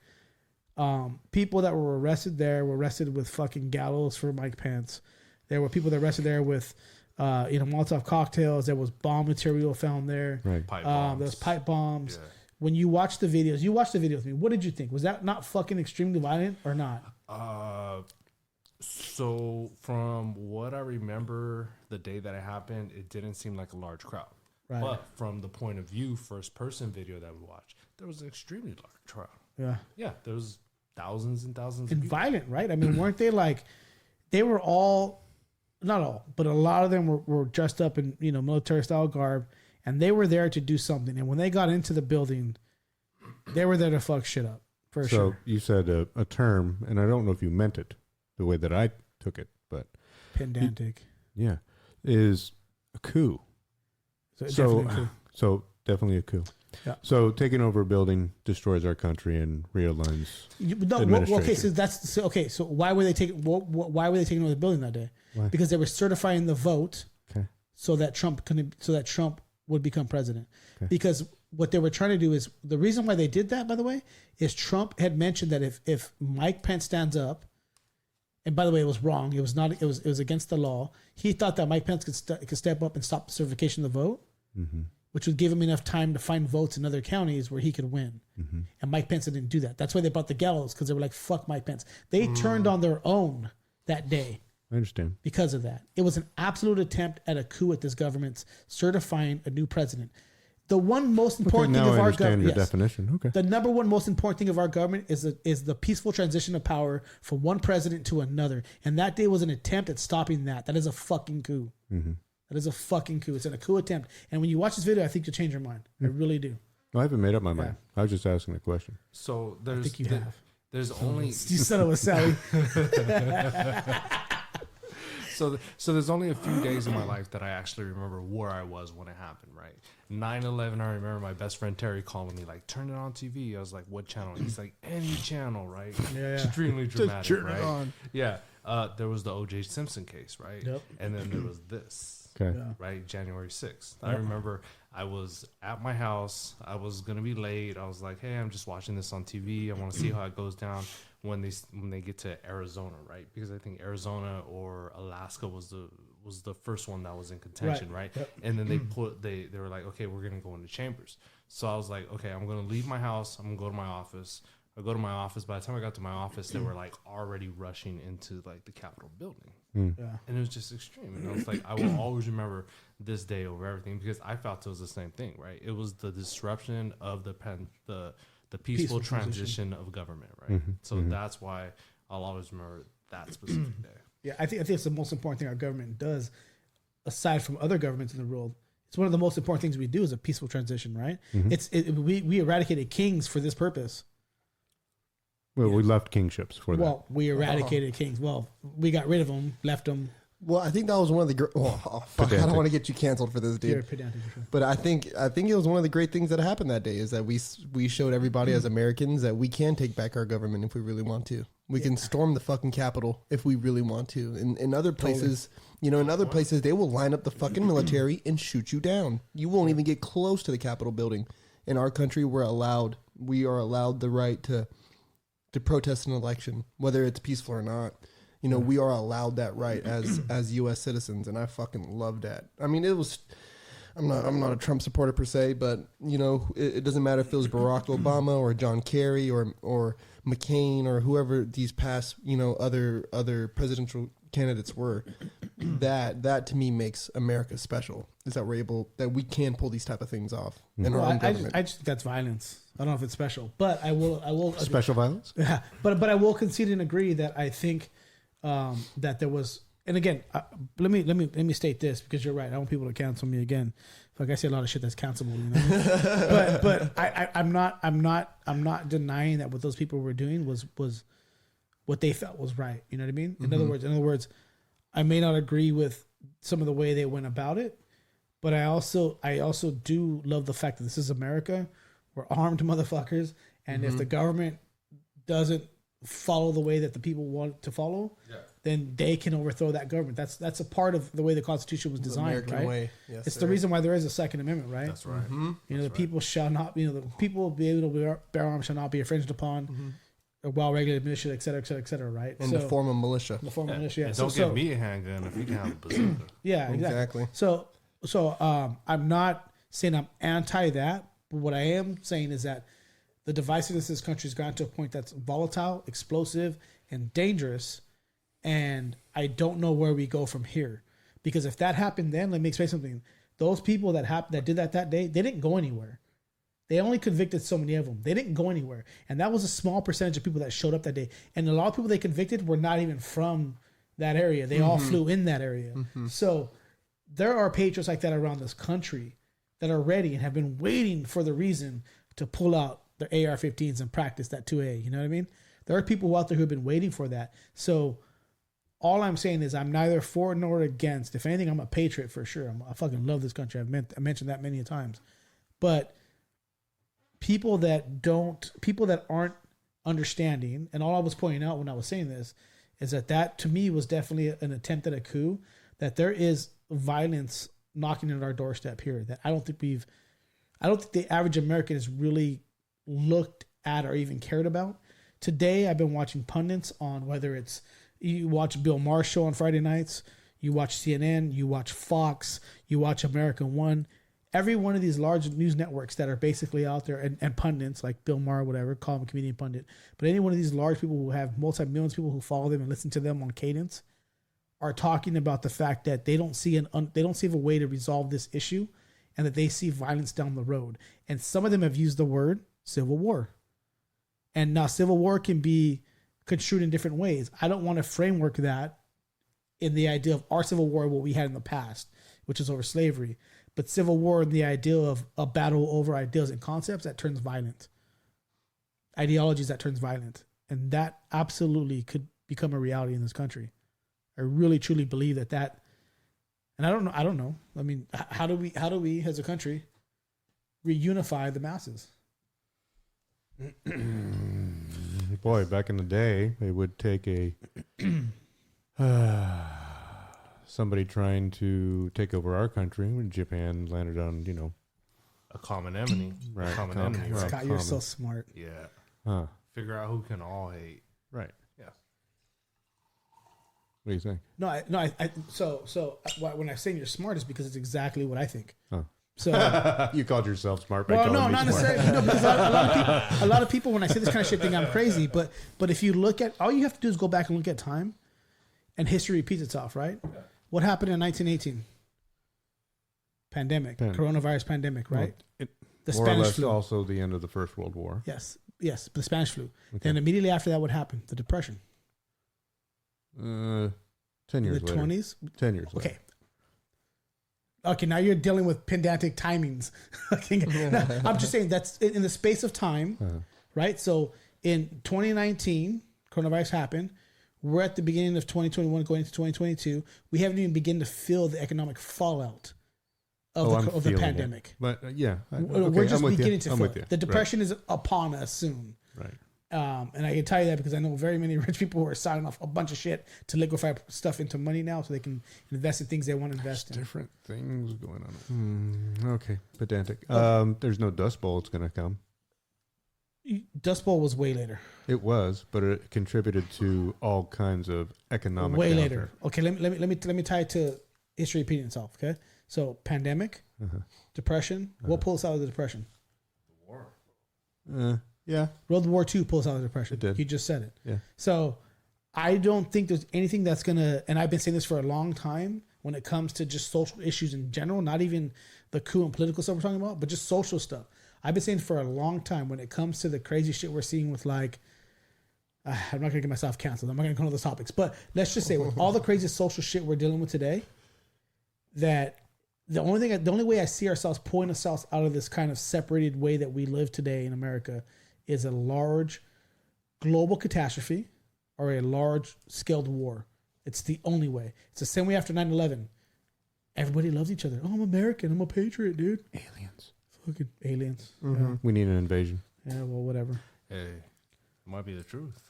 Speaker 1: People that were arrested there were arrested with fucking gallows for Mike Pence. There were people that were arrested there with, Molotov cocktails. There was bomb material found there.
Speaker 2: right.
Speaker 3: Pipe bombs.
Speaker 1: There was pipe bombs.
Speaker 3: Yeah.
Speaker 1: When you watched the videos, you watched the video with me. What did you think? Was that not fucking extremely violent or not?
Speaker 3: So from what I remember, the day that it happened, it didn't seem like a large crowd.
Speaker 1: Right.
Speaker 3: But from the point of view, first person video that we watched, there was an extremely large crowd.
Speaker 1: Yeah.
Speaker 3: Yeah, there was thousands and thousands
Speaker 1: And
Speaker 3: of people.
Speaker 1: violent, right? I mean, weren't they like, they were all, not all, but a lot of them were dressed up in, military style garb, and they were there to do something. And when they got into the building, they were there to fuck shit up, for sure.
Speaker 2: So you said a term, and I don't know if you meant it the way that I took it, but
Speaker 1: Pedantic.
Speaker 2: yeah, is a coup.
Speaker 1: Definitely a coup.
Speaker 2: So definitely a coup.
Speaker 1: Yeah.
Speaker 2: So taking over a building destroys our country and realigns.
Speaker 1: So why were they taking? Why were they taking over the building that day?
Speaker 2: Why?
Speaker 1: Because they were certifying the vote,
Speaker 2: Okay.
Speaker 1: so that Trump would become president.
Speaker 2: Okay.
Speaker 1: Because what they were trying to do is, the reason why they did that, by the way, is Trump had mentioned that if Mike Pence stands up, and by the way, it was wrong. It was not. It was against the law. He thought that Mike Pence could step up and stop the certification of the vote, which would give him enough time to find votes in other counties where he could win. And Mike Pence didn't do that. That's why they brought the gallows, because they were like, "Fuck Mike Pence." They turned on their own that day
Speaker 2: I understand.
Speaker 1: because of that. It was an absolute attempt at a coup at this government, certifying a new president. The one most important
Speaker 2: now
Speaker 1: thing of
Speaker 2: I
Speaker 1: our
Speaker 2: understand
Speaker 1: government,
Speaker 2: your definition. Okay.
Speaker 1: the number one most important thing of our government is the peaceful transition of power from one president to another. And that day was an attempt at stopping that. That is a fucking coup. That is a fucking coup. It's a coup attempt. And when you watch this video, I think you'll change your mind. I really do.
Speaker 2: I haven't made up my mind. I was just asking a question.
Speaker 3: So
Speaker 1: I think you have.
Speaker 3: there's only
Speaker 1: You said it was Sally.
Speaker 3: so there's only a few days in my life that I actually remember where I was when it happened, right? 9/11, I remember my best friend Terry calling me, like, turn it on TV. I was like, what channel? He's like, any channel, right?
Speaker 1: Yeah.
Speaker 3: Extremely dramatic,
Speaker 2: turn it
Speaker 3: right?
Speaker 2: on.
Speaker 3: Yeah. There was the O.J. Simpson case, right?
Speaker 1: Yep.
Speaker 3: And then there was this,
Speaker 2: Okay.
Speaker 1: Yeah.
Speaker 3: right? January 6th. I remember I was at my house. I was going to be late. I was like, hey, I'm just watching this on TV. I want to see how it goes down when they get to Arizona, right? Because I think Arizona or Alaska was the first one that was in contention, right?
Speaker 1: Yep.
Speaker 3: And then they were like, okay, we're going to go into chambers. So I was like, okay, I'm going to leave my house. I'm going to go to my office. I go to my office. By the time I got to my office, they were like already rushing into like the Capitol building.
Speaker 1: Yeah.
Speaker 3: And it was just extreme. And I was like, I will always remember this day over everything, because I felt it was the same thing, right? It was the disruption of the peaceful transition of government, right? So that's why I'll always remember that specific day.
Speaker 1: Yeah, I think it's the most important thing our government does, aside from other governments in the world. It's one of the most important things we do is a peaceful transition, right? We eradicated kings for this purpose.
Speaker 2: Well, we left kingships for that.
Speaker 1: Well, we eradicated kings. Well, we got rid of them, left them.
Speaker 4: Well, I think that was one of the great. Oh, fuck! I don't want to get you canceled for this, dude.
Speaker 1: You're pedantic, for sure.
Speaker 4: But I think it was one of the great things that happened that day is that we showed everybody as Americans that we can take back our government if we really want to. We can storm the fucking Capitol if we really want to. In other places, places they will line up the fucking military and shoot you down. You won't even get close to the Capitol building. In our country, we are allowed the right to protest an election, whether it's peaceful or not. We are allowed that right as U.S. citizens, and I fucking love that. I mean, it was. I'm not a Trump supporter per se, but it doesn't matter if it was Barack Obama or John Kerry or McCain or whoever these past other presidential candidates were. That to me makes America special. Is that we can pull these type of things off in our own government.
Speaker 1: I just think that's violence. I don't know if it's special, but I will
Speaker 2: Special violence?
Speaker 1: Yeah, but I will concede and agree that I think that there was, and again, let me state this, because you're right. I don't want people to cancel me again. Like I say a lot of shit that's cancelable, you know. but I'm not denying that what those people were doing was what they felt was right. You know what I mean? In other words, I may not agree with some of the way they went about it, but I also do love the fact that this is America. We're armed motherfuckers, and if the government doesn't follow the way that the people want to follow, then they can overthrow that government. That's a part of the way the Constitution was designed,
Speaker 4: American
Speaker 1: right?
Speaker 4: way. Yes,
Speaker 1: it's the reason why there is a Second Amendment, right?
Speaker 3: That's right.
Speaker 1: You know, the people shall not, the people will be able to bear arms shall not be infringed upon, a well-regulated militia, et cetera, et cetera, et cetera, right?
Speaker 4: In the form of militia.
Speaker 1: The form of militia, yeah.
Speaker 3: And don't give me a handgun if you can have a bazooka.
Speaker 1: Yeah, exactly. So I'm not saying I'm anti that, but what I am saying is that the divisiveness of this country has gotten to a point that's volatile, explosive, and dangerous, and I don't know where we go from here. Because if that happened then, let me explain something. Those people that did that day, they didn't go anywhere. They only convicted so many of them. They didn't go anywhere. And that was a small percentage of people that showed up that day. And a lot of people they convicted were not even from that area. They all flew in that area. So there are patriots like that around this country that are ready and have been waiting for the reason to pull out their AR-15s and practice that 2A. You know what I mean? There are people out there who have been waiting for that. So all I'm saying is I'm neither for nor against. If anything, I'm a patriot for sure. I fucking love this country. I mentioned that many times. But people that aren't understanding, and all I was pointing out when I was saying this is that to me was definitely an attempt at a coup, that there is violence knocking at our doorstep here that I don't think the average American has really looked at or even cared about. Today, I've been watching pundits on whether it's, you watch Bill Maher's show on Friday nights, you watch CNN, you watch Fox, you watch American One. Every one of these large news networks that are basically out there, and pundits like Bill Maher, whatever, call him a comedian pundit, but any one of these large people who have multi-millions of people who follow them and listen to them on cadence are talking about the fact that they don't see a way to resolve this issue, and that they see violence down the road. And some of them have used the word civil war. And now civil war can be construed in different ways. I don't want to framework that in the idea of our civil war, what we had in the past, which is over slavery. But civil war, the idea of a battle over ideas and concepts that turns violent. Ideologies that turns violent. And that absolutely could become a reality in this country. I really, truly believe that, and I don't know. I mean, how do we as a country reunify the masses?
Speaker 2: Boy, back in the day, it would take somebody trying to take over our country when Japan landed on,
Speaker 3: A common enemy.
Speaker 2: Right.
Speaker 3: Common enemy. Right.
Speaker 1: Scott, you're so smart.
Speaker 3: Yeah. Figure out who can all hate.
Speaker 2: Right.
Speaker 3: Yeah.
Speaker 2: What do you think?
Speaker 1: So when I say you're smart, is because it's exactly what I think.
Speaker 2: Huh.
Speaker 1: So
Speaker 2: You called yourself smart by
Speaker 1: well,
Speaker 2: calling
Speaker 1: no,
Speaker 2: me
Speaker 1: not
Speaker 2: smart.
Speaker 1: necessarily. No, because a lot of people, when I say this kind of shit, think I'm crazy. But if you look at, all you have to do is go back and look at time, and history repeats itself, right? Yeah. What happened in 1918? Pandemic, coronavirus pandemic, right?
Speaker 2: Well,
Speaker 1: the
Speaker 2: more
Speaker 1: Spanish
Speaker 2: or less
Speaker 1: flu.
Speaker 2: also the end of the First World War.
Speaker 1: Yes, the Spanish flu.
Speaker 2: Okay.
Speaker 1: Then immediately after that, what happened? The Depression.
Speaker 2: 10 years
Speaker 1: the
Speaker 2: later.
Speaker 1: 20s?
Speaker 2: 10 years later.
Speaker 1: Okay, now you're dealing with pedantic timings. No, I'm just saying that's in the space of time, right? So in 2019, coronavirus happened. We're at the beginning of 2021 going into 2022. We haven't even begun to feel the economic fallout of the pandemic.
Speaker 2: But yeah.
Speaker 1: We're just beginning to feel
Speaker 2: with
Speaker 1: it.
Speaker 2: you.
Speaker 1: The depression is upon us soon.
Speaker 2: Right.
Speaker 1: And I can tell you that because I know very many rich people who are signing off a bunch of shit to liquefy stuff into money now so they can invest in things they want to invest in.
Speaker 2: Different things going on. Okay, pedantic. There's no Dust Bowl that's going to come.
Speaker 1: Dust Bowl was way later.
Speaker 2: It was, but it contributed to all kinds of economic
Speaker 1: way
Speaker 2: downturn.
Speaker 1: later. Okay, let me tie it to history repeating itself. Okay, so pandemic, depression. What pulls us out of the depression?
Speaker 3: The war.
Speaker 2: Yeah.
Speaker 1: World War II pulls out of the depression.
Speaker 2: It did.
Speaker 1: You just said it.
Speaker 2: Yeah.
Speaker 1: So I don't think there's anything that's gonna, and I've been saying this for a long time when it comes to just social issues in general, not even the coup and political stuff we're talking about, but just social stuff. I've been saying for a long time when it comes to the crazy shit we're seeing with like I'm not going to get myself canceled. I'm not going to go into those topics. But let's just say with all the crazy social shit we're dealing with today, that the only way I see ourselves pulling ourselves out of this kind of separated way that we live today in America is a large global catastrophe or a large scaled war. It's the only way. It's the same way after 9/11. Everybody loves each other. Oh, I'm American. I'm a patriot, dude.
Speaker 2: Aliens.
Speaker 1: Fucking aliens.
Speaker 2: Mm-hmm. We need an invasion.
Speaker 1: Yeah, well, whatever.
Speaker 3: Hey, it might be the truth.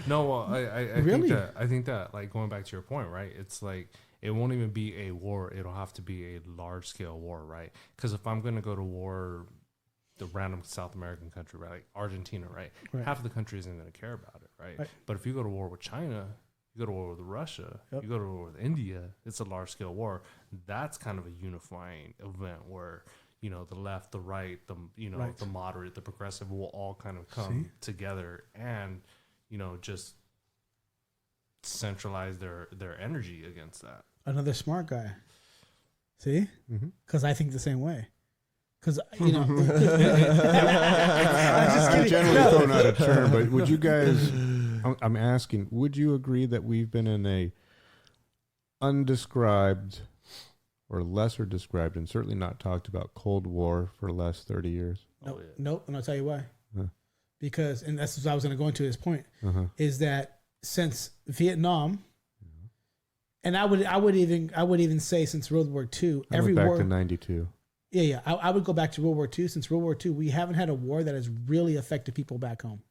Speaker 3: No, well, I
Speaker 1: Really?
Speaker 3: think that like going back to your point, right? It's like it won't even be a war. It'll have to be a large scale war, right? Because if I'm going to go to war, the random South American country, right, like Argentina, right, half of the country isn't going to care about it, right? But if you go to war with China, you go to war with Russia, you go to war with India, it's a large scale war. That's kind of a unifying event where, you know, the left, the right, the, you know, the moderate, the progressive will all kind of come together and, you know, just centralize their energy against that.
Speaker 1: Another smart guy. See? Because I think the same way. Because, you know.
Speaker 2: I'm generally throwing out a term, but would you guys, I'm asking, would you agree that we've been in a undescribed or lesser described and certainly not talked about Cold War for the last 30 years?
Speaker 1: Nope. And I'll tell you why. Because, and that's what I was going to go into this point, is that since Vietnam, and I would even say since World War II, every
Speaker 2: back
Speaker 1: war
Speaker 2: to 92.
Speaker 1: Yeah. I would go back to World War II. Since World War II, we haven't had a war that has really affected people back home.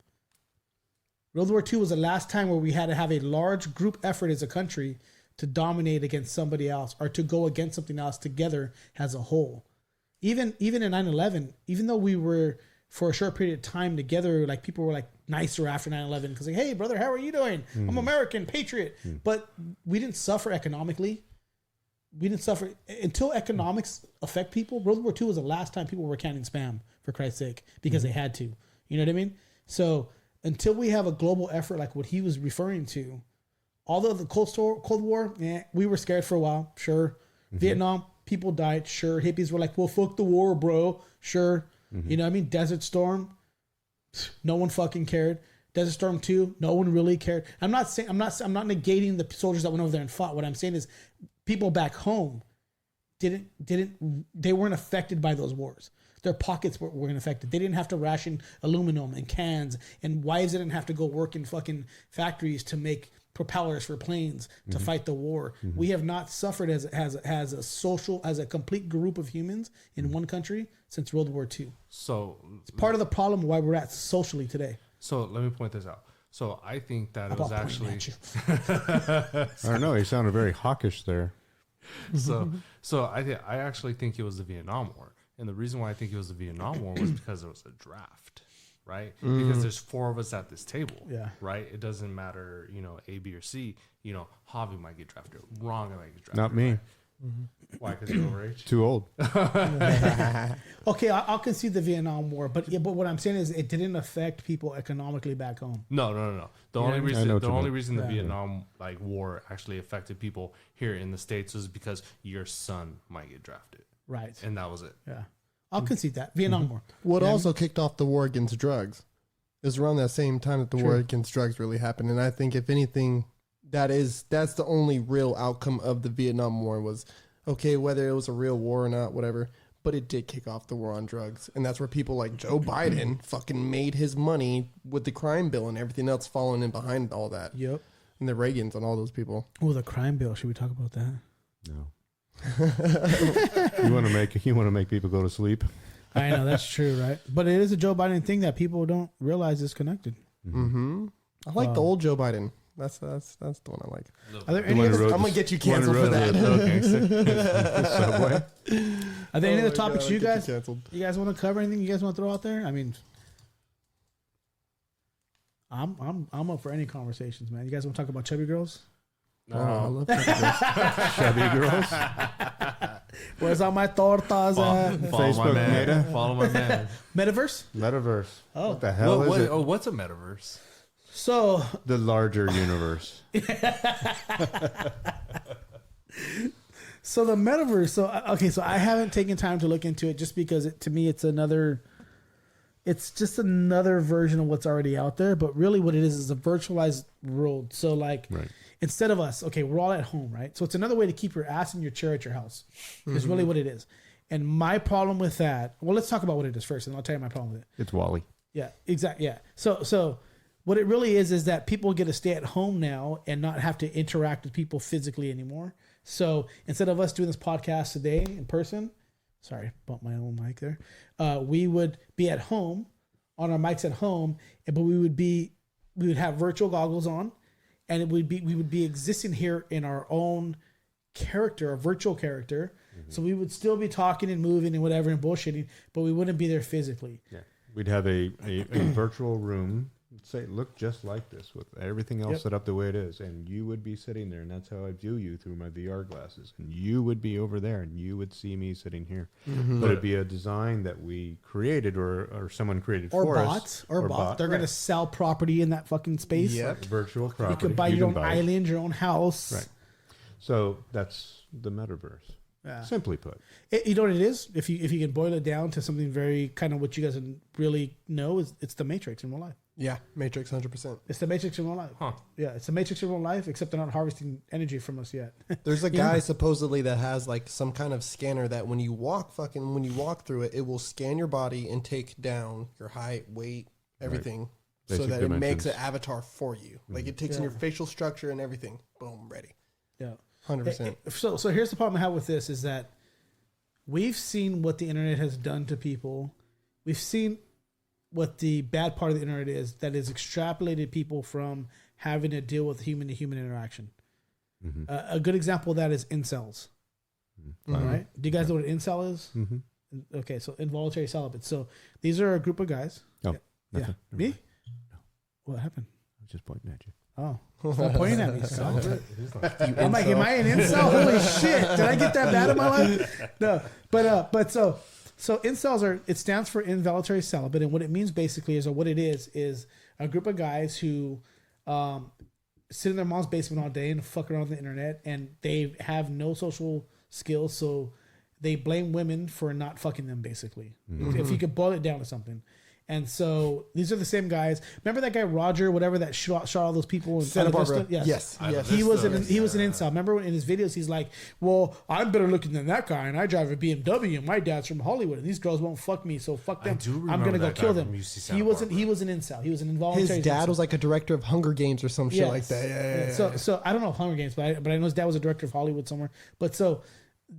Speaker 1: World War II was the last time where we had to have a large group effort as a country to dominate against somebody else or to go against something else together as a whole. Even in 9/11, even though we were for a short period of time together, like people were like nicer after 9/11 because like, hey brother, how are you doing? I'm American, patriot. But we didn't suffer economically. We didn't suffer until economics affect people. World War II was the last time people were counting spam, for Christ's sake, because they had to. You know what I mean? So until we have a global effort like what he was referring to, although the Cold War, we were scared for a while, sure. Vietnam, people died, sure. Hippies were like, well, fuck the war, bro. Sure. You know what I mean? Desert Storm, no one fucking cared. Desert Storm 2, no one really cared. I'm not negating the soldiers that went over there and fought. What I'm saying is people back home they weren't affected by those wars. Their pockets weren't affected. They didn't have to ration aluminum and cans, and wives didn't have to go work in fucking factories to make propellers for planes to fight the war. We have not suffered as a complete group of humans in one country since World War II.
Speaker 3: So
Speaker 1: it's part of the problem why we're at socially today.
Speaker 3: So let me point this out. So I think that it was actually.
Speaker 2: I don't know. He sounded very hawkish there.
Speaker 3: So I actually think it was the Vietnam War, and the reason why I think it was the Vietnam War was because it was a draft, right? Because there's 4 of us at this table, right? It doesn't matter, you know, A, B, or C. You know, Javi might get drafted. Ron might get drafted.
Speaker 2: Not me.
Speaker 3: Right? Why? Because you're overage?
Speaker 2: Too old.
Speaker 1: Okay, I'll concede the Vietnam War, but what I'm saying is it didn't affect people economically back home.
Speaker 3: No. The only reason the Vietnam war actually affected people here in the States was because your son might get drafted.
Speaker 1: Right.
Speaker 3: And that was it.
Speaker 1: Yeah. I'll concede that. Vietnam War.
Speaker 4: What also kicked off the war against drugs? It was around that same time that the war against drugs really happened. And I think if anything, that's the only real outcome of the Vietnam War was, okay, whether it was a real war or not, whatever, but it did kick off the war on drugs. And that's where people like Joe Biden fucking made his money with the crime bill and everything else following in behind all that.
Speaker 1: Yep.
Speaker 4: And the Reagans and all those people.
Speaker 1: Oh, the crime bill. Should we talk about that?
Speaker 2: No. You want to make people go to sleep?
Speaker 1: I know, that's true, right? But it is a Joe Biden thing that people don't realize is connected.
Speaker 4: I like the old Joe Biden. That's the one I like.
Speaker 1: Are there any other,
Speaker 4: I'm gonna get you canceled for that.
Speaker 1: Are there any other topics you guys want to cover? Anything you guys want to throw out there? I mean, I'm up for any conversations, man. You guys want to talk about chubby girls?
Speaker 4: No, I love
Speaker 2: Chubby girls.
Speaker 1: Where's all my tortas?
Speaker 2: Facebook Meta.
Speaker 3: Follow my man.
Speaker 1: Metaverse.
Speaker 2: Oh, what the hell is it?
Speaker 3: Oh, what's a metaverse?
Speaker 1: So
Speaker 2: the larger universe.
Speaker 1: So the metaverse. So I haven't taken time to look into it just because to me it's it's just another version of what's already out there. But really, what it is a virtualized world. So like, instead of us, okay, we're all at home, right? So it's another way to keep your ass in your chair at your house. Is really what it is. And my problem with that. Well, let's talk about what it is first, and I'll tell you my problem with it.
Speaker 2: It's Wally.
Speaker 1: Yeah, exactly. Yeah. So what it really is that people get to stay at home now and not have to interact with people physically anymore. So instead of us doing this podcast today in person, sorry, bumped my own mic there. We would be at home on our mics at home, but we would have virtual goggles on, and we would be existing here in our own character, a virtual character. So we would still be talking and moving and whatever and bullshitting, but we wouldn't be there physically.
Speaker 2: Yeah. We'd have a virtual room, say, look just like this with everything else set up the way it is. And you would be sitting there, and that's how I view you through my VR glasses. And you would be over there, and you would see me sitting here. But it'd be a design that we created or someone created for us.
Speaker 1: Or bought. They're going to sell property in that fucking space.
Speaker 2: Yep. Virtual property.
Speaker 1: You could buy your own island, your own house.
Speaker 2: Right. So that's the metaverse. Yeah. Simply put,
Speaker 1: you know what it is. If you can boil it down to something very kind of what you guys really know is it's the Matrix in real life.
Speaker 4: Yeah, Matrix 100%.
Speaker 1: It's the Matrix in real life. Huh. Yeah, it's the Matrix in real life, except they're not harvesting energy from us yet.
Speaker 4: There's a guy supposedly that has like some kind of scanner that when you walk through it, it will scan your body and take down your height, weight, everything, so that it makes an avatar for you. Like it takes in your facial structure and everything. Boom, ready.
Speaker 1: Yeah.
Speaker 4: 100%.
Speaker 1: So here's the problem I have with this is that we've seen what the internet has done to people. We've seen what the bad part of the internet is that is extrapolated people from having to deal with human-to-human interaction. A good example of that is incels. All right? Do you guys know what an incel is? Okay, so involuntary celibate. So these are a group of guys.
Speaker 2: Oh, nothing.
Speaker 1: Yeah. Me? No. What happened?
Speaker 2: I was just pointing at you.
Speaker 1: Oh, stop pointing at me. I'm like, am I an incel? Holy shit! Did I get that bad in my life? No, but so incels it stands for involuntary celibate, and what it means basically is, or what it is a group of guys who sit in their mom's basement all day and fuck around on the internet, and they have no social skills, so they blame women for not fucking them. Basically, if you could boil it down to something. And so these are the same guys. Remember that guy Roger, whatever, that shot all those people in
Speaker 4: Santa Barbara?
Speaker 1: Yes. He was an incel. Remember in his videos, he's like, "Well, I'm better looking than that guy, and I drive a BMW, and my dad's from Hollywood, and these girls won't fuck me, so fuck them. I'm gonna go kill them." He was an incel. He was an involuntary.
Speaker 4: His dad was like a director of Hunger Games or some shit like that. Yeah.
Speaker 1: So I don't know Hunger Games, but I know his dad was a director of Hollywood somewhere. But so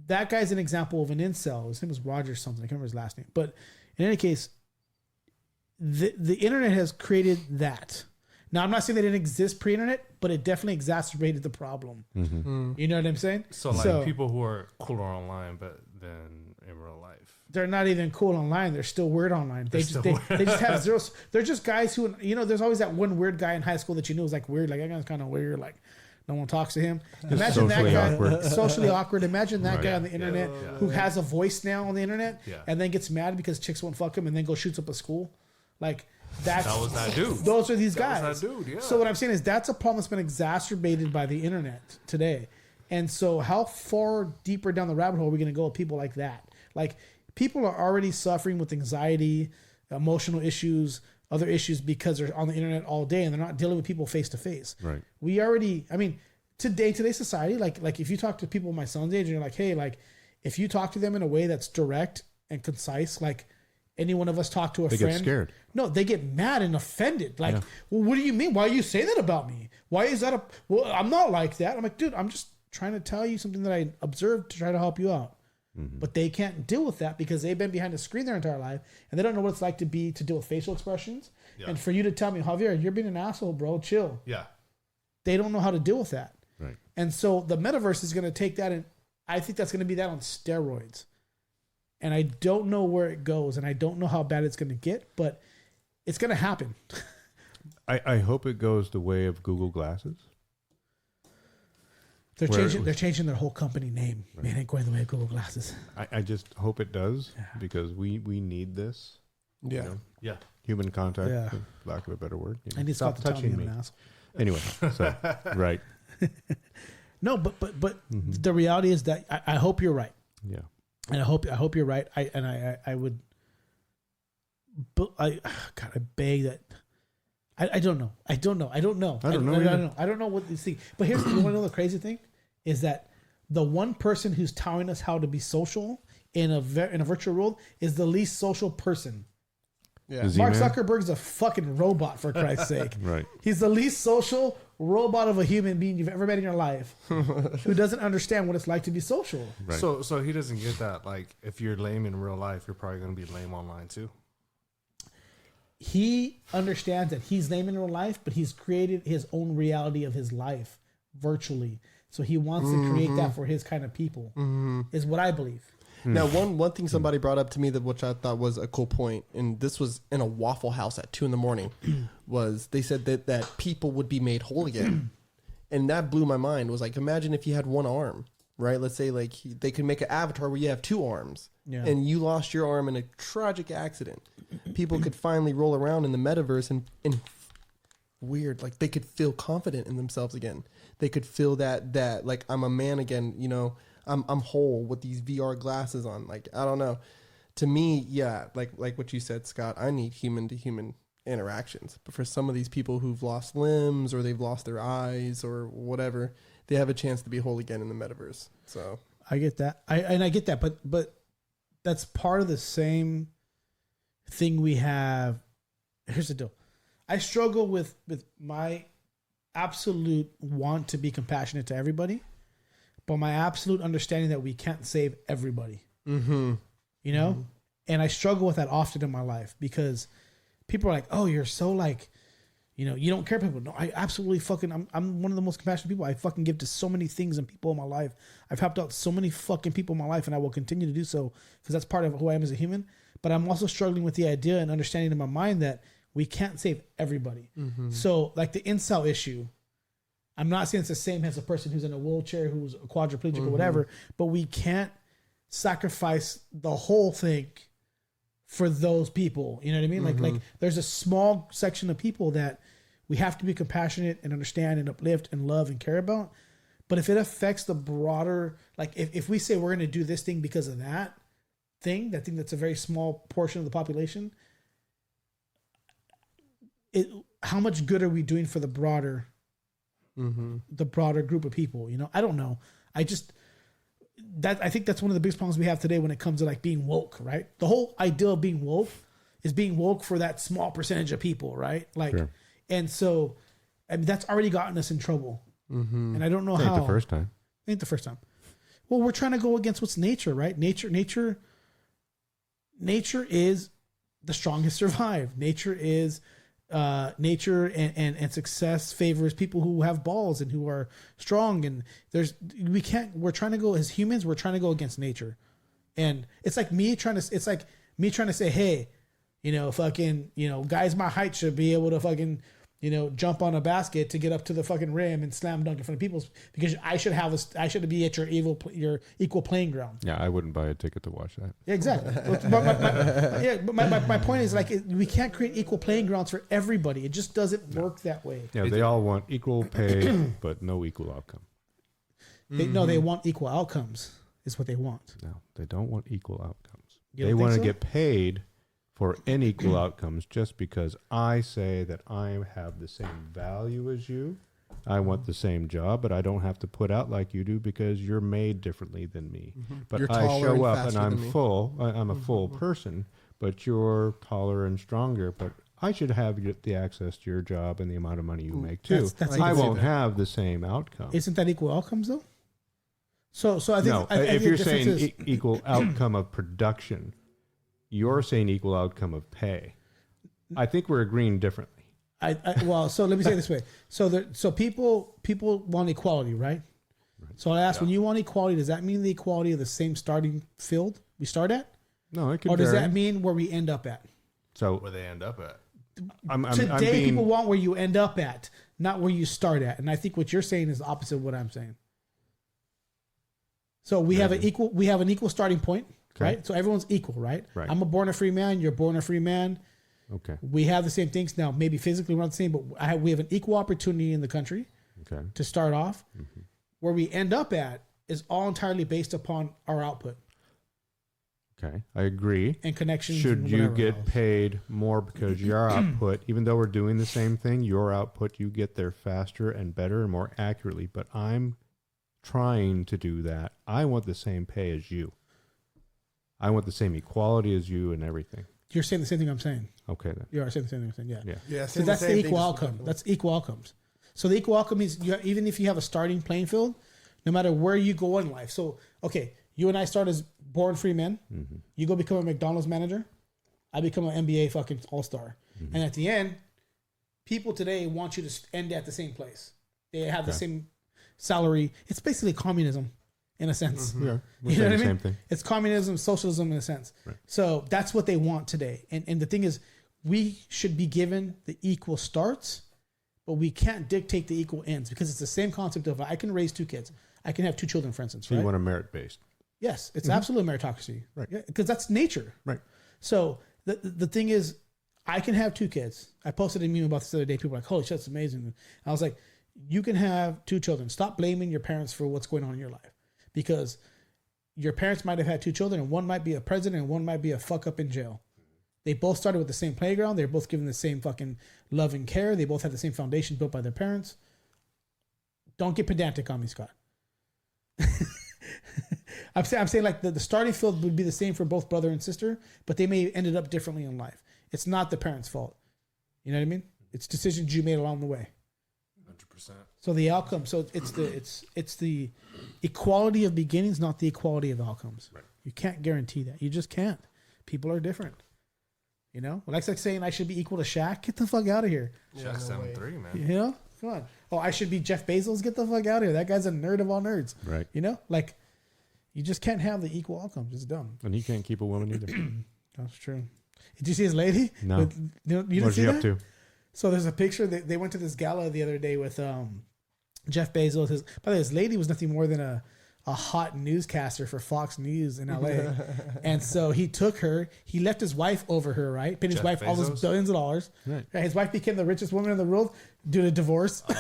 Speaker 1: that guy's an example of an incel. His name was Roger something. I can't remember his last name. But in any case, the internet has created that. Now, I'm not saying they didn't exist pre-internet, but it definitely exacerbated the problem. You know what I'm saying?
Speaker 3: So people who are cooler online, but then in real life,
Speaker 1: they're not even cool online. They're still weird online. They just have zero. They're just guys who, there's always that one weird guy in high school that is like weird. Like, that guy's kind of weird. Like, no one talks to him. Imagine that guy, socially awkward. Imagine that guy on the internet who has a voice now on the internet and then gets mad because chicks won't fuck him and then go shoots up a school. Like, that was that dude. Those are these guys. So what I'm saying is that's a problem that's been exacerbated by the internet today. And so how far deeper down the rabbit hole are we going to go with people like that? Like, people are already suffering with anxiety, emotional issues, other issues because they're on the internet all day and they're not dealing with people face to face.
Speaker 2: Right.
Speaker 1: Today's society, like if you talk to people my son's age and you're like, hey, like if you talk to them in a way that's direct and concise, like any one of us talk to a friend. They get
Speaker 2: scared.
Speaker 1: No, they get mad and offended. Like, well, what do you mean? Why you say that about me? Why is that well, I'm not like that. I'm like, dude, I'm just trying to tell you something that I observed to try to help you out. But they can't deal with that because they've been behind a screen their entire life and they don't know what it's like to deal with facial expressions. Yeah. And for you to tell me, Javier, you're being an asshole, bro, chill.
Speaker 3: Yeah.
Speaker 1: They don't know how to deal with that.
Speaker 2: Right.
Speaker 1: And so the metaverse is going to take that, and I think that's going to be that on steroids. And I don't know where it goes, and I don't know how bad it's going to get, but it's going to happen.
Speaker 2: I hope it goes the way of Google Glasses.
Speaker 1: They're changing their whole company name. Right. Man, ain't going the way of Google Glasses.
Speaker 2: I just hope it does because we need this.
Speaker 4: Yeah.
Speaker 3: Yeah.
Speaker 2: Human contact, for lack of a better word.
Speaker 1: I need to stop touching me.
Speaker 2: Anyway, so right.
Speaker 1: No, but the reality is that I hope you're right.
Speaker 2: Yeah.
Speaker 1: And I hope you're right. I would but God, I beg that. I don't know. I don't know. I don't know what these things. But here's you want to know the crazy thing is that the one person who's telling us how to be social in a virtual world is the least social person. Yeah. Mark Zuckerberg's a fucking robot, for Christ's sake.
Speaker 2: Right.
Speaker 1: He's the least social robot of a human being you've ever met in your life who doesn't understand what it's like to be social.
Speaker 3: Right. So he doesn't get that. Like, if you're lame in real life, you're probably going to be lame online too.
Speaker 1: He understands that he's lame in real life, but he's created his own reality of his life virtually. So he wants to create that for his kind of people, is what I believe.
Speaker 4: Now, one thing somebody brought up to me that which I thought was a cool point, and this was in a Waffle House at 2 a.m, was they said that people would be made whole again, and that blew my mind. It was like, imagine if you had one arm, right? Let's say like they could make an avatar where you have two arms, and you lost your arm in a tragic accident. People could finally roll around in the metaverse and weird, like they could feel confident in themselves again. They could feel that like I'm a man again, you know. I'm whole with these VR glasses on. Like, I don't know. To me, yeah, like what you said, Scott, I need human to human interactions. But for some of these people who've lost limbs or they've lost their eyes or whatever, they have a chance to be whole again in the metaverse. So
Speaker 1: I get that. I get that, but that's part of the same thing we have. Here's the deal. I struggle with my absolute want to be compassionate to everybody, but my absolute understanding that we can't save everybody, you know? And I struggle with that often in my life because people are like, oh, you're so like, you know, you don't care people. No, I absolutely fucking, I'm one of the most compassionate people. I fucking give to so many things and people in my life. I've helped out so many fucking people in my life and I will continue to do so because that's part of who I am as a human. But I'm also struggling with the idea and understanding in my mind that we can't save everybody. So like the incel issue, I'm not saying it's the same as a person who's in a wheelchair, who's a quadriplegic or whatever, but we can't sacrifice the whole thing for those people. You know what I mean? Like there's a small section of people that we have to be compassionate and understand and uplift and love and care about. But if it affects the broader, like if we say we're going to do this thing because of that thing that's a very small portion of the population, how much good are we doing for the broader group of people? You know, I don't know. I think that's one of the biggest problems we have today when it comes to like being woke, right? The whole idea of being woke is being woke for that small percentage of people, right? Like, and so, I mean, that's already gotten us in trouble. And I don't know how.
Speaker 2: Ain't the first time.
Speaker 1: Ain't the first time. Well, we're trying to go against what's nature, right? Nature is the strongest survive. Nature is nature and success favors people who have balls and who are strong, and we're trying to go as humans, we're trying to go against nature. And it's like me trying to say, hey, you know, fucking, you know, guys my height should be able to fucking, you know, jump on a basket to get up to the fucking rim and slam dunk in front of people because I should be at your equal playing ground.
Speaker 2: Yeah, I wouldn't buy a ticket to watch that.
Speaker 1: Yeah, exactly. but my point is like we can't create equal playing grounds for everybody. It just doesn't work that way.
Speaker 2: Yeah, they all want equal pay, but no equal outcome.
Speaker 1: No, they want equal outcomes. Is what they want.
Speaker 2: No, they don't want equal outcomes. They want to get paid for unequal outcomes just because I say that I have the same value as you. I want the same job, but I don't have to put out like you do because you're made differently than me. But
Speaker 4: you're
Speaker 2: I show up and I'm full. I'm a full person, but you're taller and stronger. But I should have the access to your job and the amount of money you make too. I won't have the same outcome.
Speaker 1: Isn't that equal outcomes though? So I think
Speaker 2: no. If you're saying equal outcome of production, you're saying equal outcome of pay. I think we're agreeing differently.
Speaker 1: Well, so let me say it this way. So people want equality, right? So I ask, when you want equality, does that mean the equality of the same starting field we start at?
Speaker 2: No, it could.
Speaker 1: Or does that mean where we end up at?
Speaker 3: So where they end up at?
Speaker 1: Today, people want where you end up at, not where you start at. And I think what you're saying is the opposite of what I'm saying. So we have an equal starting point. Okay. Right? So everyone's equal, right?
Speaker 2: Right.
Speaker 1: I'm born a free man. You're born a free man.
Speaker 2: Okay.
Speaker 1: We have the same things now. Maybe physically we're not the same, but we have an equal opportunity in the country to start off. Where we end up at is all entirely based upon our output.
Speaker 2: Okay, I agree.
Speaker 1: and connections.
Speaker 2: Should
Speaker 1: and
Speaker 2: you
Speaker 1: whatever
Speaker 2: get
Speaker 1: else.
Speaker 2: paid more because your output, even though we're doing the same thing, your output, you get there faster and better and more accurately. But I'm trying to do that. I want the same pay as you. I want the same equality as you and everything.
Speaker 1: You're saying the same thing I'm saying.
Speaker 2: Okay, then.
Speaker 1: You are saying the same thing I'm saying. Yeah.
Speaker 2: Yeah.
Speaker 4: Yeah,
Speaker 1: So that's the equal outcome. That's equal outcomes. So the equal outcome is even if you have a starting playing field, no matter where you go in life. So, okay, you and I start as born free men.
Speaker 2: Mm-hmm.
Speaker 1: You go become a McDonald's manager. I become an NBA fucking all-star.
Speaker 2: Mm-hmm.
Speaker 1: And at the end, people today want you to end at the same place. They have the same salary. It's basically communism in a sense.
Speaker 2: Yeah, we're
Speaker 1: You know
Speaker 2: saying
Speaker 1: what I
Speaker 2: the
Speaker 1: mean?
Speaker 2: same thing.
Speaker 1: It's communism, socialism in a sense.
Speaker 2: Right.
Speaker 1: So that's what they want today. And the thing is, we should be given the equal starts, but we can't dictate the equal ends because it's the same concept of I can raise 2 kids. I can have 2 children, for instance.
Speaker 2: So
Speaker 1: right?
Speaker 2: you want a merit-based.
Speaker 1: Yes, it's absolute meritocracy.
Speaker 2: Right.
Speaker 1: Yeah, because that's nature.
Speaker 2: Right.
Speaker 1: So the thing is, I can have 2 kids. I posted a meme about this the other day. People were like, holy shit, that's amazing. And I was like, you can have 2 children. Stop blaming your parents for what's going on in your life. Because your parents might have had 2 children, and one might be a president and one might be a fuck up in jail. They both started with the same playground. They're both given the same fucking love and care. They both had the same foundation built by their parents. Don't get pedantic on me, Scott. I'm saying like the starting field would be the same for both brother and sister, but they may ended up differently in life. It's not the parents' fault. You know what I mean? It's decisions you made along the way.
Speaker 3: 100%.
Speaker 1: So the outcome. So it's the equality of beginnings, not the equality of outcomes.
Speaker 3: Right.
Speaker 1: You can't guarantee that. You just can't. People are different. You know, like saying I should be equal to Shaq. Get the fuck out of here.
Speaker 3: Shaq 7'3", man.
Speaker 1: You know, come on. Oh, I should be Jeff Bezos. Get the fuck out of here. That guy's a nerd of all nerds.
Speaker 2: Right.
Speaker 1: You know, like you just can't have the equal outcomes. It's dumb.
Speaker 2: And he can't keep a woman either.
Speaker 1: That's true. Did you see his lady?
Speaker 2: No.
Speaker 1: You didn't
Speaker 2: What's
Speaker 1: see
Speaker 2: he
Speaker 1: that?
Speaker 2: up to?
Speaker 1: So there's a picture. They went to this gala the other day with Jeff Bezos. By the way, his lady was nothing more than a hot newscaster for Fox News in LA. And so he took her. He left his wife over her, right? Paid his
Speaker 3: Jeff
Speaker 1: wife all those
Speaker 3: Bezos?
Speaker 1: billions of dollars.
Speaker 2: Right.
Speaker 1: His wife became the richest woman in the world due to divorce.
Speaker 3: So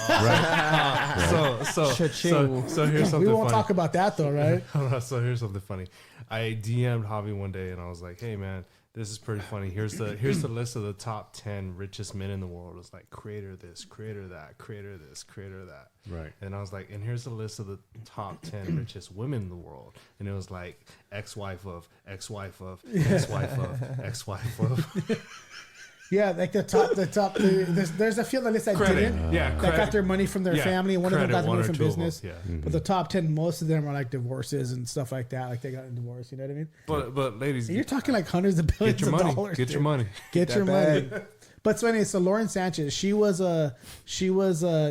Speaker 3: here's something
Speaker 1: We won't
Speaker 3: funny.
Speaker 1: talk about that though, right?
Speaker 3: So here's something funny. I DM'd Javi one day and I was like, "Hey man, this is pretty funny. Here's the list of the top 10 richest men in the world. It's like creator this, creator that, creator this, creator that."
Speaker 2: Right.
Speaker 3: And I was like, and here's the list of the top 10 richest women in the world. And it was like ex-wife of, ex-wife of, ex-wife of, ex-wife of.
Speaker 1: Yeah, like the top. There's a few on the list that
Speaker 3: Credit.
Speaker 1: didn't.
Speaker 3: Yeah,
Speaker 1: That
Speaker 3: credit.
Speaker 1: got their money from their
Speaker 3: Yeah,
Speaker 1: family, and one of them got
Speaker 3: credit,
Speaker 1: their
Speaker 3: one
Speaker 1: money
Speaker 3: or
Speaker 1: from
Speaker 3: two of them,
Speaker 1: business.
Speaker 3: yeah.
Speaker 1: But the top 10, most of them are like divorces and stuff like that. Like they got a divorce. You know what I mean?
Speaker 3: But ladies,
Speaker 1: And you're talking like hundreds of billions
Speaker 3: get your
Speaker 1: of
Speaker 3: money.
Speaker 1: dollars.
Speaker 3: Get
Speaker 1: dude.
Speaker 3: your money.
Speaker 1: Get your
Speaker 4: bag.
Speaker 1: money. But so anyway, so Lauren Sanchez, she was a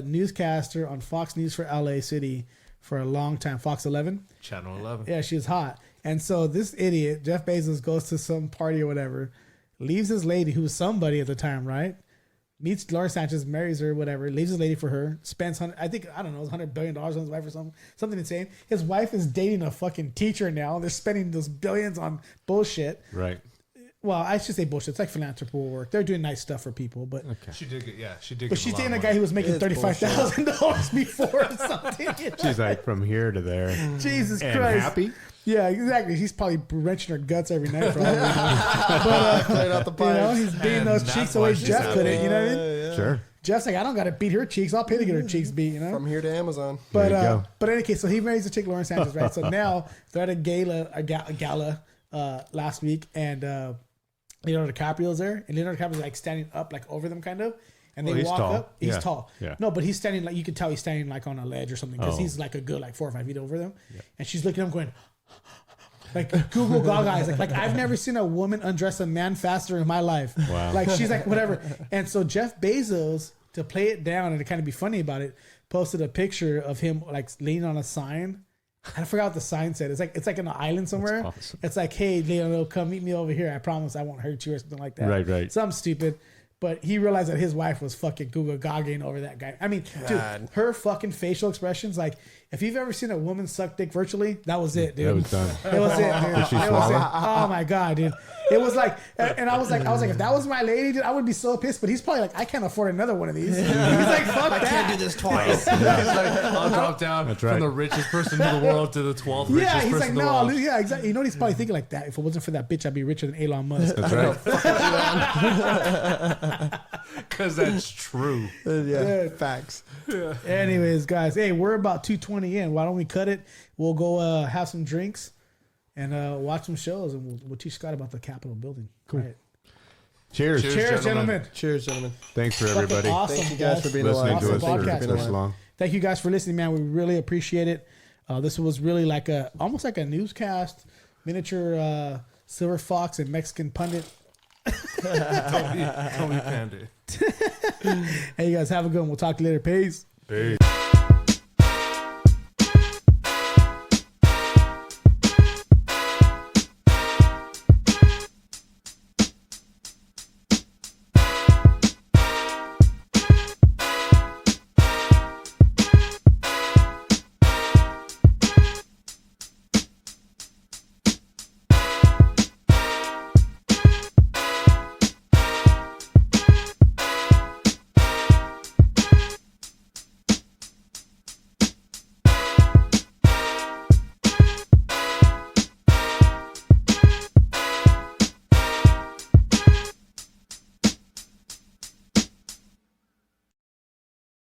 Speaker 1: newscaster on Fox News for LA City for a long time, Fox 11.
Speaker 3: Channel 11.
Speaker 1: Yeah, she was hot. And so this idiot, Jeff Bezos, goes to some party or whatever, leaves his lady, who was somebody at the time, right? Meets Lauren Sanchez, marries her, whatever, leaves his lady for her, spends $100 billion on his wife or something insane. His wife is dating a fucking teacher now. They're spending those billions on bullshit.
Speaker 2: Right.
Speaker 1: Well, I should say bullshit. It's like philanthropical work. They're doing nice stuff for people, but
Speaker 3: She did get, she did.
Speaker 1: but
Speaker 3: get
Speaker 1: she's
Speaker 3: a lot
Speaker 1: dating a
Speaker 3: of
Speaker 1: guy
Speaker 3: money.
Speaker 1: who was making
Speaker 4: It's
Speaker 1: $35,000 before or something.
Speaker 2: She's like from here to there.
Speaker 1: Jesus
Speaker 2: And
Speaker 1: Christ.
Speaker 2: happy?
Speaker 1: Yeah, exactly. He's probably wrenching her guts every night for all we know.
Speaker 4: Cleared out the
Speaker 1: But, you know,
Speaker 4: pipes.
Speaker 1: he's beating
Speaker 3: And
Speaker 1: those
Speaker 3: that's
Speaker 1: cheeks the
Speaker 3: why
Speaker 1: way
Speaker 3: she's
Speaker 1: Jeff
Speaker 3: happy.
Speaker 1: couldn't. You know what I mean?
Speaker 4: Yeah.
Speaker 2: Sure.
Speaker 1: Jeff's like, I don't got to beat her cheeks. I'll pay to get her cheeks beat, you know?
Speaker 4: From here to Amazon.
Speaker 1: But
Speaker 2: There you go.
Speaker 1: but in any case, so he marries the chick Lauren Sanchez, right? So now they're at a gala last week, and Leonardo DiCaprio's there, and Leonardo DiCaprio's like standing up, like over them, kind of. And they
Speaker 2: Well, he's
Speaker 1: walk
Speaker 2: tall.
Speaker 1: up. He's
Speaker 2: Yeah.
Speaker 1: tall.
Speaker 2: Yeah.
Speaker 1: No, but he's standing like you can tell he's standing like on a ledge or something because
Speaker 2: Oh.
Speaker 1: he's like a good like 4 or 5 feet over them, and she's looking at him going. Like Google Gaga eyes, like I've never seen a woman undress a man faster in my life.
Speaker 2: Wow.
Speaker 1: Like she's like whatever. And so Jeff Bezos, to play it down and to kind of be funny about it, posted a picture of him like leaning on a sign. I forgot what the sign said. It's like in an island somewhere.
Speaker 2: That's awesome.
Speaker 1: It's like, hey, Leonardo, come meet me over here. I promise I won't hurt you or something like that.
Speaker 2: Right.
Speaker 1: Something stupid. But he realized that his wife was fucking Google gagging over that guy. I mean, dude, her fucking facial expressions, like, if you've ever seen a woman suck dick virtually, that was it, dude.
Speaker 2: That was done.
Speaker 1: It was it, dude.
Speaker 2: Did she
Speaker 1: It was it.
Speaker 2: swallow?
Speaker 1: Oh my god, dude. It was like, and I was like, if that was my lady, dude, I would be so pissed. But he's probably like, I can't afford another one of these. He's like, fuck
Speaker 5: I
Speaker 1: that.
Speaker 5: can't do this twice.
Speaker 3: It's like, I'll drop down
Speaker 2: That's
Speaker 3: from
Speaker 2: right.
Speaker 3: the richest person in the world to the 12th richest
Speaker 1: Yeah, he's
Speaker 3: person
Speaker 1: like,
Speaker 3: in the
Speaker 1: no,
Speaker 3: world.
Speaker 1: yeah, exactly. You know what he's probably thinking like that. If it wasn't for that bitch, I'd be richer than Elon Musk.
Speaker 2: That's right.
Speaker 3: Because that's true.
Speaker 4: Yeah, facts.
Speaker 1: Anyways, guys, hey, we're about 2:20 in. Why don't we cut it? We'll go have some drinks and watch some shows, and we'll teach Scott about the Capitol building. Cool. Right.
Speaker 2: Cheers.
Speaker 1: Cheers, gentlemen.
Speaker 4: Cheers, gentlemen.
Speaker 2: Thanks for
Speaker 1: Fucking
Speaker 2: everybody
Speaker 1: awesome,
Speaker 4: Thank you guys for being
Speaker 2: listening
Speaker 4: alive.
Speaker 2: to us
Speaker 1: Awesome
Speaker 2: for
Speaker 1: podcast.
Speaker 2: this long.
Speaker 1: Thank you guys for listening, man. We really appreciate it. This was really like almost like a newscast, miniature Silver Fox and Mexican pundit.
Speaker 3: Tony Panda.
Speaker 1: Hey, you guys have a good one. We'll talk to you later. Peace.
Speaker 2: Peace.